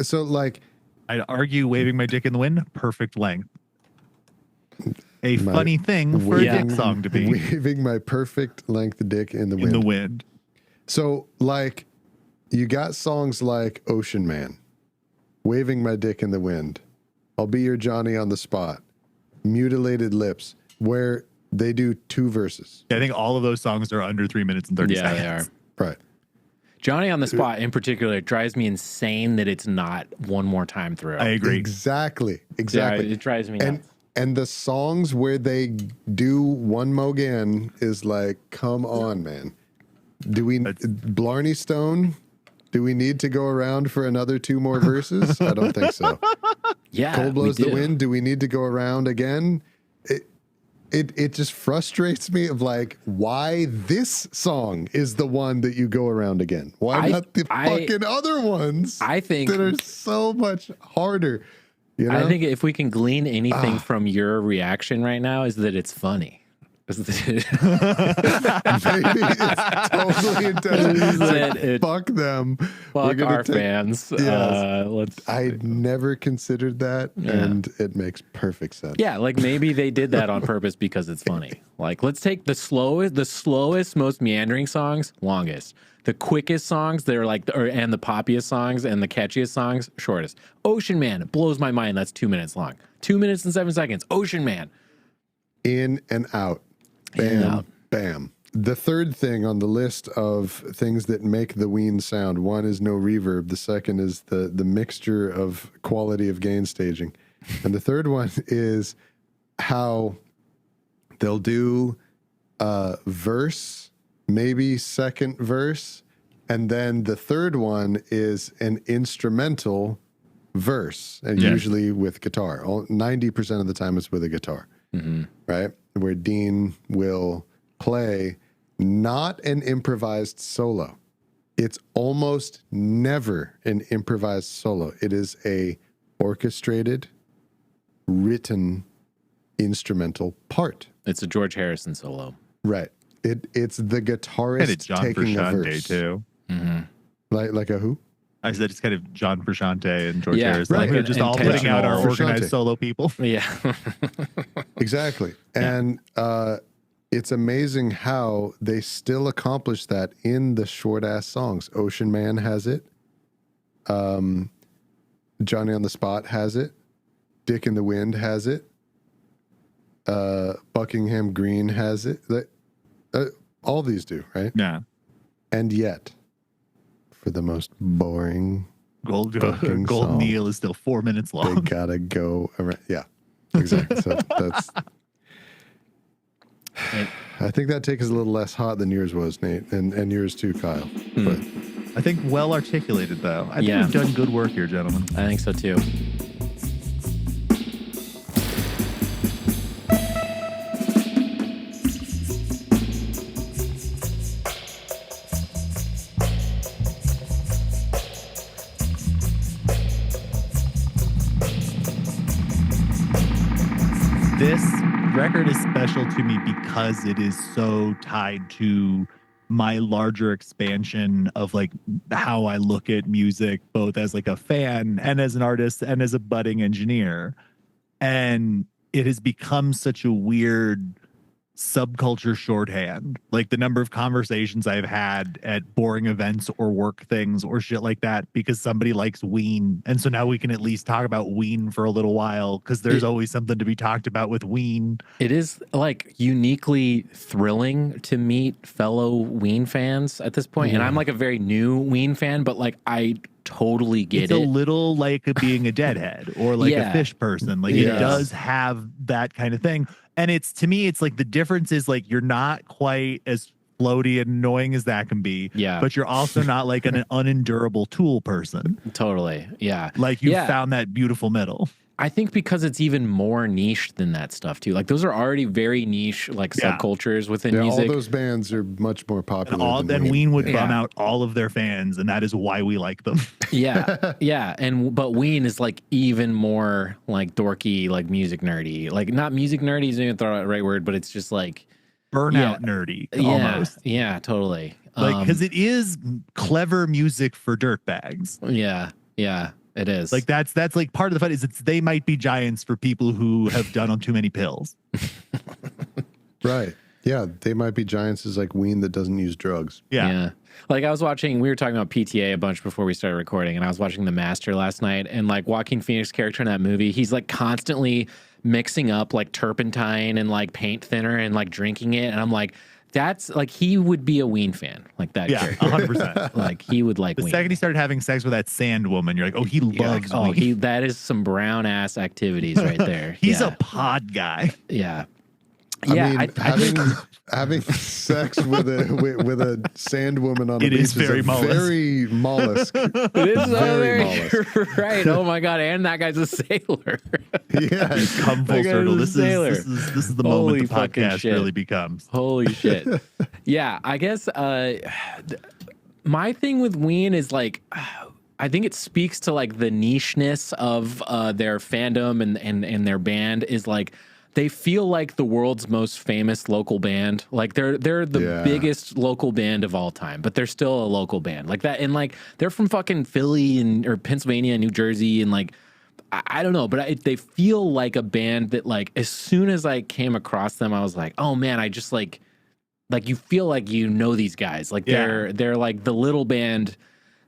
So like, I'd argue Waving My Dick in the Wind, perfect length. A funny thing for a dick song to be. Waving my perfect length dick in the wind. In the wind. So like, you got songs like Ocean Man, Waving My Dick in the Wind, I'll Be Your Johnny on the Spot, Mutilated Lips, where they do 2 verses. I think all of those songs are under 3 minutes and 30 seconds. Yeah, they are. Right. Johnny on the Spot in particular, it drives me insane that it's not one more time through. I agree. Exactly. Yeah, it drives me nuts. And the songs where they do one more again is like, come on, man. Blarney Stone? Do we need to go around for another 2 more verses? I don't think so. Yeah. Cold Blows the Wind. Do we need to go around again? It just frustrates me of like, why this song is the one that you go around again? Why not the fucking other ones? I think that are so much harder. You know? I think if we can glean anything from your reaction right now is that it's funny. Maybe it's totally intentional. Fuck them. Fuck our fans. Yes. I never considered that, and it makes perfect sense. Yeah, like maybe they did that on purpose because it's funny. Like, let's take the slowest, most meandering songs, longest. The quickest songs, they're like, and the poppiest songs and the catchiest songs, shortest. Ocean Man, it blows my mind. That's 2 minutes long. 2 minutes and 7 seconds. Ocean Man. In and out. Bam, bam. The third thing on the list of things that make the Ween sound, one is no reverb. The second is the mixture of quality of gain staging. And the third one is how they'll do verse, maybe second verse, and then the third one is an instrumental verse, and usually with guitar. 90% of the time it's with a guitar, right? Where Dean will play not an improvised solo. It's almost never an improvised solo. It is a orchestrated, written instrumental part. It's a George Harrison solo. Right. It's the guitarist John taking a Frusciante verse. too. Like a who? I said it's kind of John Frusciante and George Harrison. Right. Like we're just all putting out our Frusciante. organized solo people. Yeah. Exactly. And it's amazing how they still accomplish that in the short ass songs. Ocean Man has it. Johnny on the Spot has it. Dick in the Wind has it. Buckingham Green has it. All these do, right? Yeah. And yet, for the most boring Golden Eel is still 4 minutes long. they gotta go around. Yeah, exactly. So that's. I think that take is a little less hot than yours was, Nate, and yours too, Kyle. But I think well articulated, though. I think we've done good work here, gentlemen. I think so too. This record is special to me because it is so tied to my larger expansion of like how I look at music, both as like a fan and as an artist and as a budding engineer. And it has become such a weird subculture shorthand. Like the number of conversations I've had at boring events or work things or shit like that because somebody likes Ween. And so now we can at least talk about Ween for a little while because there's always something to be talked about with Ween. It is like uniquely thrilling to meet fellow Ween fans at this point. And I'm like a very new Ween fan, but like I totally get it. It's a little like being a deadhead or like a fish person. Like it does have that kind of thing. And it's, to me, it's like the difference is like you're not quite as floaty and annoying as that can be. Yeah. But you're also not like an unendurable Tool person. Totally. Yeah. Like you found that beautiful middle. I think because it's even more niche than that stuff too. Like those are already very niche, like subcultures within music. All those bands are much more popular. And Ween would bum out all of their fans, and that is why we like them. Yeah. But Ween is like even more like dorky, like music nerdy. Like not music nerdy is even the right word, but it's just like burnout nerdy. Almost. Yeah, totally. Like because it is clever music for dirtbags. Yeah. It is. Like that's like part of the fun is they might be giants for people who have done on too many pills. Right. Yeah. They might be giants is like Ween that doesn't use drugs. Yeah. Like I was watching, we were talking about PTA a bunch before we started recording, and I was watching The Master last night, and like Joaquin Phoenix's character in that movie, he's like constantly mixing up like turpentine and like paint thinner and like drinking it. And I'm like, that's like, he would be a Ween fan, like that character. 100%. Like he would like the Ween. Second he started having sex with that sand woman, you're like, oh, he loves Ween. That is some brown ass activities right there. He's a pod guy. Yeah. I mean, having sex with a sand woman on a beach is very mollusk. It is very mollusk. Right. Oh my god! And that guy's a sailor. Yeah, come full circle. This is the moment the podcast really becomes. Holy shit! Yeah, I guess my thing with Ween is like, I think it speaks to like the nicheness of their fandom and their band is like. They feel like the world's most famous local band. Like they're the biggest local band of all time, but they're still a local band like that. And like they're from fucking Philly or Pennsylvania, New Jersey, and like I don't know, but they feel like a band that like as soon as I came across them, I was like, oh man, I just like you feel like you know these guys. Like they're like the little band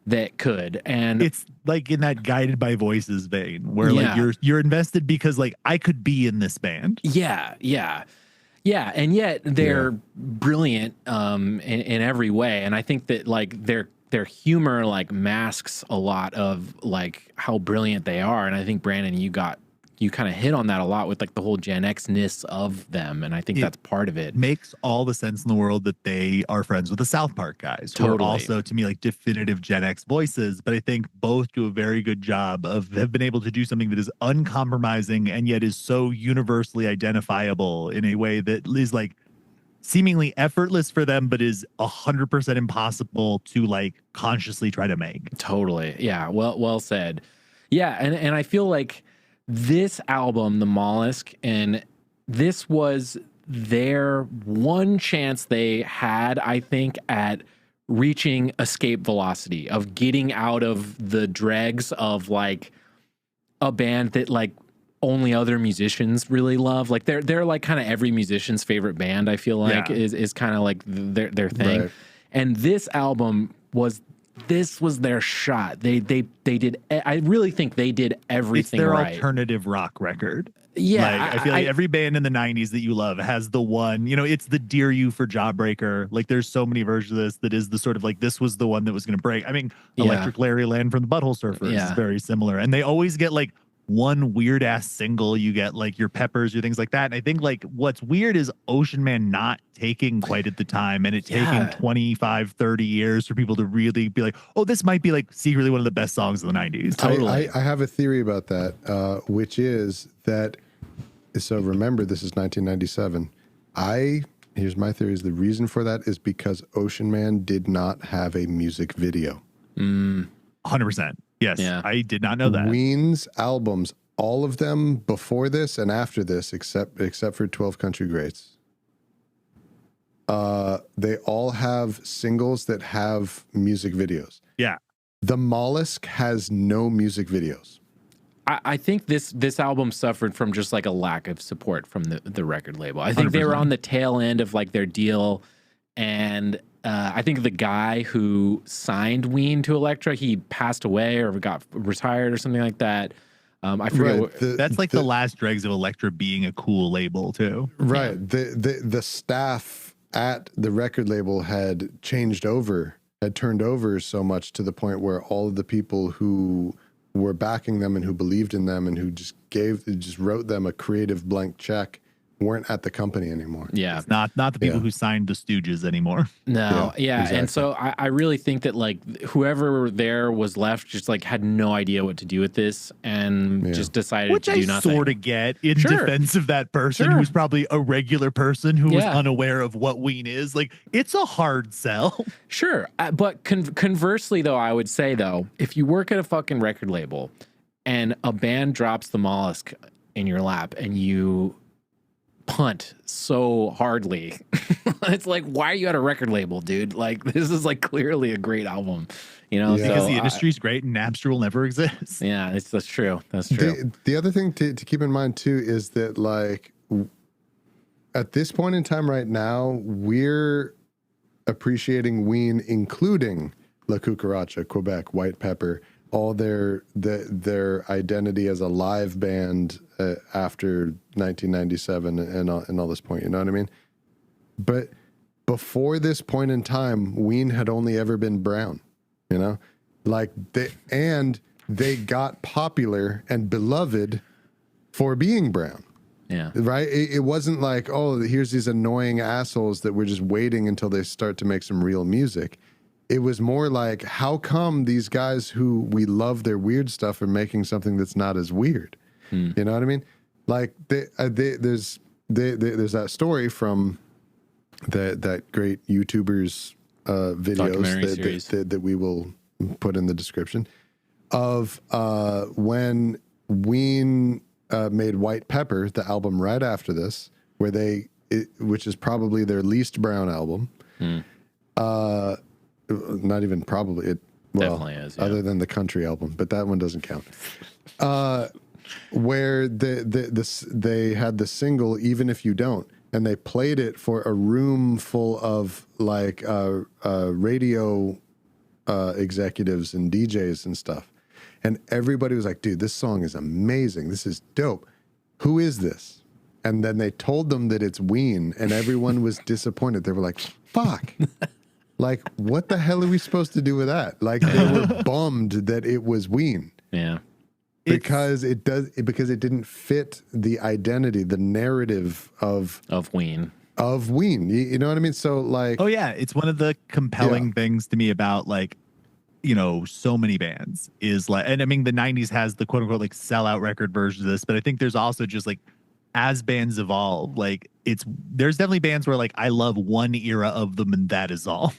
that could, and it's like in that Guided by Voices vein where like you're invested because like I could be in this band. Yeah, and yet they're brilliant in every way, and I think that like their humor like masks a lot of like how brilliant they are, and I think Brandon, you kind of hit on that a lot with like the whole Gen X-ness of them, and I think that's part of it. Makes all the sense in the world that they are friends with the South Park guys, who are also to me like definitive Gen X voices, but I think both do a very good job have been able to do something that is uncompromising and yet is so universally identifiable in a way that is like seemingly effortless for them, but is 100% impossible to like consciously try to make. Totally. Yeah. Well said. Yeah. And I feel like this album, The Mollusk, and this was their one chance they had, I think, at reaching escape velocity, of getting out of the dregs of like a band that like only other musicians really love. Like they're like kind of every musician's favorite band, I feel like, is kind of like their thing. Right. And this album was their shot. They did. I really think they did everything right. It's their alternative rock record. Yeah, like, I feel like every band in the 90s that you love has the one, you know, it's the Dear You for Jawbreaker. Like there's so many versions of this that is the sort of like, this was the one that was going to break. I mean, Electric Larry Land from the Butthole Surfers is very similar. And they always get like one weird ass single. You get like your Peppers, your things like that. And I think like what's weird is Ocean Man not taking quite at the time, and it taking 25, 30 years for people to really be like, oh, this might be like secretly one of the best songs of the 90s. Totally. I have a theory about that, which is that, so remember, this is 1997. Here's my theory, is the reason for that is because Ocean Man did not have a music video. 100%. Yes, yeah. I did not know that. Ween's albums, all of them before this and after this, except for 12 Country Greats, they all have singles that have music videos. Yeah. The Mollusk has no music videos. I think this album suffered from just like a lack of support from the record label. I think 100%. They were on the tail end of like their deal, and I think the guy who signed Ween to Elektra, he passed away or got retired or something like that. I forget. Right. That's like the last dregs of Elektra being a cool label too. Right. Yeah. The staff at the record label had turned over so much to the point where all of the people who were backing them and who believed in them and who just wrote them a creative blank check weren't at the company anymore. Yeah. It's not the people who signed the Stooges anymore. No, yeah. Exactly. And so I really think that like whoever there was left just like had no idea what to do with this and just decided to do nothing. Sort of get in defense of that person who's probably a regular person who was unaware of what Ween is. Like, it's a hard sell. Sure. But conversely, though, I would say, though, if you work at a fucking record label and a band drops the Mollusk in your lap and you punt so hardly, it's like, why are you at a record label, dude? Like, this is like clearly a great album, you know? Because the industry's great and Napster will never exist. Yeah, that's true. That's true. The other thing to keep in mind too is that like at this point in time right now, we're appreciating Ween, including La Cucaracha, Quebec, White Pepper, all their identity as a live band after 1997 and all this point, you know what I mean? But before this point in time, Ween had only ever been brown, you know? Like they got popular and beloved for being brown. Yeah. Right? It wasn't like, oh, here's these annoying assholes that we're just waiting until they start to make some real music. It was more like, how come these guys who we love their weird stuff are making something that's not as weird? You know what I mean? Like there's that story from that great YouTubers videos that we will put in the description of when Ween made White Pepper, the album right after this, which is probably their least brown album. Not even probably. It definitely is, other than the country album, but that one doesn't count. Where they had the single "Even If You Don't," and they played it for a room full of like radio executives and DJs and stuff, and everybody was like, "Dude, this song is amazing. This is dope. Who is this?" And then they told them that it's Ween, and everyone was disappointed. They were like, "Fuck." Like, what the hell are we supposed to do with that? Like, they were bummed that it was Ween. Yeah. Because it didn't fit the identity, the narrative of Ween. Of Ween. You know what I mean? So like, oh yeah, it's one of the compelling things to me about like, you know, so many bands is like, and I mean the 90s has the quote unquote like sellout record version of this, but I think there's also just like, as bands evolve, like there's definitely bands where like I love one era of them and that is all.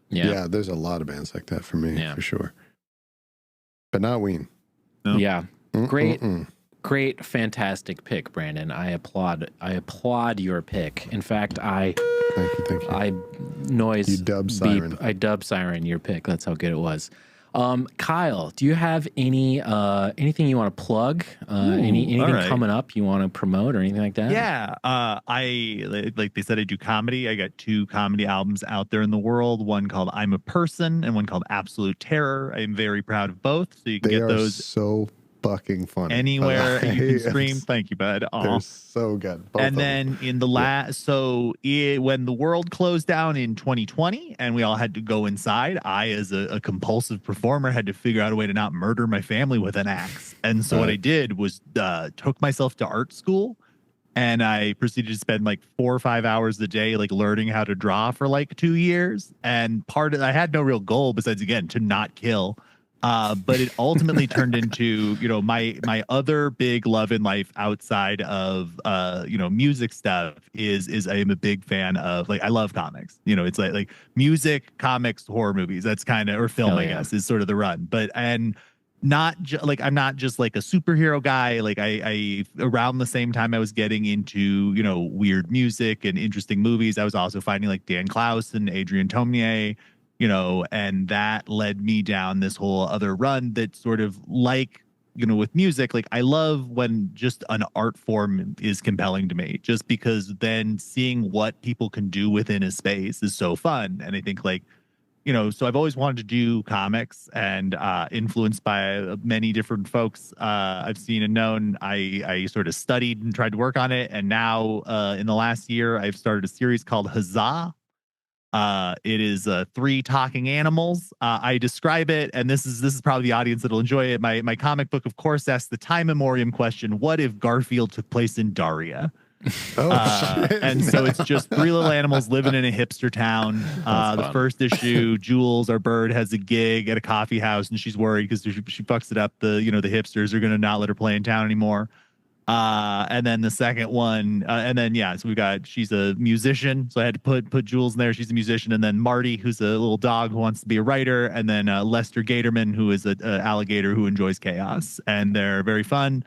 Yeah, there's a lot of bands like that for me, for sure. But not Ween. No. Yeah. Great, fantastic pick, Brandon. I applaud your pick. In fact, thank you. I dub siren your pick. That's how good it was. Kyle, do you have anything you want to plug? Anything coming up you want to promote or anything like that? Yeah. I like they said, I do comedy. I got 2 comedy albums out there in the world. One called I'm a Person and one called Absolute Terror. I am very proud of both. So you can get those so fucking funny anywhere you can stream. Thank you, bud. They're so good. Both and then in the when the world closed down in 2020 and we all had to go inside, I, as a compulsive performer, had to figure out a way to not murder my family with an axe. And so what I did was took myself to art school, and I proceeded to spend like 4 or 5 hours a day, like learning how to draw for like 2 years. And I had no real goal besides, again, to not kill. But it ultimately turned into, you know, my other big love in life outside of, you know, music stuff is I am a big fan of, like, I love comics. You know, it's like music, comics, horror movies. That's kind of, or film, I guess, is sort of the run. But, and not like, I'm not just like a superhero guy. Like I around the same time I was getting into, you know, weird music and interesting movies, I was also finding like Dan Klaus and Adrian Tomnier, you know, and that led me down this whole other run that sort of like, you know, with music, like I love when just an art form is compelling to me, just because then seeing what people can do within a space is so fun. And I think like, you know, so I've always wanted to do comics, and influenced by many different folks I've seen and known, I sort of studied and tried to work on it. And now in the last year, I've started a series called Huzzah. It is 3 talking animals. I describe it, and this is probably the audience that'll enjoy it. My comic book, of course, asks the time memoriam question: what if Garfield took place in Daria? And so it's just three little animals living in a hipster town. The first issue, Jules, our bird, has a gig at a coffee house, and she's worried because she fucks it up. The hipsters are going to not let her play in town anymore. And then the second one, so she's a musician, so I had to put Jules in there. She's a musician, and then Marty, who's a little dog who wants to be a writer, and then Lester Gatorman, who is an alligator who enjoys chaos, and they're very fun.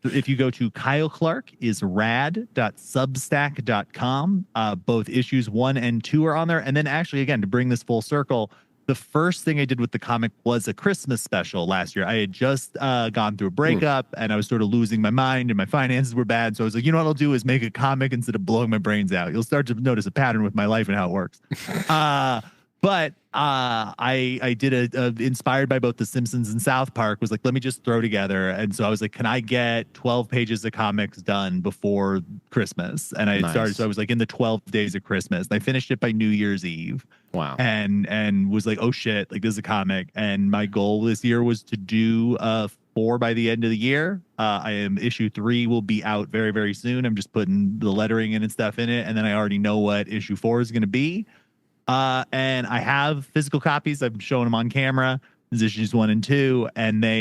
If you go to kyleClarkisrad.substack.com, both issues 1 and 2 are on there. And then actually, again, to bring this full circle, the first thing I did with the comic was a Christmas special last year. I had just gone through a breakup and I was sort of losing my mind and my finances were bad. So I was like, you know what I'll do is make a comic instead of blowing my brains out. You'll start to notice a pattern with my life and how it works. But I did inspired by both The Simpsons and South Park, was like, let me just throw together. And so I was like, can I get 12 pages of comics done before Christmas? And I started, so I was like in the 12 days of Christmas. And I finished it by New Year's Eve. Wow. And was like, oh shit, like this is a comic. And my goal this year was to do 4 by the end of the year. Issue 3 will be out very, very soon. I'm just putting the lettering in and stuff in it. And then I already know what issue 4 is going to be. And I have physical copies. I'm showing them on camera. This is issues 1 and 2, and they,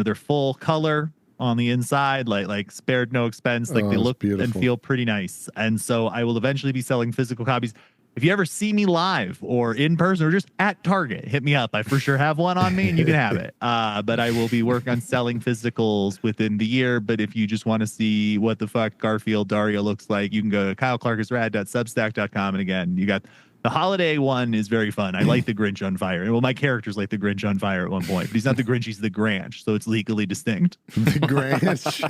they're full color on the inside, like spared no expense. Like they look beautiful and feel pretty nice. And so I will eventually be selling physical copies. If you ever see me live or in person or just at Target, hit me up. I for sure have one on me and you can have it. But I will be working on selling physicals within the year. But if you just want to see what the fuck Garfield Dario looks like, you can go to kyleclarkisrad.substack.com. And again, you got the holiday one is very fun. I like the Grinch on Fire. Well, my character's like the Grinch on Fire at one point, but he's not the Grinch, he's the Granch, so it's legally distinct. The Granch.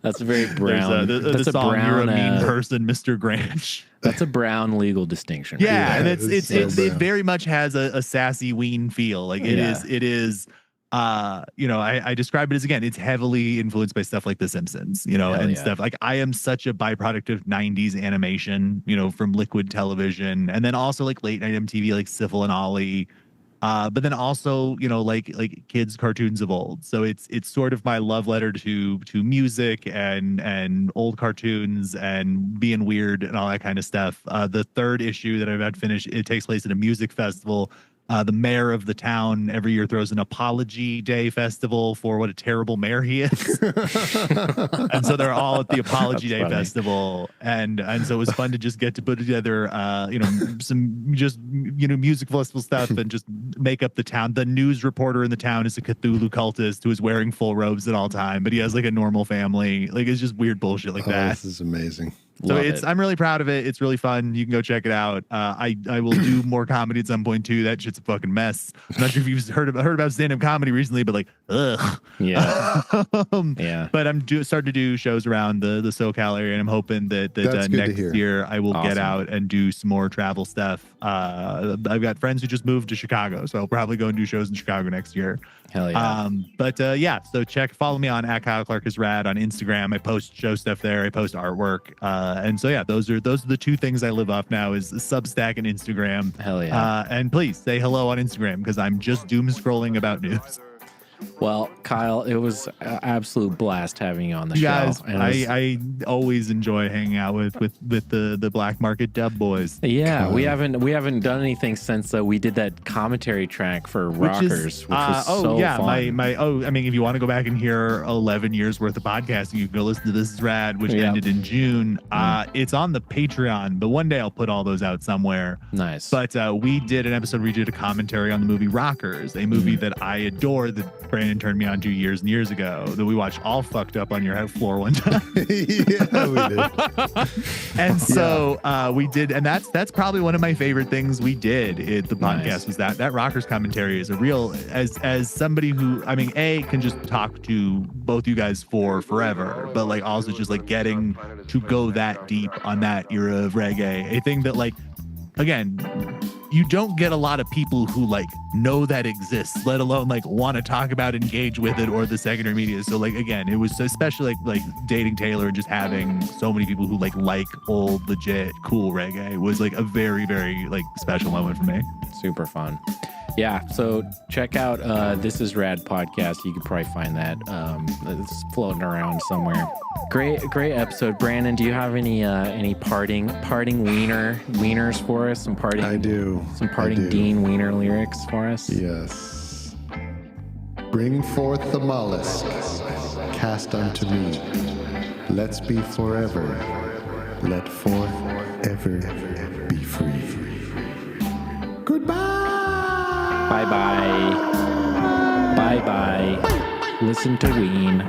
That's a very brown. That's the song, "You're a Mean Person, Mr. Granch." That's a brown legal distinction. Yeah, and it very much has a sassy Ween feel. Like it is. I describe it as, again, it's heavily influenced by stuff like The Simpsons, stuff like I am such a byproduct of 90s animation, from Liquid Television, and then also like late night MTV, like Syphil and Ollie, but then also, like kids cartoons of old. So it's sort of my love letter to music and old cartoons and being weird and all that kind of stuff. The third issue that I've had finished, it takes place at a music festival. The mayor of the town every year throws an apology day festival for what a terrible mayor he is. And so they're all at the apology day festival. And so it was fun to just get to put together, some just, music festival stuff and just make up the town. The news reporter in the town is a Cthulhu cultist who is wearing full robes at all time, but he has like a normal family. Like it's just weird bullshit like that. This is amazing. So I'm really proud of it. It's really fun. You can go check it out. I will do more comedy at some point too. That shit's a fucking mess. I'm not sure if you've heard about stand-up comedy recently, but like, ugh. Yeah. Yeah. But I'm starting to do shows around the SoCal area, and I'm hoping that next year I will get out and do some more travel stuff. I've got friends who just moved to Chicago, so I'll probably go and do shows in Chicago next year. Hell yeah. So follow me on @KyleClarkIsRad on Instagram. I post show stuff there. I post artwork. And so those are the two things I live off now, is Substack and Instagram. Hell yeah. And please say hello on Instagram, because I'm just doom scrolling about news. Well, Kyle, it was an absolute blast having you on the show. Guys, I always enjoy hanging out with the Black Market Dub boys. Yeah, we haven't done anything since we did that commentary track for Rockers, which was so fun. I mean, if you want to go back and hear 11 years worth of podcasting, you can go listen to This Is Rad, which ended in June. It's on the Patreon, but one day I'll put all those out somewhere. Nice. But we did an episode where we did a commentary on the movie Rockers, a movie that I adore, that Brandon turned me on to years and years ago, that we watched all fucked up on your floor one time. Yeah, we did. And so we did, and that's probably one of my favorite things we did. The podcast was that Rockers commentary is a real, as somebody who, I mean, can just talk to both you guys for forever, but like also just like getting to go that deep on that era of reggae, a thing that, like, again, you don't get a lot of people who like know that exists, let alone like want to talk about, engage with it, or the secondary media. So like, again, it was especially like dating Taylor and just having so many people who like old, legit, cool reggae was like a very, very like special moment for me. Super fun. Yeah, so check out This Is Rad podcast. You could probably find that. It's floating around somewhere. Great episode. Brandon, do you have any parting wieners for us? I do. Some parting Dean Wiener lyrics for us? Yes. Bring forth the mollusk, cast unto me. Let's be forever. Let forever be free. Goodbye. Bye-bye. Bye-bye. Listen to Ween.